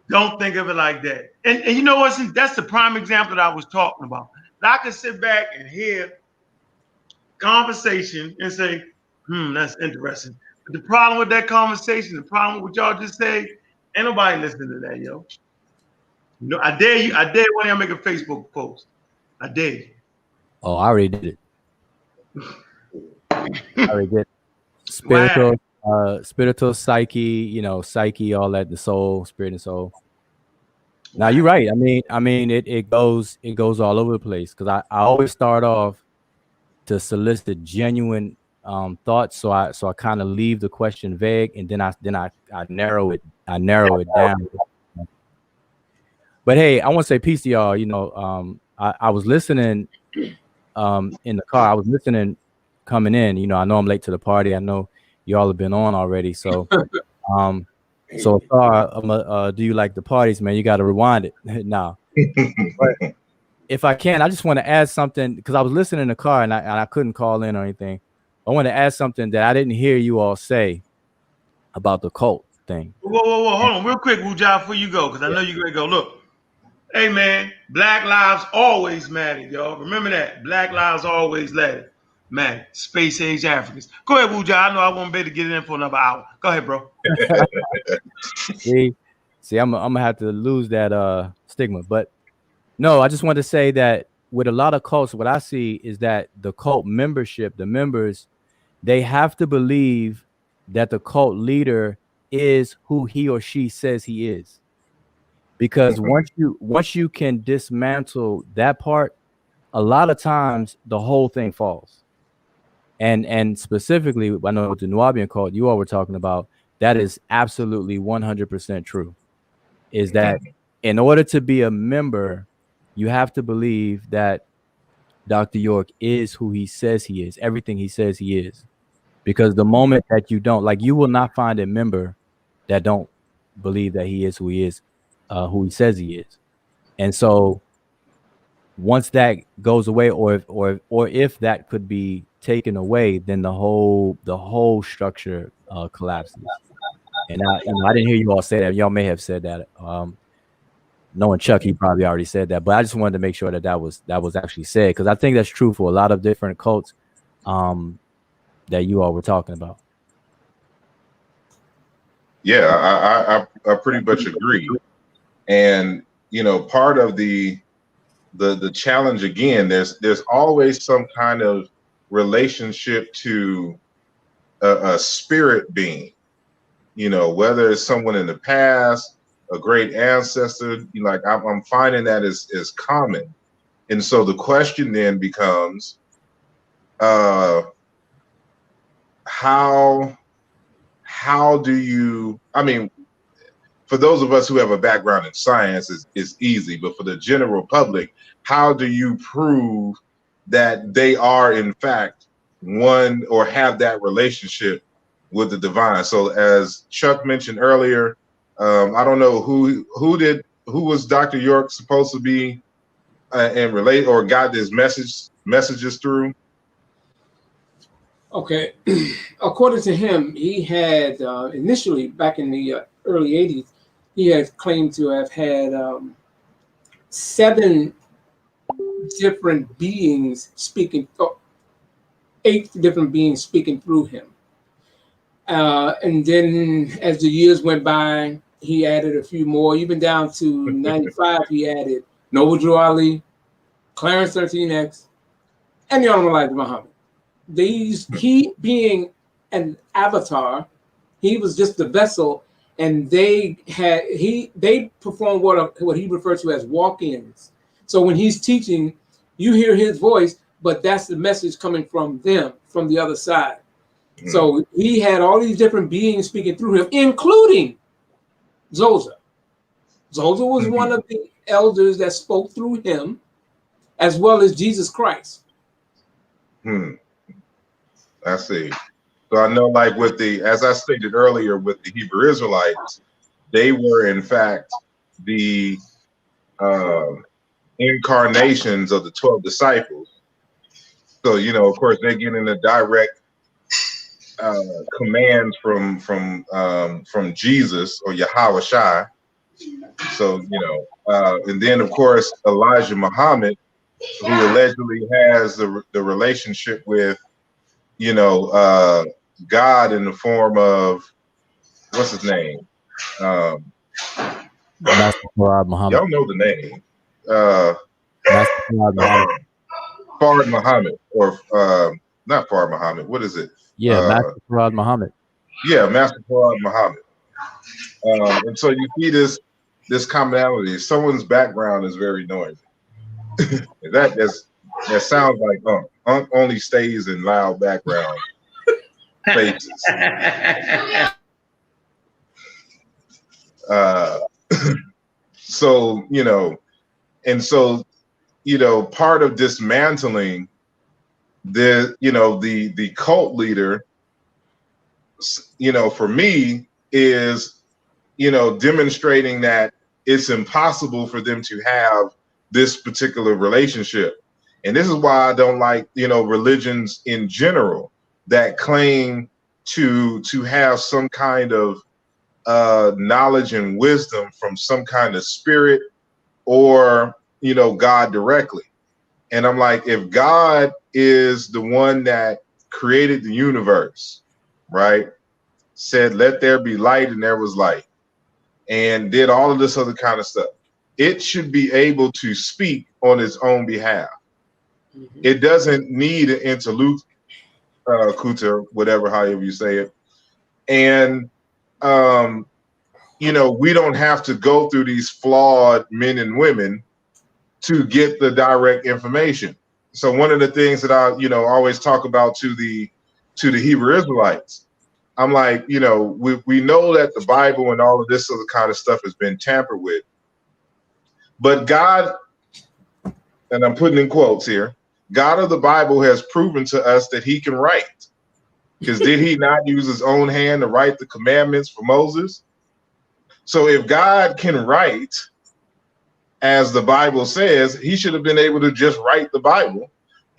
don't think of it like that. And you know what? That's the prime example that I was talking about. I can sit back and hear conversation and say, that's interesting. But the problem with that conversation, the problem with what y'all just say, ain't nobody listening to that, yo. No, I dare you. I dare one of y'all make a Facebook post. I dare you. Oh, I already did it. I already did. Spiritual psyche, psyche, all that, the soul, spirit and soul. Now you're right. I mean, it goes all over the place because I always start off to solicit genuine thoughts. So I kind of leave the question vague, and then I narrow it down. But hey, I want to say peace to y'all. I was listening in the car. I was listening coming in. I know I'm late to the party. I know y'all have been on already. So do you like the parties, man? You got to rewind it now. But if I can, I just want to add something because I was listening in the car and I couldn't call in or anything. I want to add something that I didn't hear you all say about the cult thing. Whoa, hold on, real quick, Wujah, before you go, because I know you're gonna go. Look, hey man, Black lives always matter, y'all. Remember that. Black lives always matter. Space age Africans. Go ahead, Wujah. I know I won't be able to get it in for another hour. Go ahead, bro. See, I'm gonna have to lose that stigma, but no, I just want to say that with a lot of cults, what I see is that the cult membership, the members, they have to believe that the cult leader is who he or she says he is. Because once you can dismantle that part, a lot of times the whole thing falls. And specifically, I know with the Nuwaubian cult you all were talking about, that is absolutely 100% true. Is that in order to be a member, you have to believe that Dr. York is who he says he is, everything he says he is. Because the moment that you don't, like, you will not find a member that don't believe that he is who he is, who he says he is. And so once that goes away, or if that could be taken away, then the whole structure collapses. And I didn't hear you all say that. Y'all may have said that. Knowing Chuck, he probably already said that, but I just wanted to make sure that was actually said, because I think that's true for a lot of different cults that you all were talking about. Yeah, I pretty much agree. And part of the challenge, again, there's always some kind of relationship to a spirit being, whether it's someone in the past, a great ancestor. I'm finding that is common. And so the question then becomes, how do you, for those of us who have a background in science, it's easy, but for the general public, how do you prove that they are in fact one or have that relationship with the divine? So as Chuck mentioned earlier, I don't know who was Dr. York supposed to be and relate or got his messages through? Okay, according to him, he had initially back in the early 80s, he had claimed to have had 7 different beings speaking, 8 different beings speaking through him. And then as the years went by, he added a few more, even down to 95, he added Noble Drew Ali, Clarence 13X, and the Honorable Elijah Muhammad. He being an avatar, he was just the vessel, and they performed what he referred to as walk-ins. So when he's teaching, you hear his voice, but that's the message coming from them, from the other side. So he had all these different beings speaking through him, including Zosa. Zosa was one of the elders that spoke through him, as well as Jesus Christ. I see. So I know, like with as I stated earlier, with the Hebrew Israelites, they were in fact the incarnations of the 12 disciples. So, you know, of course, they're getting a direct commands from Jesus or Yahweh Shai. So, you know, and then of course Elijah Muhammad, who allegedly has the relationship with, you know, God in the form of, what's his name? Master Farad Muhammad. Y'all know the name. Master Farad Muhammad. Farad Muhammad, or not Farad Muhammad. What is it? Yeah, Master Farad Muhammad. Yeah, Master Farad Muhammad. And so you see this commonality. Someone's background is very noisy. that sounds like Unc only stays in loud background spaces. So, you know, and so, you know, part of dismantling the cult leader, you know, for me is, you know, demonstrating that it's impossible for them to have this particular relationship. And this is why I don't like, you know, religions in general that claim to have some kind of knowledge and wisdom from some kind of spirit or, you know, God directly. And I'm like, if God is the one that created the universe, right? Said, let there be light, and there was light, and did all of this other kind of stuff. It should be able to speak on its own behalf. Mm-hmm. It doesn't need an interlocutor, whatever, however you say it. And, you know, we don't have to go through these flawed men and women to get the direct information. So one of the things that I, you know, always talk about to the Hebrew Israelites, I'm like, you know, we know that the Bible and all of this other kind of stuff has been tampered with. But God, and I'm putting in quotes here, God of the Bible has proven to us that he can write. Because did he not use his own hand to write the commandments for Moses? So if God can write, as the Bible says, he should have been able to just write the Bible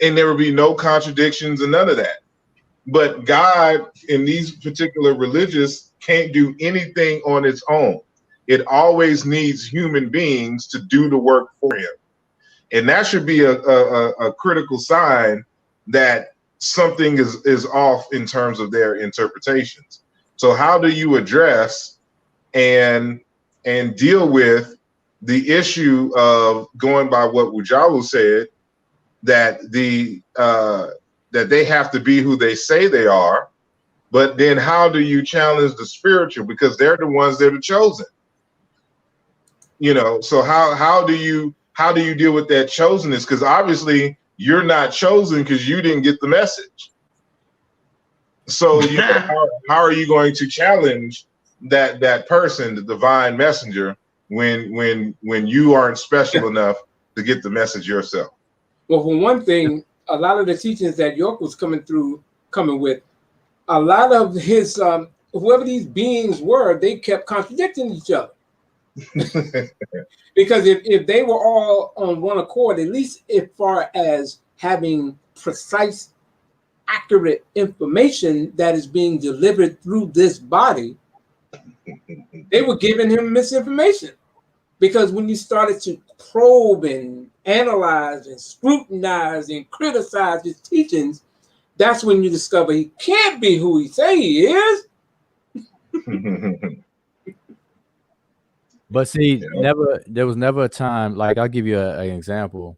and there would be no contradictions and none of that. But God in these particular religious can't do anything on its own. It always needs human beings to do the work for him. And that should be a critical sign that something is off in terms of their interpretations. So how do you address and deal with the issue of, going by what Wujalu said, that that they have to be who they say they are, but then how do you challenge the spiritual, because they're the ones that are chosen? You know, so how do you deal with that chosenness? Because obviously you're not chosen because you didn't get the message. So you know, how are you going to challenge that person, the divine messenger, when you aren't special enough to get the message yourself? Well, for one thing, a lot of the teachings that York was coming with, a lot of his whoever these beings were, they kept contradicting each other. Because if they were all on one accord, at least as far as having precise, accurate information that is being delivered through this body, they were giving him misinformation. Because when you started to probe and analyze and scrutinize and criticize his teachings, that's when you discover he can't be who he say he is. But see, there was never a time, like I'll give you an example.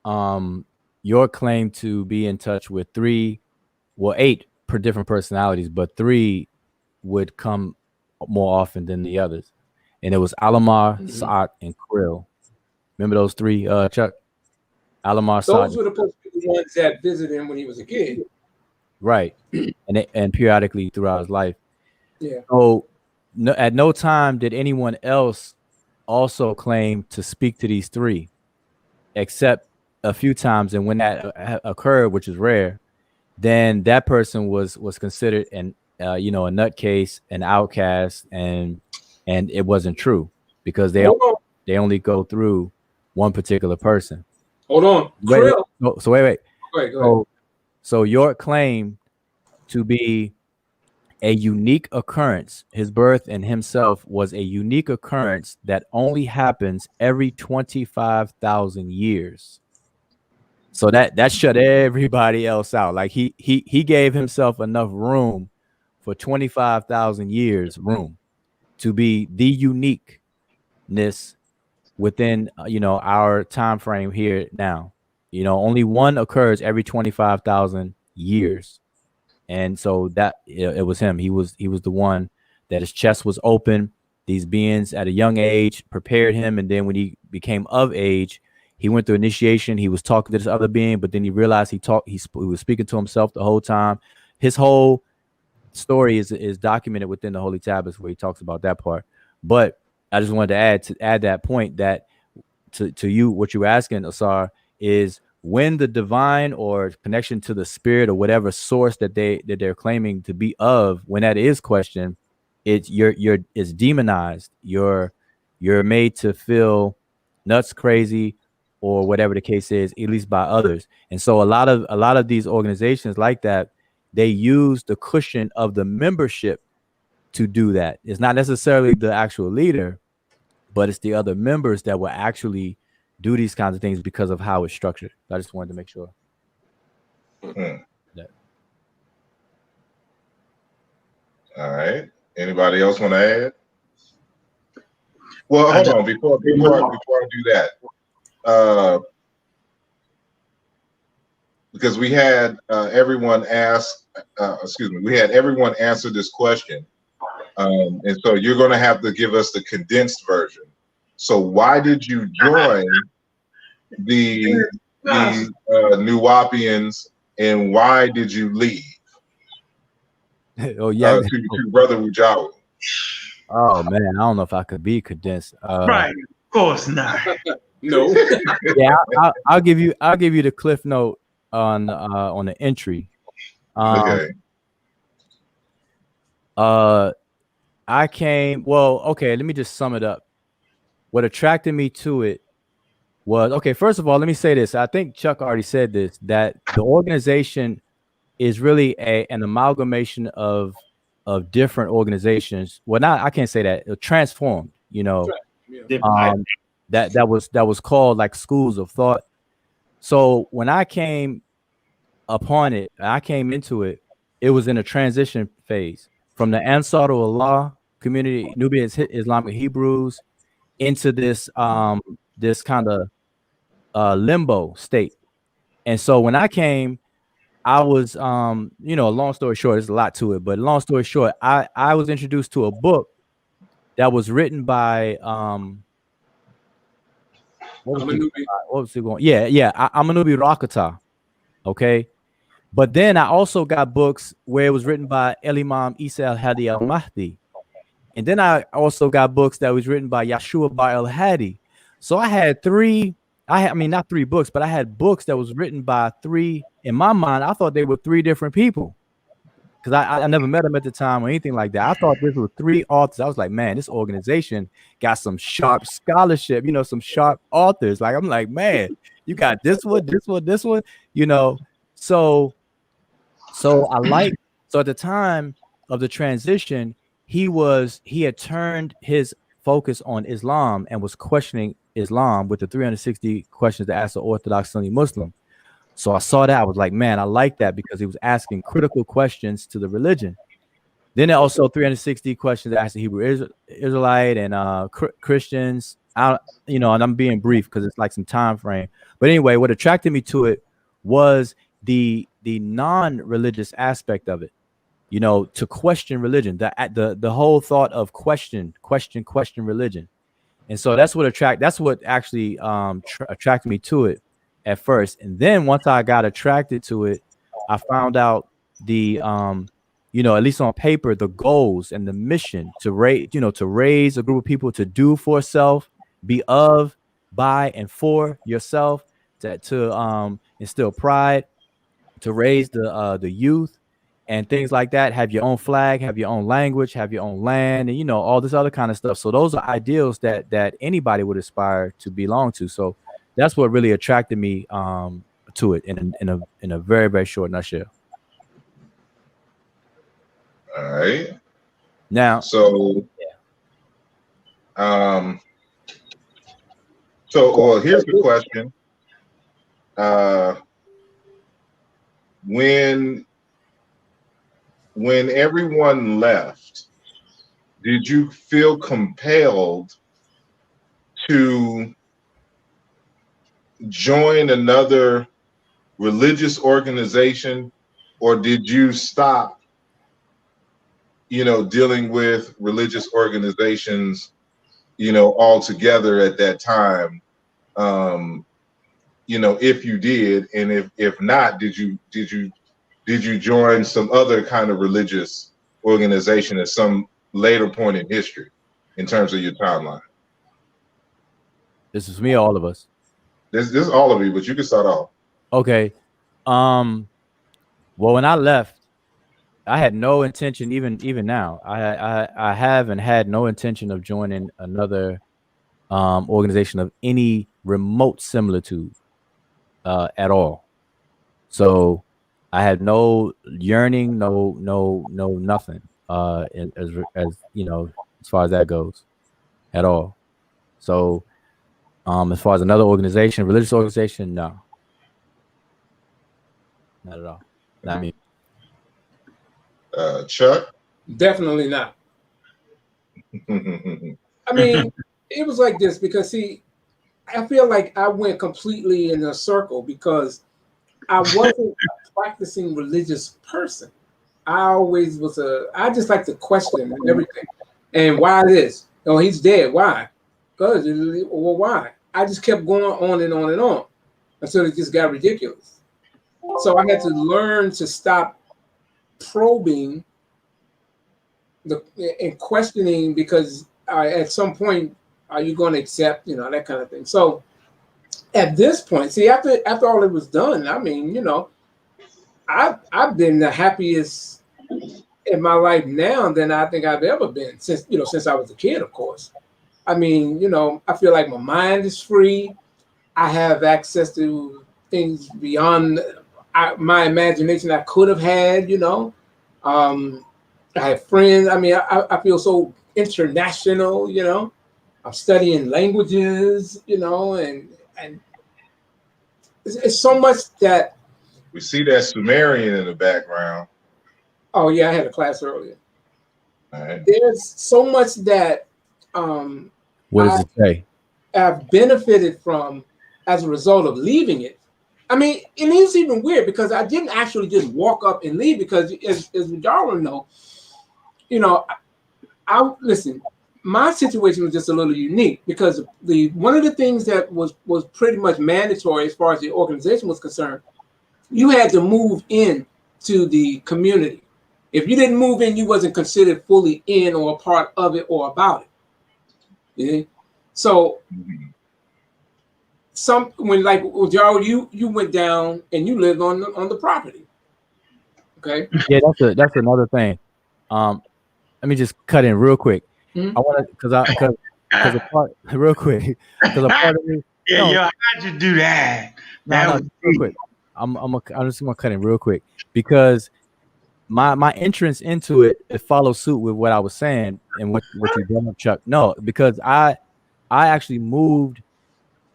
Your claim to be in touch with 8 per different personalities, but 3 would come more often than the others. And it was Alamar, Sa'at, and Krill. Remember those 3, Chuck? Alamar, Sa'at. Those were the ones that visited him when he was a kid. Right. and periodically throughout his life. Yeah. So at no time did anyone else also claim to speak to these 3, except a few times. And when that occurred, which is rare, then that person was considered an a nutcase, an outcast, and it wasn't true because they only go through one particular person. Hold on. Wait. Krill. So wait. Go ahead. So York claimed to be a unique occurrence. His birth and himself was a unique occurrence that only happens every 25,000 years. So that shut everybody else out. Like he gave himself enough room for 25,000 years room to be the uniqueness within our time frame here now. Only one occurs every 25,000 years. And so that it was him. He was the one that his chest was open. These beings at a young age prepared him, and then when he became of age, he went through initiation. He was talking to this other being, but then he realized he was speaking to himself the whole time. His whole story is documented within the Holy Tablets where he talks about that part. But I just wanted to add that point that to you, what you were asking, Asar, is when the divine or connection to the spirit or whatever source that they're claiming to be of, when that is questioned, it's demonized. You're made to feel nuts, crazy, or whatever the case is, at least by others. And so a lot of these organizations like that, they use the cushion of the membership to do that. It's not necessarily the actual leader, but it's the other members that will actually do these kinds of things because of how it's structured. I just wanted to make sure. That. All right. Anybody else want to add? Well, hold on. Before I do that, because we had everyone answer this question. And so you're going to have to give us the condensed version. So why did you join the Nuwaubians, and why did you leave? Oh yeah, to Brother Wujawu. Oh man, I don't know if I could be condensed. Right, of course not. No. Yeah, I'll give you the cliff note on the entry. Okay. I came. Well, okay. Let me just sum it up. What attracted me to it was, okay, first of all, let me say this. I think Chuck already said this, that the organization is really an amalgamation of different organizations. Well, I can't say that. Transformed, that was called like schools of thought. So when I came upon it, I came into it, it was in a transition phase from the Ansar Allah community, Nubian Islamic Hebrews, into this this kind of limbo state. And so when I came, I was long story short, there's a lot to it, but long story short, I was introduced to a book that was written by Amanubi Rakata. Okay. But then I also got books where it was written by El Imam Isa al-Hadi al-Mahdi. And then I also got books that was written by Yeshua Bar al-Hadi. So I had not three books, but I had books that was written by three. In my mind, I thought they were three different people because I never met them at the time or anything like that. I thought this were three authors. I was like, man, this organization got some sharp scholarship, some sharp authors. Like, I'm like, man, you got this one. So at the time of the transition, he had turned his focus on Islam and was questioning Islam with the 360 questions to ask the Orthodox Sunni Muslim. So I saw that. I was like, man, I like that because he was asking critical questions to the religion. Then also 360 questions to ask the Hebrew Israelite and Christians. And I'm being brief because it's like some time frame. But anyway, what attracted me to it was the non-religious aspect of it. To question religion, the whole thought of question religion. And so that's what actually attracted me to it at first. And then once I got attracted to it, I found out the at least on paper, the goals and the mission to raise a group of people to do for self, be of, by, and for yourself, to instill pride, to raise the youth and things like that. Have your own flag, have your own language, have your own land, and all this other kind of stuff. So those are ideals that anybody would aspire to belong to. So that's what really attracted me to it in a very, very short nutshell. All right. Now, so well, here's the question. When everyone left, did you feel compelled to join another religious organization, or did you stop, dealing with religious organizations, altogether at that time? If you did, and if not, did you join some other kind of religious organization at some later point in history in terms of your timeline? This is me, all of us. This is all of you, but you can start off. Okay. Well, when I left, I had no intention, even now, I have and had no intention of joining another organization of any remote similitude at all. So I had no yearning, no nothing as far as that goes at all. So as far as another organization, religious organization, no. Not at all. Not me. Chuck? Definitely not. I mean, it was like this because, see, I feel like I went completely in a circle because I wasn't a practicing religious person. I always was I just like to question everything. And why this? Oh, he's dead. Why? Because, well, why? I just kept going on and on and on until it just got ridiculous. So I had to learn to stop probing and questioning, because at some point, are you going to accept, that kind of thing. So at this point, see, after all it was done, I mean, I've been the happiest in my life now than I think I've ever been since I was a kid, of course. I mean, I feel like my mind is free. I have access to things beyond my imagination I could have had, I have friends. I mean, I feel so international, I'm studying languages, and it's so much that we see that Sumerian in the background. Oh yeah, I had a class earlier. All right. There's so much that what does it say? I've benefited from as a result of leaving it. I mean, and it's even weird because I didn't actually just walk up and leave, because as y'all know, I listen. My situation was just a little unique because one of the things that was pretty much mandatory as far as the organization was concerned, you had to move in to the community. If you didn't move in, you wasn't considered fully in or a part of it or about it. Yeah. So Joe, you went down and you lived on the property. Okay. Yeah, that's another thing. Let me just cut in real quick. Mm-hmm. I want to because a part real quick because a part of me. How'd you do that? No, real quick. I'm just gonna cut in real quick because my entrance into it follows suit with what I was saying and what you brought up, Chuck. No, because I actually moved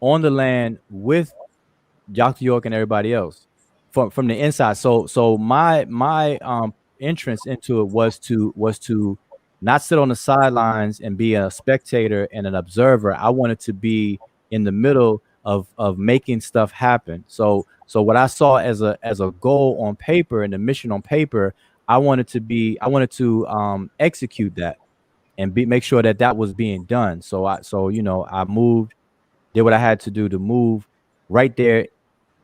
on the land with Dr. York and everybody else from the inside. So my entrance into it was to not sit on the sidelines and be a spectator and an observer. I wanted to be in the middle of making stuff happen. So what I saw as a goal on paper and a mission on paper, I wanted to execute that and make sure that was being done. So I moved, did what I had to do to move right there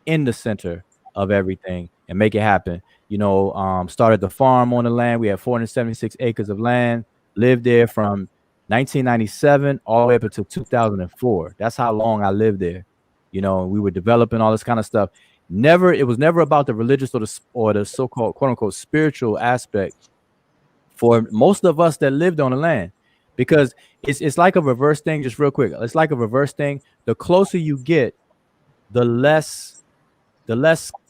in the center of everything and make it happen. Started the farm on the land. We had 476 acres of land, lived there from 1997 all the way up until 2004. That's how long I lived there. We were developing all this kind of stuff. it was never about the religious or the so-called quote unquote spiritual aspect for most of us that lived on the land, because it's like a reverse thing. Just real quick, it's like a reverse thing. The closer you get, the less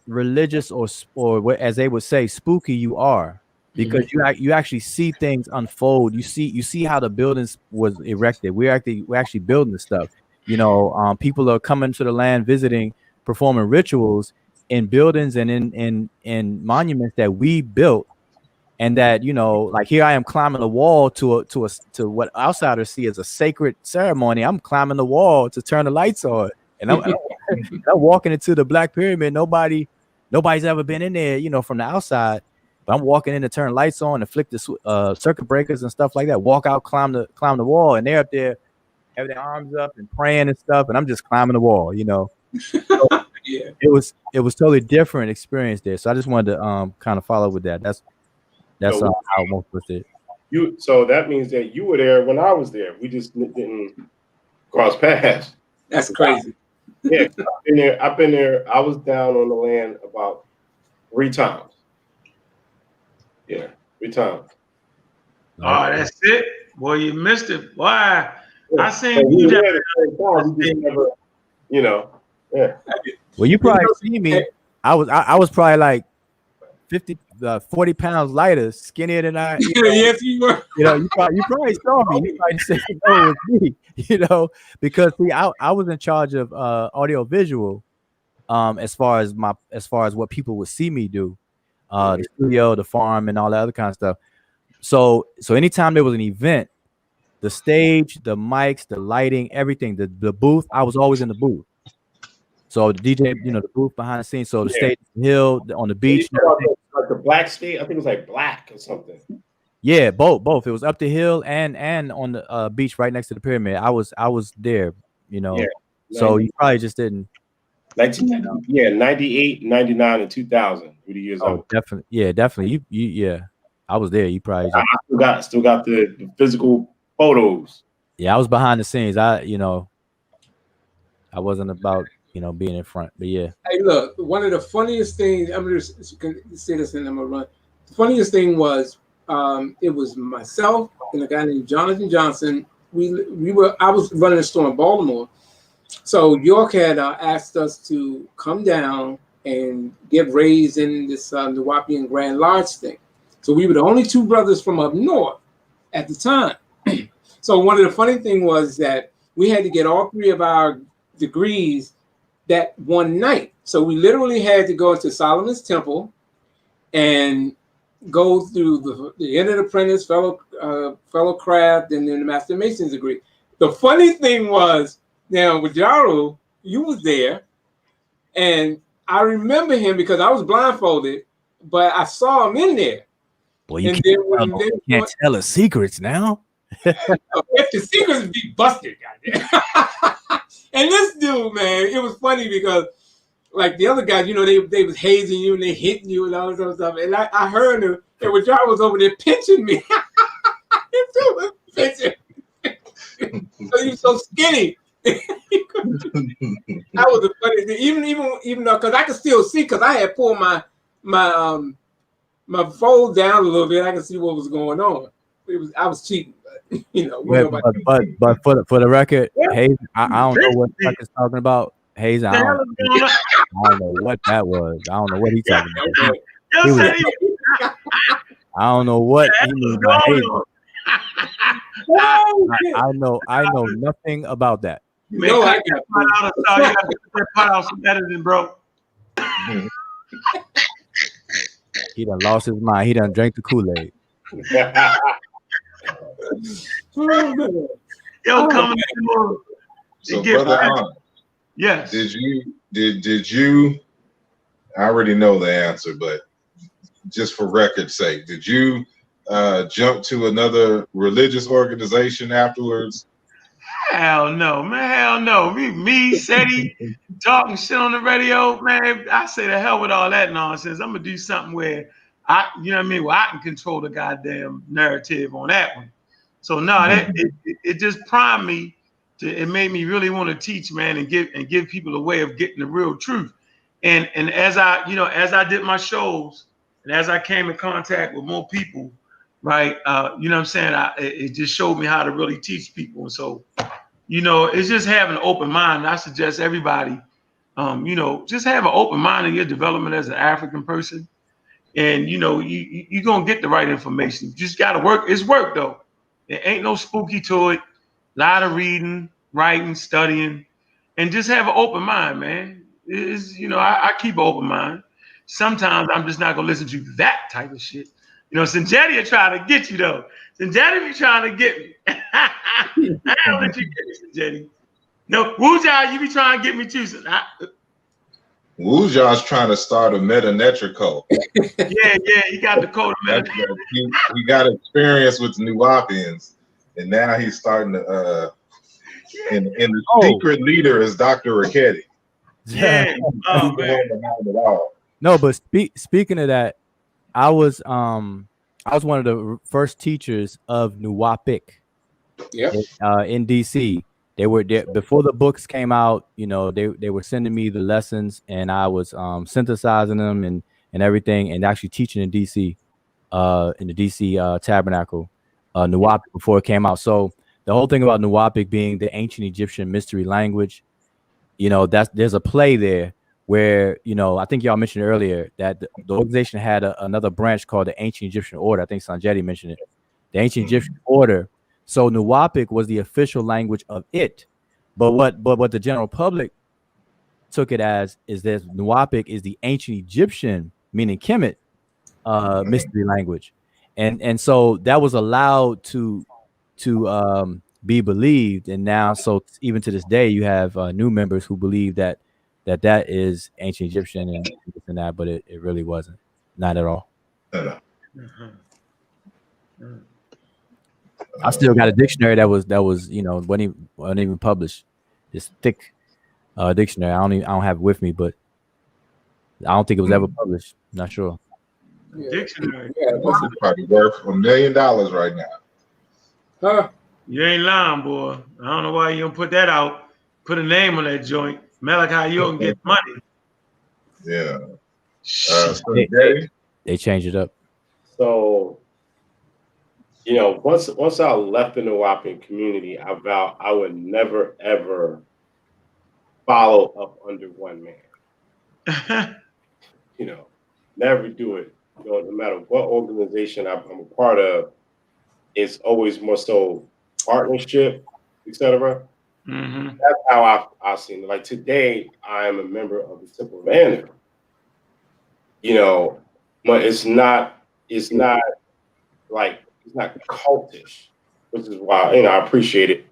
religious or as they would say, spooky you are, because you actually see things unfold. You see how the buildings was erected. We're actually building the stuff. People are coming to the land, visiting, performing rituals in buildings and in monuments that we built, and that like here I am climbing the wall to what outsiders see as a sacred ceremony. I'm climbing the wall to turn the lights on, and I'm walking into the Black Pyramid. Nobody's ever been in there, from the outside. But I'm walking in to turn lights on and flick the circuit breakers and stuff like that. Walk out, climb the wall, and they're up there, have their arms up and praying and stuff, and I'm just climbing the wall. So Yeah. It was totally different experience there. So I just wanted to kind of follow with that. That's how most of us did. So that means that you were there when I was there. We just didn't cross paths. That's crazy. Yeah, I've been there. I was down on the land about 3 times. Yeah, 3 times. Oh, that's it. Boy, you missed it. Why? Yeah. I seen you there down at the same time. We just never, yeah. Well, you probably see me. I was probably like 40 pounds lighter, skinnier than I. Yes, you were. You probably saw me. You probably said, "No, it was me." Because see, I was in charge of audio visual, as far as what people would see me do, the studio, the farm, and all that other kind of stuff. So anytime there was an event, the stage, the mics, the lighting, everything, the booth, I was always in the booth. So the DJ, the booth behind the scenes. So the stage, the hill, on the beach. Like the black stage, I think it was like black or something. Yeah, both. It was up the hill and on the beach right next to the pyramid. I was there, Yeah. So you probably just didn't. 98, 99, and 2000 were the years. Oh, definitely. Yeah, definitely. You I was there. You probably just, still got the physical photos. Yeah, I was behind the scenes. I wasn't about being in front, but yeah. Hey, look, one of the funniest things, I'm gonna just say this and I'm gonna run. The funniest thing was, it was myself and a guy named Jonathan Johnson. I was running a store in Baltimore, so York had asked us to come down and get raised in this Nuwaubian Grand Lodge thing. So we were the only 2 brothers from up north at the time. So one of the funny things was that we had to get all 3 of our degrees that one night. So we literally had to go to Solomon's Temple and go through the End of the Apprentice, fellow craft, and then the Master Mason's degree. The funny thing was, now with Jaru, you was there, and I remember him because I was blindfolded, but I saw him in there. Well, you can't tell the secrets now. If the secrets be busted, goddamn. And this dude, man, it was funny because, like the other guys, they was hazing you and they hitting you and all this other stuff. And I heard him, and when John was over there pinching me, pinching. So he was so skinny. That was the funny thing. Even though, because I could still see, because I had pulled my fold down a little bit, I could see what was going on. I was cheating. But for the record, Hayes, I don't know what Chuck is talking about. Hayes, I don't know what that was. I don't know what he's talking about. I don't know what he means by Hayes. I know nothing about that. No, I got that part out some editing, bro. He done lost his mind. He done drank the Kool-Aid. Yo, coming to so brother, yes. Did you? I already know the answer, but just for record's sake, did you jump to another religious organization afterwards? Hell no, man. Hell no. Me, Seti, talking shit on the radio, man. I say the hell with all that nonsense. I'm gonna do something where where I can control the goddamn narrative on that one. So no, it just primed me. It made me really want to teach, man, and give people a way of getting the real truth. And as I did my shows and as I came in contact with more people, right, you know what I'm saying, it just showed me how to really teach people. And so, it's just having an open mind. And I suggest everybody, just have an open mind in your development as an African person. And, you're going to get the right information. You just got to work. It's work, though. There ain't no spooky to it. A lot of reading, writing, studying, and just have an open mind, man. I keep an open mind. Sometimes I'm just not going to listen to that type of shit. Sinjetti will try to get you, though. Sinjetti be trying to get me. I don't let you get me, Sinjetti. No, Wuja, you be trying to get me too. Wuja's trying to start a meta-netra cult. Yeah, he got the code of he got experience with the Nuwaubians, and now he's starting to. And the secret leader is Dr. Ricchetti. Yeah. Oh, man. No, but speaking of that, I was one of the first teachers of Nuwaubic. Yeah. In DC. They were there before the books came out. They were sending me the lessons, and I was synthesizing them and everything, and actually teaching in DC, in the DC Tabernacle, Nuwaubic before it came out. So the whole thing about Nuwaubic being the ancient Egyptian mystery language, there's a play there where I think y'all mentioned earlier that the organization had another branch called the Ancient Egyptian Order. I think Sanjetti mentioned it, the Ancient Egyptian Order. So Nuwaubic was the official language of it, but what the general public took it as is that Nuwaubic is the ancient Egyptian, meaning Kemet, mystery language, and so that was allowed to be believed, and now so even to this day you have new members who believe that is ancient Egyptian and this and that, but it really wasn't, not at all. I still got a dictionary that was wasn't even published. This thick dictionary. I don't have it with me, but I don't think it was ever published. Not sure. Dictionary. It's probably worth $1 million right now. Huh? You ain't lying, boy. I don't know why you don't put that out. Put a name on that joint. Malachi, you don't get money. Yeah. They changed it up. So, once I left the Nuwaubian community, I vowed I would never ever follow up under one man. Never do it. No matter what organization I'm a part of, it's always more so partnership, etc. Mm-hmm. That's how I've seen it. Like today, I am a member of the Temple of Anna. But it's not cultish, which is why I appreciate it.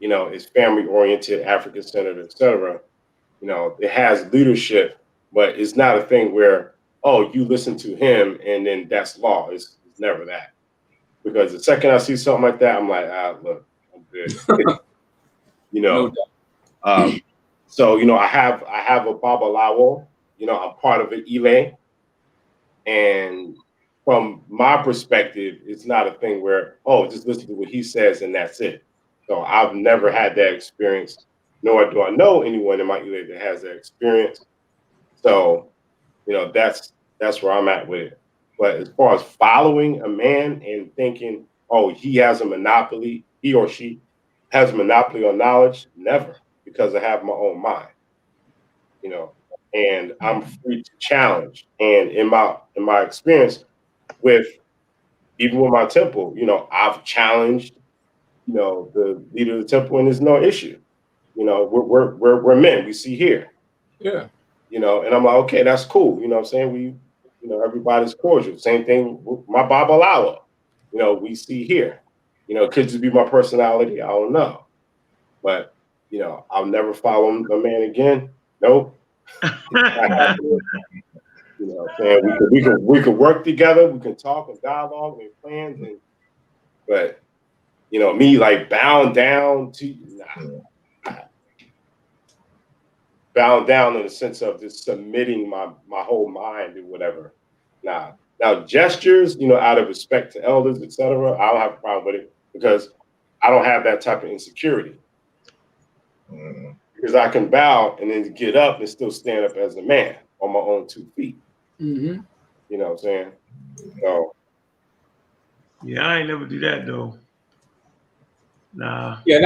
It's family oriented, African centered, etc. It has leadership, but it's not a thing where you listen to him and then that's law. It's never that. Because the second I see something like that, I'm like, look, I'm good. So I have a Babalawo. I'm part of an Ile, and from my perspective, it's not a thing where just listen to what he says and that's it. So I've never had that experience, nor do I know anyone in my Ile that has that experience. So that's where I'm at with it. But as far as following a man and thinking, he has a monopoly, he or she has a monopoly on knowledge, never, because I have my own mind, and I'm free to challenge. And in my experience even with my temple, I've challenged, the leader of the temple, and there's no issue. We're men, we see here. Yeah. And I'm like, okay, that's cool. You know what I'm saying? Everybody's cordial. Same thing with my Babalawo. We see here. Could just be my personality. I don't know. But, I'll never follow a man again. Nope. We could work together. We can talk and dialogue, make plans, but me like bound down to bound down in the sense of just submitting my whole mind or whatever. Now gestures, out of respect to elders, etc. I don't have a problem with it because I don't have that type of insecurity. Because I can bow and then get up and still stand up as a man, on my own 2 feet. Mm-hmm. You know what I'm saying? So Yeah, I ain't never do that though. Nah. Yeah,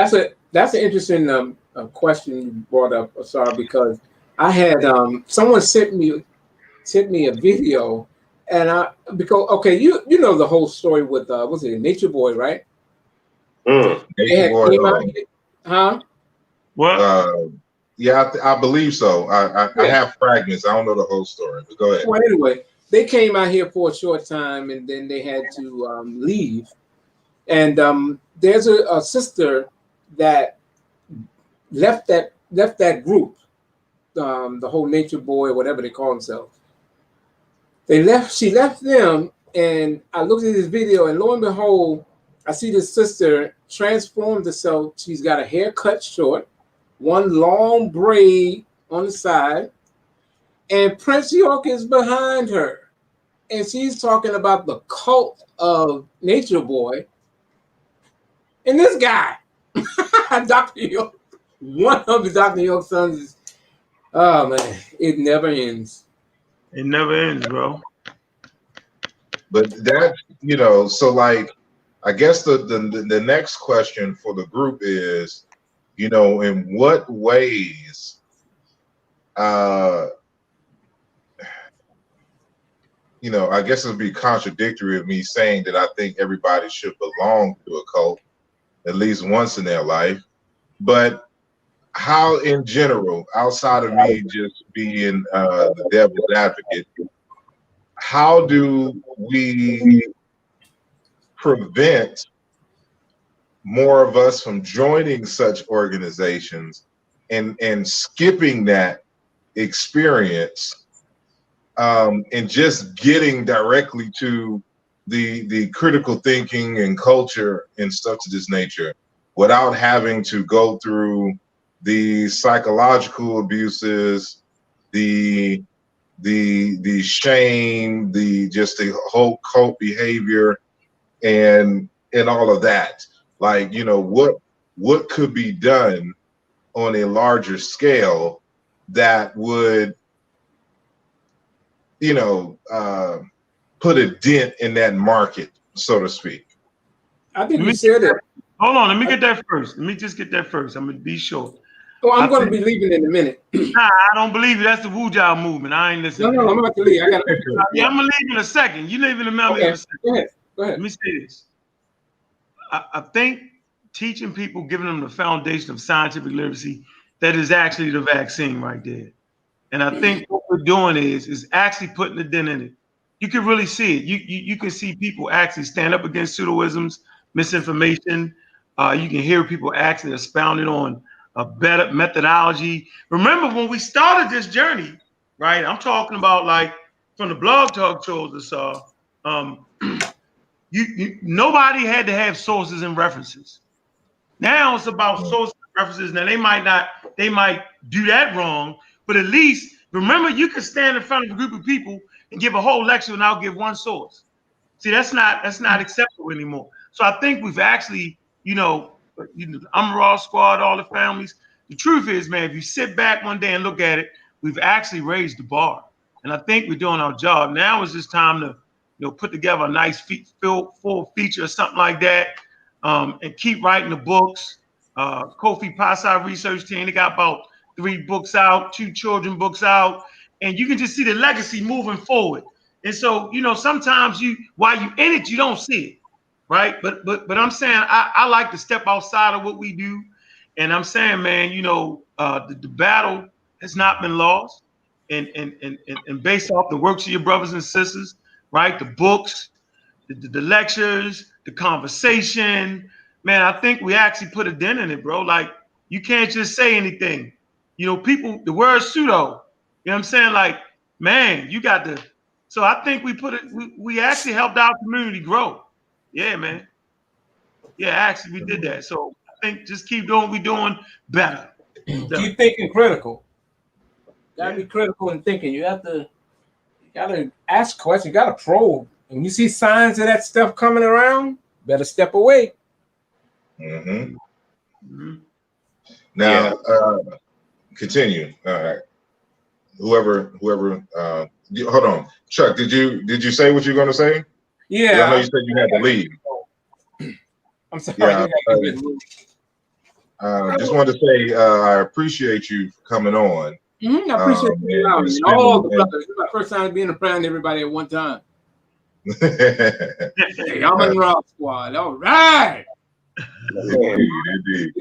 that's an interesting question you brought up, Asar, because I had someone sent me a video, and because okay, you know the whole story with what's it, Nature Boy, right? They Nature had Boy. came out, huh? What? Yeah, I believe so. I Yeah. have fragments. I don't know the whole story, but go ahead. Well, anyway, they came out here for a short time, and then they had to leave. And there's a sister that left that group, the whole Nature Boy, whatever they call themselves. She left them, and I looked at this video, and lo and behold, I see this sister transformed herself. She's got a hair cut short, one long braid on the side, and Prince York is behind her. And she's talking about the cult of Nature Boy. And this guy, Dr. York, one of the Dr. York's sons is, oh man, it never ends. It never ends, bro. But that, so like, I guess the next question for the group is, in what ways, I guess it would be contradictory of me saying that I think everybody should belong to a cult at least once in their life. But how, in general, outside of me just being the devil's advocate, how do we prevent more of us from joining such organizations and skipping that experience and just getting directly to the critical thinking and culture and stuff to this nature without having to go through the psychological abuses, the shame, the whole cult behavior and all of that. Like, what could be done on a larger scale that would, put a dent in that market, so to speak? I think you said it. Hold on, let me get that first. Let me just get that first. I'm gonna be short. Well, I'm going to be leaving in a minute. Nah, I don't believe you. That's the Wujao movement. I ain't listening. No, I'm about to leave. Yeah, I'm gonna leave in a second. You leave in a minute. Okay. Go ahead. Let me say this. I think teaching people, giving them the foundation of scientific literacy, that is actually the vaccine right there. And I think what we're doing is actually putting a dent in it. You can really see it. You can see people actually stand up against pseudoisms, misinformation. You can hear people actually expounding on a better methodology. Remember when we started this journey, right? I'm talking about like from the blog talk shows or so. Nobody had to have sources and references. Now it's about sources and references. Now they might do that wrong, but at least remember you can stand in front of a group of people and give a whole lecture and I'll give one source. See, that's not acceptable anymore. So I think we've actually, I'm Raw Squad, all the families. The truth is, man, if you sit back one day and look at it, we've actually raised the bar. And I think we're doing our job. Now is just time to put together a nice full feature or something like that, and keep writing the books. Kofi Pasai research team, they got about 3 books out, 2 children books out, and you can just see the legacy moving forward. And so, sometimes while you in it, you don't see it, right? But I'm saying I like to step outside of what we do, and I'm saying, man, the battle has not been lost, and based off the works of your brothers and sisters, right? The books, the lectures, the conversation, man, I think we actually put a dent in it, bro. Like, you can't just say anything. People, the word pseudo, what I'm saying? Like, man, you got to. So I think we actually helped our community grow. Yeah, man. Yeah, actually we did that. So I think just keep doing what we're doing better. Keep thinking critical. Gotta be critical in thinking. You gotta ask questions, you gotta probe. When you see signs of that stuff coming around, better step away. Mm-hmm. Mm-hmm. Now, continue. All right. whoever. Hold on, Chuck. Did you say what you're going to say? Yeah. I know you said you had to leave. I'm sorry. Yeah. I Just wanted to say I appreciate you for coming on. I appreciate you allowing me. All the brothers. It's my first time being around everybody at one time. Hey, I'm in the Rock Squad. All right. Indeed.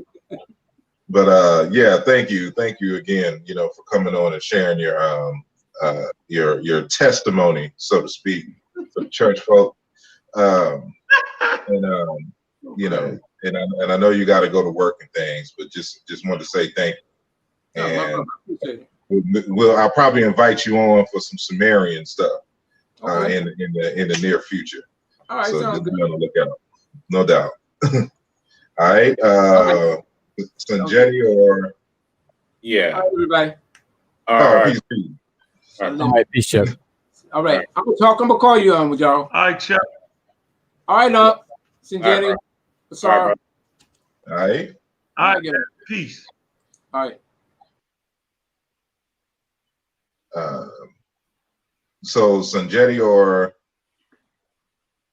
But yeah, thank you again, for coming on and sharing your testimony, so to speak, for the church folk. And I know you got to go to work and things, but just wanted to say thank you. And I'll probably invite you on for some Sumerian stuff in the near future. All right, so sounds just good. be on the lookout, no doubt. All right, Sanjay or yeah. All right, everybody. All right. Peace. All right, peace, Chuck. All right, I'm gonna call you on with y'all. All right, Chuck. All right, now, Sinjani, sorry. All right. All right, peace. All right. So Sanjay or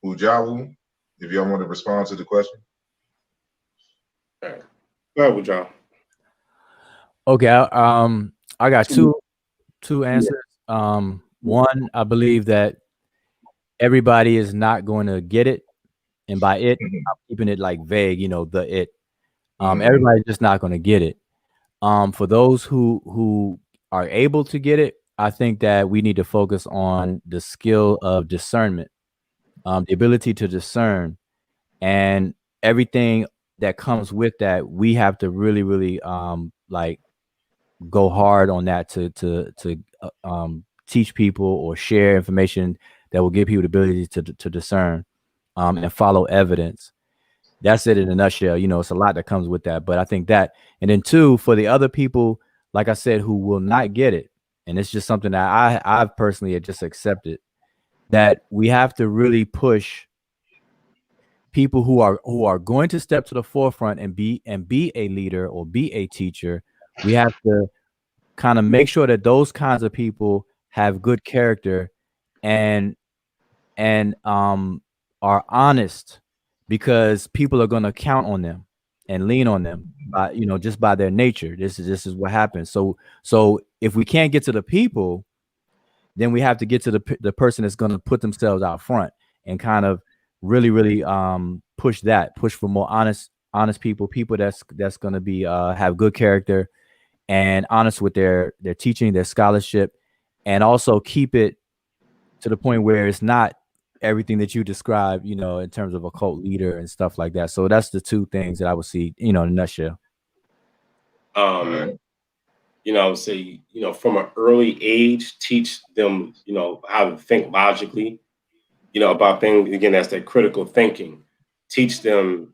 Ujawu, if y'all want to respond to the question. All right. Go ahead, Ujawu. Okay, I got two answers. One, I believe that everybody is not going to get it, and by it, I'm keeping it like vague, the it. Everybody's just not going to get it. For those who are able to get it, I think that we need to focus on the skill of discernment, the ability to discern, and everything that comes with that. We have to really, really go hard on that to teach people or share information that will give people the ability to discern and follow evidence. That's it in a nutshell. It's a lot that comes with that, but I think that, and then two, for the other people, like I said, who will not get it, and it's just something that I've personally just accepted, that we have to really push people who are going to step to the forefront and be a leader or be a teacher. We have to kind of make sure that those kinds of people have good character and are honest, because people are going to count on them and lean on them by, just by their nature. This is what happens. So if we can't get to the people, then we have to get to the person that's going to put themselves out front and kind of really, really push for more honest people that's going to be have good character and honest with their teaching, their scholarship, and also keep it to the point where it's not everything that you describe, in terms of a cult leader and stuff like that. So that's the two things that I would see, in a nutshell. I would say, from an early age, teach them, how to think logically, about things. Again, that's that critical thinking. Teach them,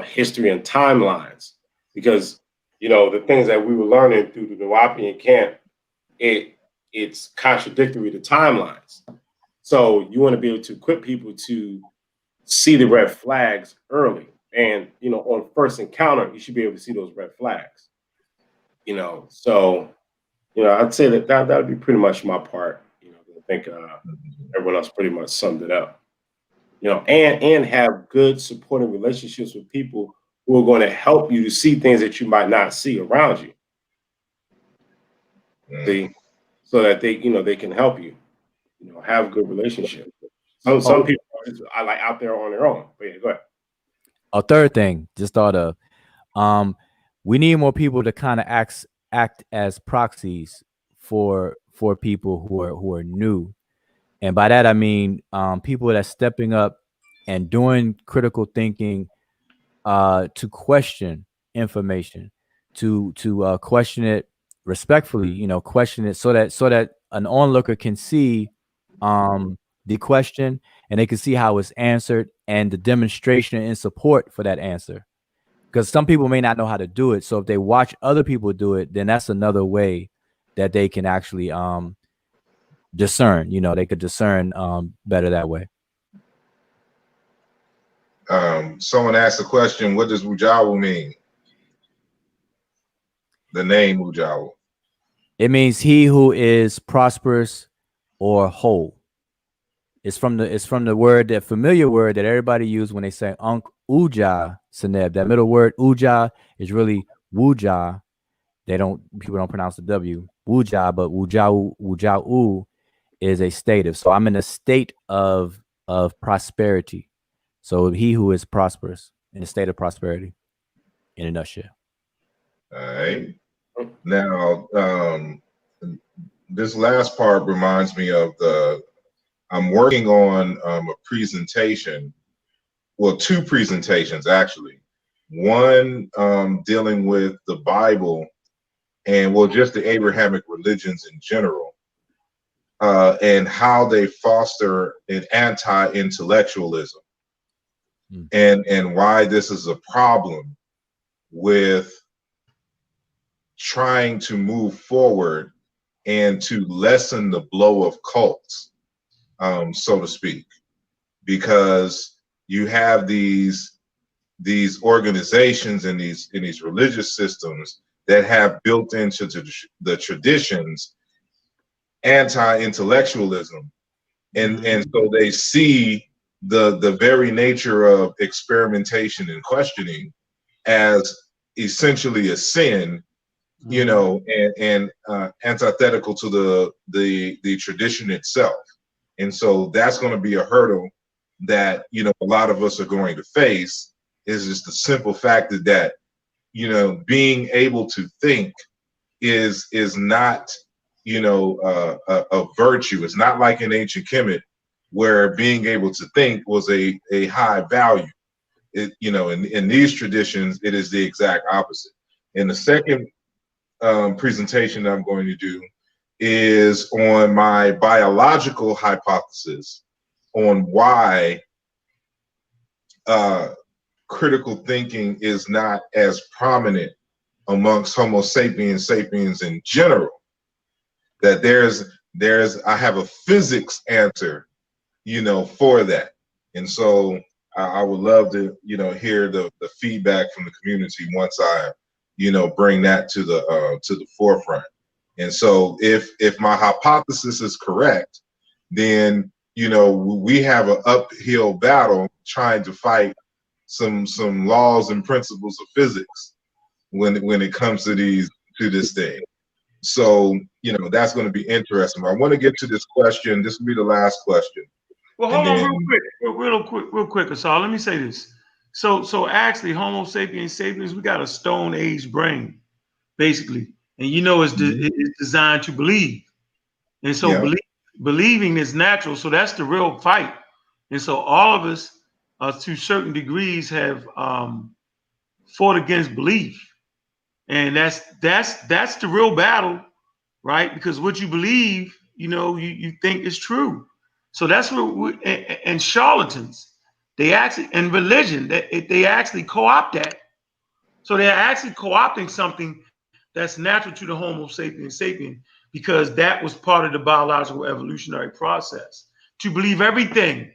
history and timelines, because, the things that we were learning through the Nuwaubian camp, it's contradictory to timelines. So you want to be able to equip people to see the red flags early. And, on first encounter, you should be able to see those red flags. So, I'd say that would be pretty much my part. I think everyone else pretty much summed it up. And have good supporting relationships with people who are going to help you to see things that you might not see around you. See, so that they can help you. Have good relationships. Some people are like out there on their own. But yeah, go ahead. A third thing, just thought of, we need more people to kind of act as proxies for people who are new, and by that I mean people that's stepping up and doing critical thinking, to question information, to question it respectfully, question it so that an onlooker can see the question and they can see how it's answered and the demonstration in support for that answer. Because some people may not know how to do it. So if they watch other people do it, then that's another way that they can actually discern. They could discern better that way. Someone asked a question, what does Ujawu mean? The name Ujawu. It means he who is prosperous or whole. It's from the word, that familiar word that everybody uses when they say Unk Uja Seneb. That middle word Uja is really Wuja. People don't pronounce the W. Wuja, but Wujau is a stative. So I'm in a state of prosperity. So he who is prosperous, in a state of prosperity, in a nutshell. All right. Now, this last part reminds me of I'm working on a presentation. Well, two presentations actually. One dealing with the Bible and just the Abrahamic religions in general, and how they foster an anti-intellectualism, and why this is a problem with trying to move forward and to lessen the blow of cults, so to speak, because you have these organizations and these religious systems that have built into the traditions anti-intellectualism, and so they see the very nature of experimentation and questioning as essentially a sin, you know, and antithetical to the tradition itself. And so that's going to be a hurdle that, you know, a lot of us are going to face, is just the simple fact that, you know, being able to think is not, you know, a virtue. It's not like in ancient Kemet where being able to think was a high value. It, you know, in these traditions, it is the exact opposite. And the second presentation I'm going to do is on my biological hypothesis on why critical thinking is not as prominent amongst Homo sapiens sapiens in general. That I have a physics answer, you know, for that. And so I would love to, you know, hear the feedback from the community once I, you know, bring that to the forefront. And so if my hypothesis is correct, then, you know, we have an uphill battle trying to fight some laws and principles of physics when it comes to this thing. So, you know, that's going to be interesting. I want to get to this question. This will be the last question. Well, hold on real quick, Asar. Let me say this. So actually, Homo sapiens sapiens, we got a Stone Age brain, basically, and you know it's designed to believe, and so believing is natural. So that's the real fight, and so all of us, to certain degrees, have fought against belief, and that's the real battle, right? Because what you believe, you know, you think is true. So that's what and charlatans, they actually, and religion, they actually co-opt that. So they're actually co-opting something that's natural to the Homo sapiens sapien, because that was part of the biological evolutionary process, to believe everything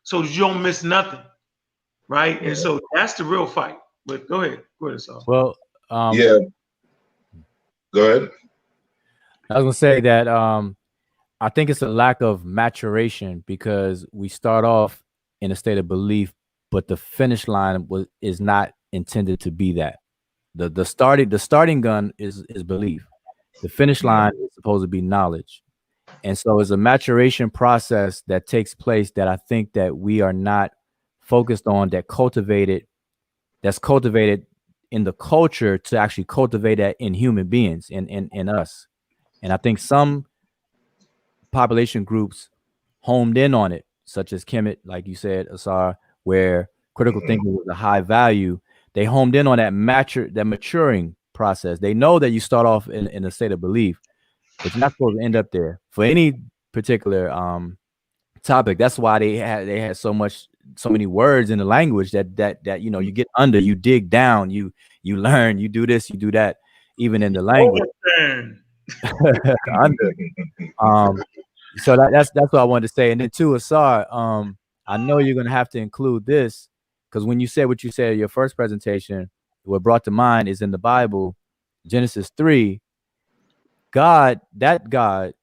so that you don't miss nothing, right? And so that's the real fight. But go ahead, Asar. Well, yeah, go ahead. I was gonna say that I think it's a lack of maturation, because we start off in a state of belief, but the finish line is not intended to be that. The starting gun is belief. The finish line is supposed to be knowledge. And so it's a maturation process that takes place that I think that we are not focused on, that's cultivated in the culture, to actually cultivate that in human beings, in us. And I think some population groups homed in on it, such as Kemet, like you said, Asar, where critical thinking was a high value. They homed in on that maturing process. They know that you start off in a state of belief, but you're not supposed to end up there for any particular topic. That's why they had so many words in the language that you know, you get under, you dig down, you learn, you do this, you do that, even in the language. Under. So that's what I wanted to say. And then too, Asar, I know you're gonna have to include this, because when you said what you said in your first presentation, what brought to mind is in the Bible, Genesis 3, that God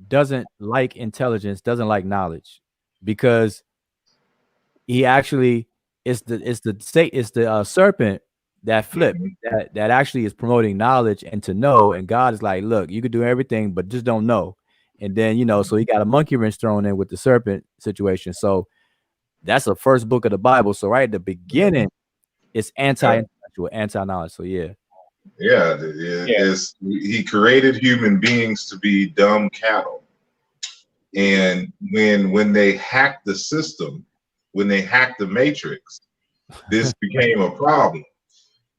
doesn't like intelligence, doesn't like knowledge, because he actually it's the serpent that flipped Mhm. that actually is promoting knowledge and to know. And God is like, look, you could do everything, but just don't know. And then, so he got a monkey wrench thrown in with the serpent situation. So that's the first book of the Bible. So right at the beginning, it's anti-intellectual, anti-knowledge. So yeah. Yeah, Yeah. he created human beings to be dumb cattle. And when they hacked the system, when they hacked the matrix, this became a problem,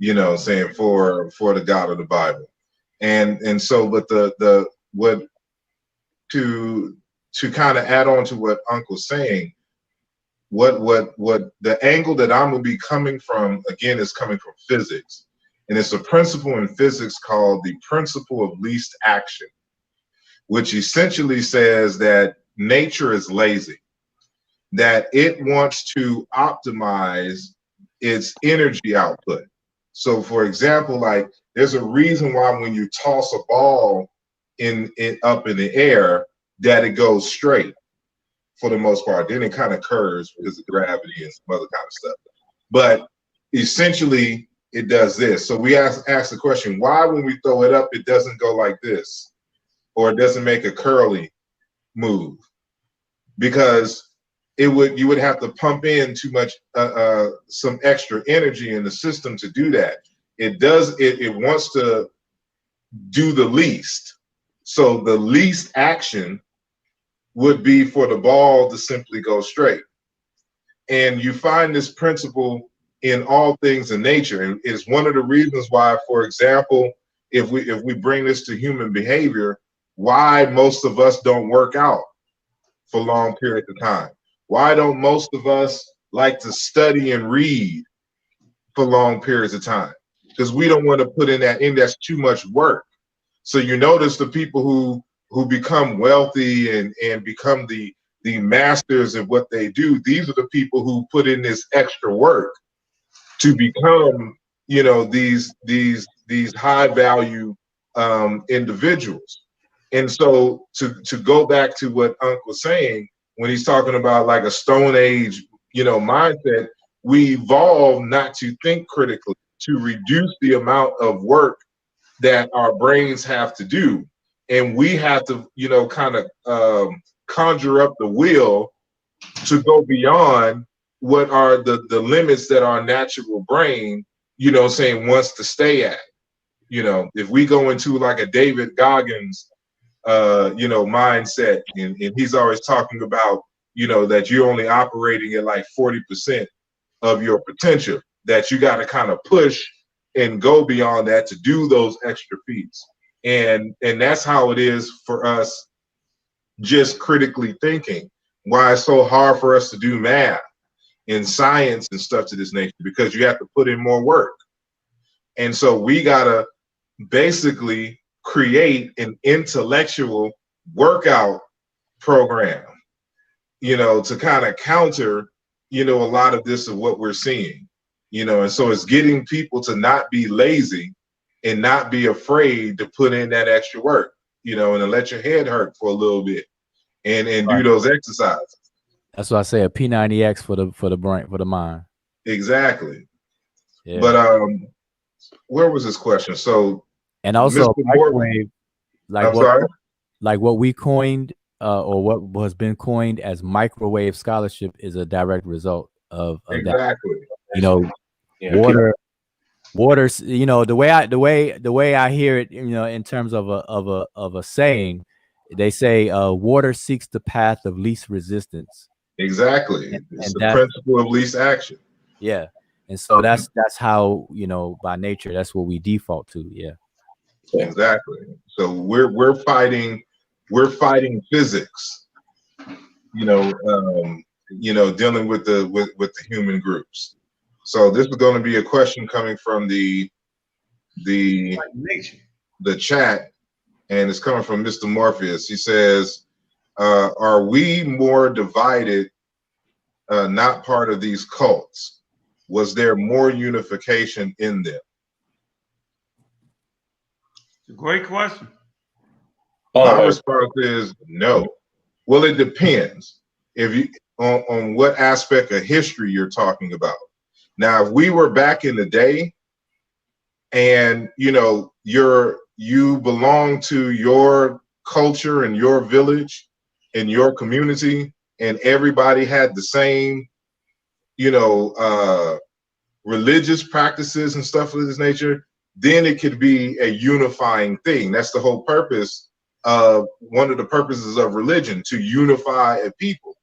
saying for the God of the Bible. And so, but the what to kind of add on to what Uncle's saying, what the angle that I'm gonna be coming from again is coming from physics. And it's a principle in physics called the principle of least action, which essentially says that nature is lazy, that it wants to optimize its energy output. So for example, like there's a reason why when you toss a ball in up in the air, that it goes straight for the most part. Then it kind of curves because of gravity and some other kind of stuff. But essentially it does this. So we ask the question, why when we throw it up, it doesn't go like this, or it doesn't make a curly move? Because you would have to pump in too much some extra energy in the system to do that. It wants to do the least. So the least action would be for the ball to simply go straight. And you find this principle in all things in nature. And it's one of the reasons why, for example, if we bring this to human behavior, why most of us don't work out for long periods of time. Why don't most of us like to study and read for long periods of time? Because we don't want to put in that's too much work. So you notice the people who become wealthy and become the masters of what they do, these are the people who put in this extra work to become, these high value individuals. And so to go back to what Unc was saying, when he's talking about like a Stone Age, mindset, we evolve not to think critically, to reduce the amount of work that our brains have to do. And we have to, kind of conjure up the will to go beyond what are the limits that our natural brain, wants to stay at. If we go into like a David Goggins mindset, and he's always talking about, that you're only operating at like 40% of your potential, that you got to kind of push and go beyond that to do those extra feats. And that's how it is for us just critically thinking. Why it's so hard for us to do math and science and stuff to this nature, because you have to put in more work. And so we got to basically create an intellectual workout program, to kind of counter, a lot of this of what we're seeing, and so it's getting people to not be lazy and not be afraid to put in that extra work, and to let your head hurt for a little bit and do those exercises. That's why I say a P90X for the brain, for the mind. Exactly. Yeah. But where was this question? So, and also microwave, like what we coined, or what has been coined as microwave scholarship, is a direct result of exactly that. Water. The way I hear it, in terms of a saying, they say water seeks the path of least resistance. Exactly. It's the principle of least action. Yeah. And so that's how, by nature, that's what we default to. Yeah. Exactly. So we're fighting physics, dealing with the human groups. So this is going to be a question coming from the chat, and it's coming from Mr. Morpheus. He says, are we more divided, not part of these cults? Was there more unification in them? It's a great question. My response is no. Well, it depends if you on what aspect of history you're talking about. Now, if we were back in the day, and you belong to your culture and your village and your community, and everybody had the same, religious practices and stuff of this nature, then it could be a unifying thing. That's the whole purpose of one of the purposes of religion, to unify a people.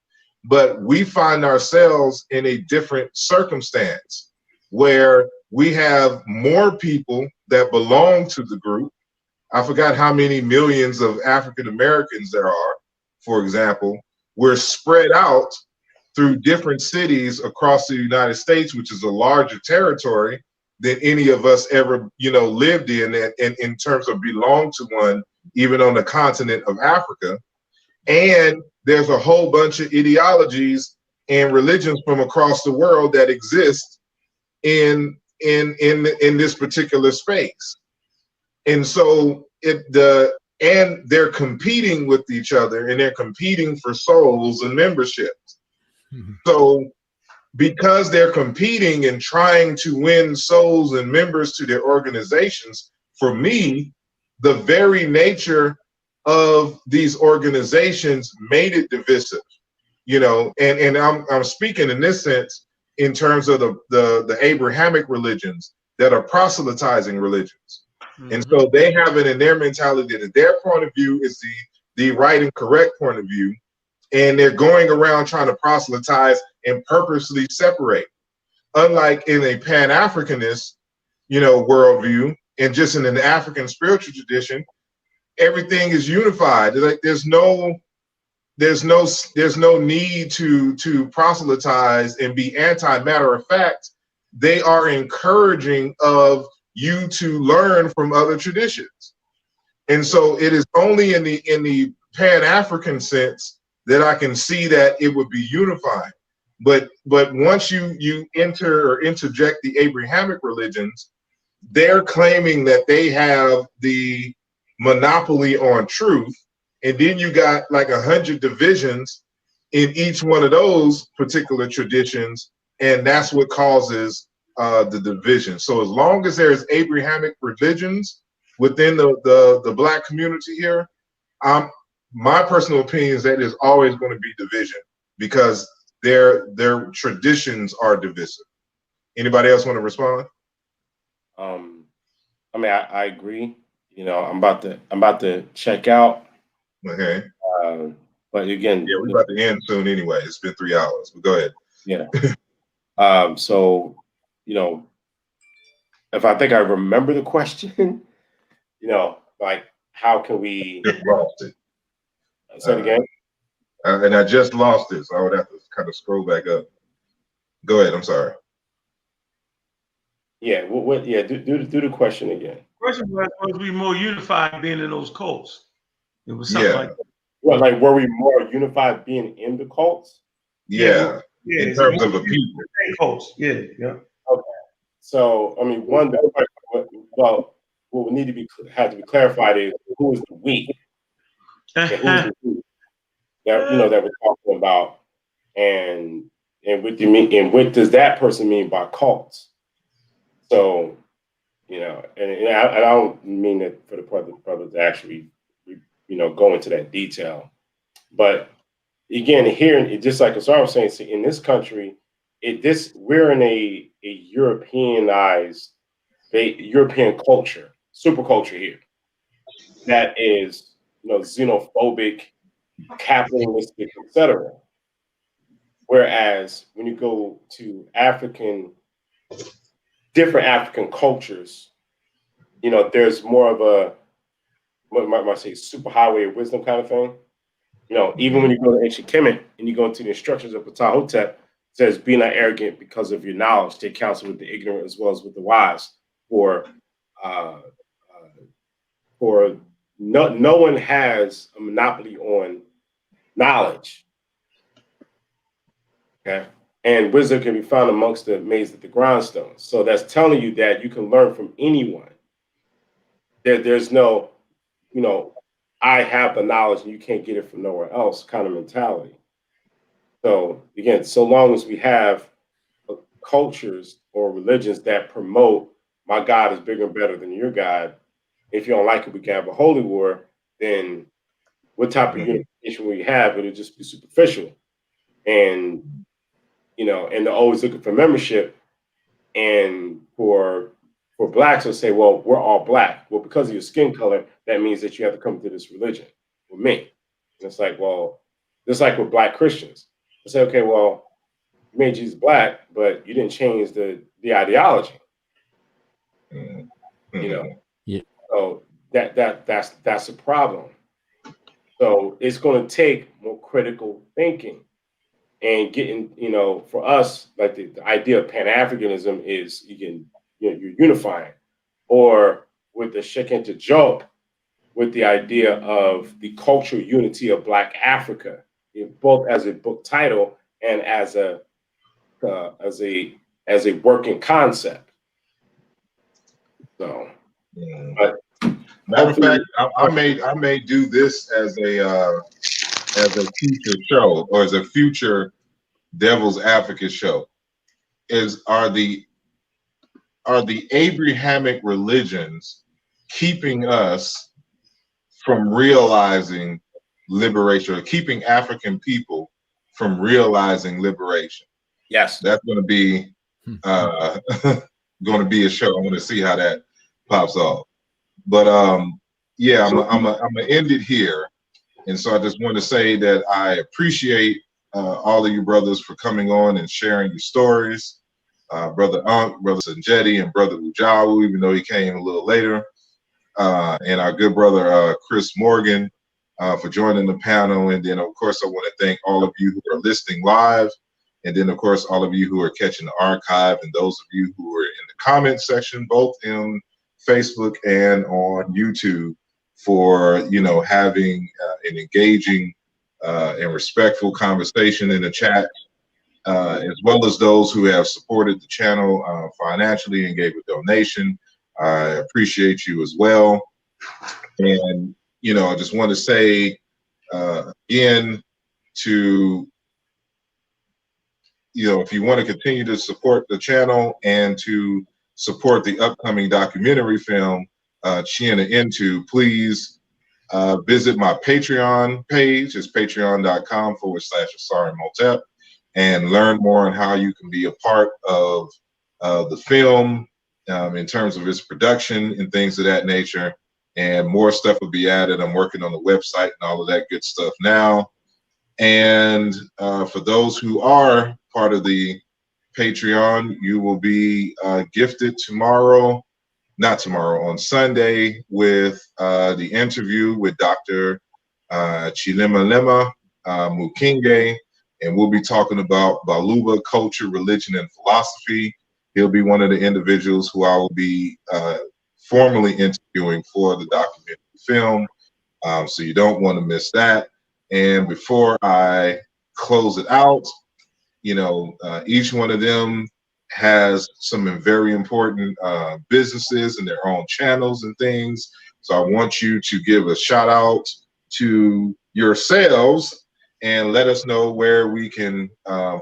But we find ourselves in a different circumstance where we have more people that belong to the group. I forgot how many millions of African Americans there are, for example. We're spread out through different cities across the United States, which is a larger territory than any of us ever, lived in, and in terms of belong to one, even on the continent of Africa. And there's a whole bunch of ideologies and religions from across the world that exist in this particular space. And so and they're competing with each other, and they're competing for souls and memberships. Mm-hmm. So because they're competing and trying to win souls and members to their organizations, for me, the very nature of these organizations made it divisive, and I'm speaking in this sense in terms of the Abrahamic religions that are proselytizing religions. Mm-hmm. And so they have it in their mentality that their point of view is the right and correct point of view, and they're going around trying to proselytize and purposely separate. Unlike in a Pan-Africanist, worldview, and just in an African spiritual tradition, everything is unified. Like there's no need to proselytize and be anti. Matter of fact, they are encouraging of you to learn from other traditions. And so it is only in the Pan-African sense that I can see that it would be unifying. But once you enter or interject the Abrahamic religions, they're claiming that they have the monopoly on truth, and then you got like 100 divisions in each one of those particular traditions, and that's what causes the division. So as long as there's Abrahamic religions within the Black community here, my personal opinion is that there's always going to be division because their traditions are divisive. Anybody else want to respond? I agree. I'm about to check out. Okay. But again, yeah, we're about to end soon anyway. It's been 3 hours, but go ahead. Yeah. So, if I think I remember the question, like how can we? Just lost it. Say it again. And I just lost it, so I would have to kind of scroll back up. Go ahead. I'm sorry. Yeah. What? Yeah. Do the question again. The question was supposed to be more unified being in those cults. It was something like that. Well, like were we more unified being in the cults? Yeah. In terms of a people. Cults. Yeah. Okay. So what would need to be clarified is who is the we, and who's the we that that we're talking about, and what do you mean, and what does that person mean by cults? So, and I don't mean that for the brother to actually, go into that detail, but again, here, just like Asar was saying, in this country, we're in a Europeanized, European culture, super culture here that is, xenophobic, capitalistic, etc. Whereas when you go to different African cultures, there's more of a, what might I say, superhighway of wisdom kind of thing. Even when you go to ancient Kemet and you go into the instructions of panelist, it says, "Be not arrogant because of your knowledge. Take counsel with the ignorant as well as with the wise." For no one has a monopoly on knowledge. Okay, and wisdom can be found amongst the maize at the grindstones. So that's telling you that you can learn from anyone. There's no, I have the knowledge and you can't get it from nowhere else kind of mentality. So again, so long as we have cultures or religions that promote my God is bigger and better than your God, if you don't like it, we can have a holy war, then what type of unification will you have? It'll just be superficial. And, you know, and they're always looking for membership. And for blacks, they'll say, well, we're all black. Well, because of your skin color, that means that you have to come to this religion with me. And it's like, well, just like with black Christians. I say, okay, well, you made Jesus black, but you didn't change the ideology. You know, so that's a problem. So it's going to take more critical thinking and getting, you know, for us, like the idea of Pan-Africanism is you're unifying, or with the Shekinah Job, with the idea of the cultural unity of Black Africa, both as a book title and as a working concept. So, but matter of fact, I may do this as a future show, or as a future Devil's Advocate show. Are the Abrahamic religions keeping us from realizing liberation, or keeping African people from realizing liberation? Yes, that's going to be going to be a show. I want to see how that pops off. But yeah, I'm gonna end it here. And so I just want to say that I appreciate all of you brothers for coming on and sharing your stories. Brother Unk, Brother Sanjeti, and Brother Ujawu, even though he came a little later. And our good brother Chris Morgan for joining the panel. And then, of course, I want to thank all of you who are listening live. And then, of course, all of you who are catching the archive, and those of you who are in the comment section, both in Facebook and on YouTube, for, you know, having an engaging and respectful conversation in the chat, as well as those who have supported the channel financially and gave a donation. I appreciate you as well. And, you know, I just want to say again to, you know, if you want to continue to support the channel and to support the upcoming documentary film, Chiena Into, please visit my Patreon page. It's patreon.com/asarimhotep, and learn more on how you can be a part of the film in terms of its production and things of that nature. And more stuff will be added. I'm working on the website and all of that good stuff now. And for those who are part of the Patreon, you will be gifted on Sunday with the interview with Dr. Chilemalema Mukinge, and we'll be talking about Baluba culture, religion, and philosophy. He'll be one of the individuals who I will be formally interviewing for the documentary film. So you don't want to miss that. And before I close it out, you know, each one of them has some very important businesses and their own channels and things. So I want you to give a shout out to yourselves and let us know where we can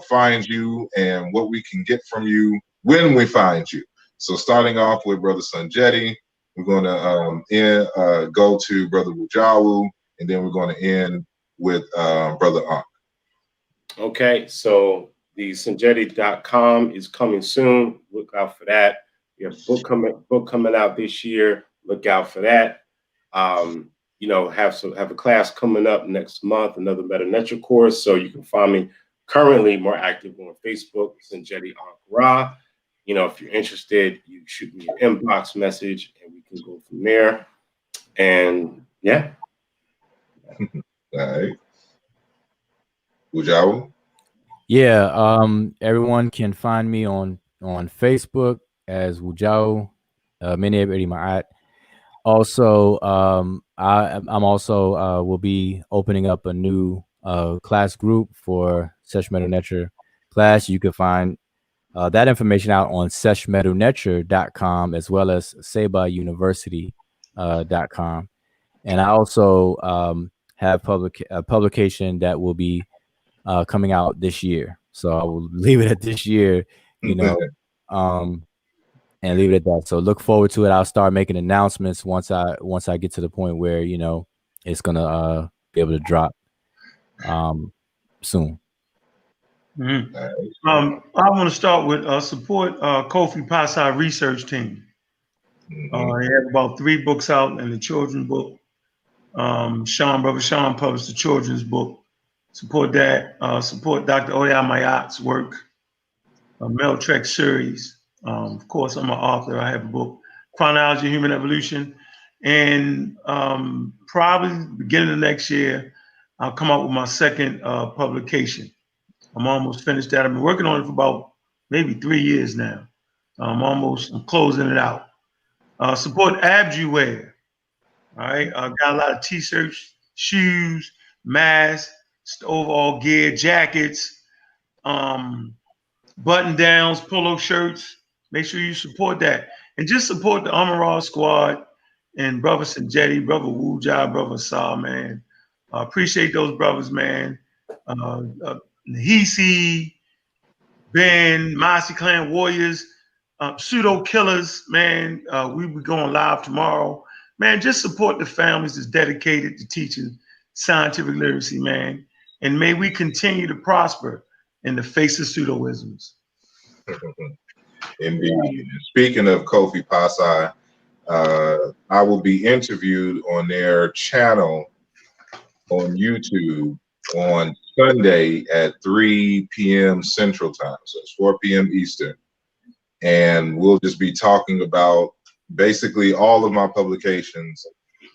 find you and what we can get from you when we find you. So starting off with Brother Sanjeti, we're going to go to Brother Wujawu, and then we're going to end with Brother Unk. Okay, so the Sanjeti.com is coming soon. Look out for that. We have a book coming out this year. Look out for that. You know, have a class coming up next month, another Meta course. So you can find me currently more active on Facebook, Sanjeti Ankara. You know, if you're interested, you shoot me an inbox message and we can go from there. And yeah. All right. Ujawu? Yeah, everyone can find me on Facebook as Wujau, Many Ma'at. Also, I'm also will be opening up a new class group for Sesh Medu class. You can find that information out on seshmeduneture.com as well as sebauniversity.com. And I also have a publication that will be coming out this year. So I will leave it at this year, you know, and leave it at that. So look forward to it. I'll start making announcements once I get to the point where, you know, it's gonna be able to drop soon. Mm-hmm. I want to start with support Kofi Pasai research team. They have about 3 books out and the children's book. Brother Sean published the children's book. Support that. Support Dr. Oya Mayat's work. Mel Trek series. Of course, I'm an author. I have a book, Chronology of Human Evolution. And probably beginning of next year, I'll come out with my second publication. I'm almost finished that. I've been working on it for about maybe 3 years now. I'm closing it out. Support Abjuwear. All right. Got a lot of t-shirts, shoes, masks, overall gear, jackets, button downs, polo shirts. Make sure you support that. And just support the Amaral Squad and Brother Sanjetti, Brother Wuja, Brother Saw, man. Appreciate those brothers, man. Nahisi, Ben, Mossy Clan Warriors, Pseudo Killers, man. We be going live tomorrow. Man, just support the families that's dedicated to teaching scientific literacy, man. And may we continue to prosper in the face of pseudoisms. Indeed. Speaking of Kofi Pasai, I will be interviewed on their channel on YouTube on Sunday at 3 p.m. Central Time. So it's 4 p.m. Eastern. And we'll just be talking about basically all of my publications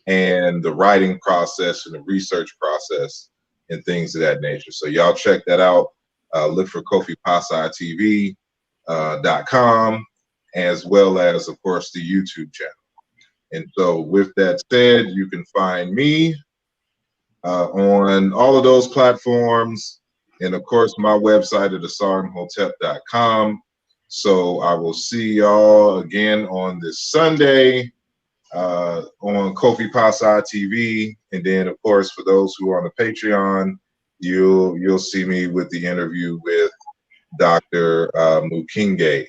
and the writing process and the research process and things of that nature. So y'all check that out. Look for KofiPasaiTV.com, as well as, of course, the YouTube channel. And so with that said, you can find me on all of those platforms. And of course, my website at asarimhotep.com. So I will see y'all again on this Sunday on Kofi Pasai TV. And then, of course, for those who are on the Patreon, you'll see me with the interview with Dr. Mukinge.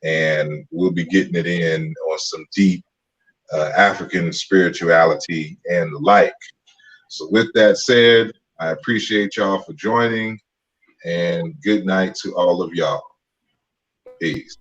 And we'll be getting it in on some deep African spirituality and the like. So with that said, I appreciate y'all for joining, and good night to all of y'all. Peace.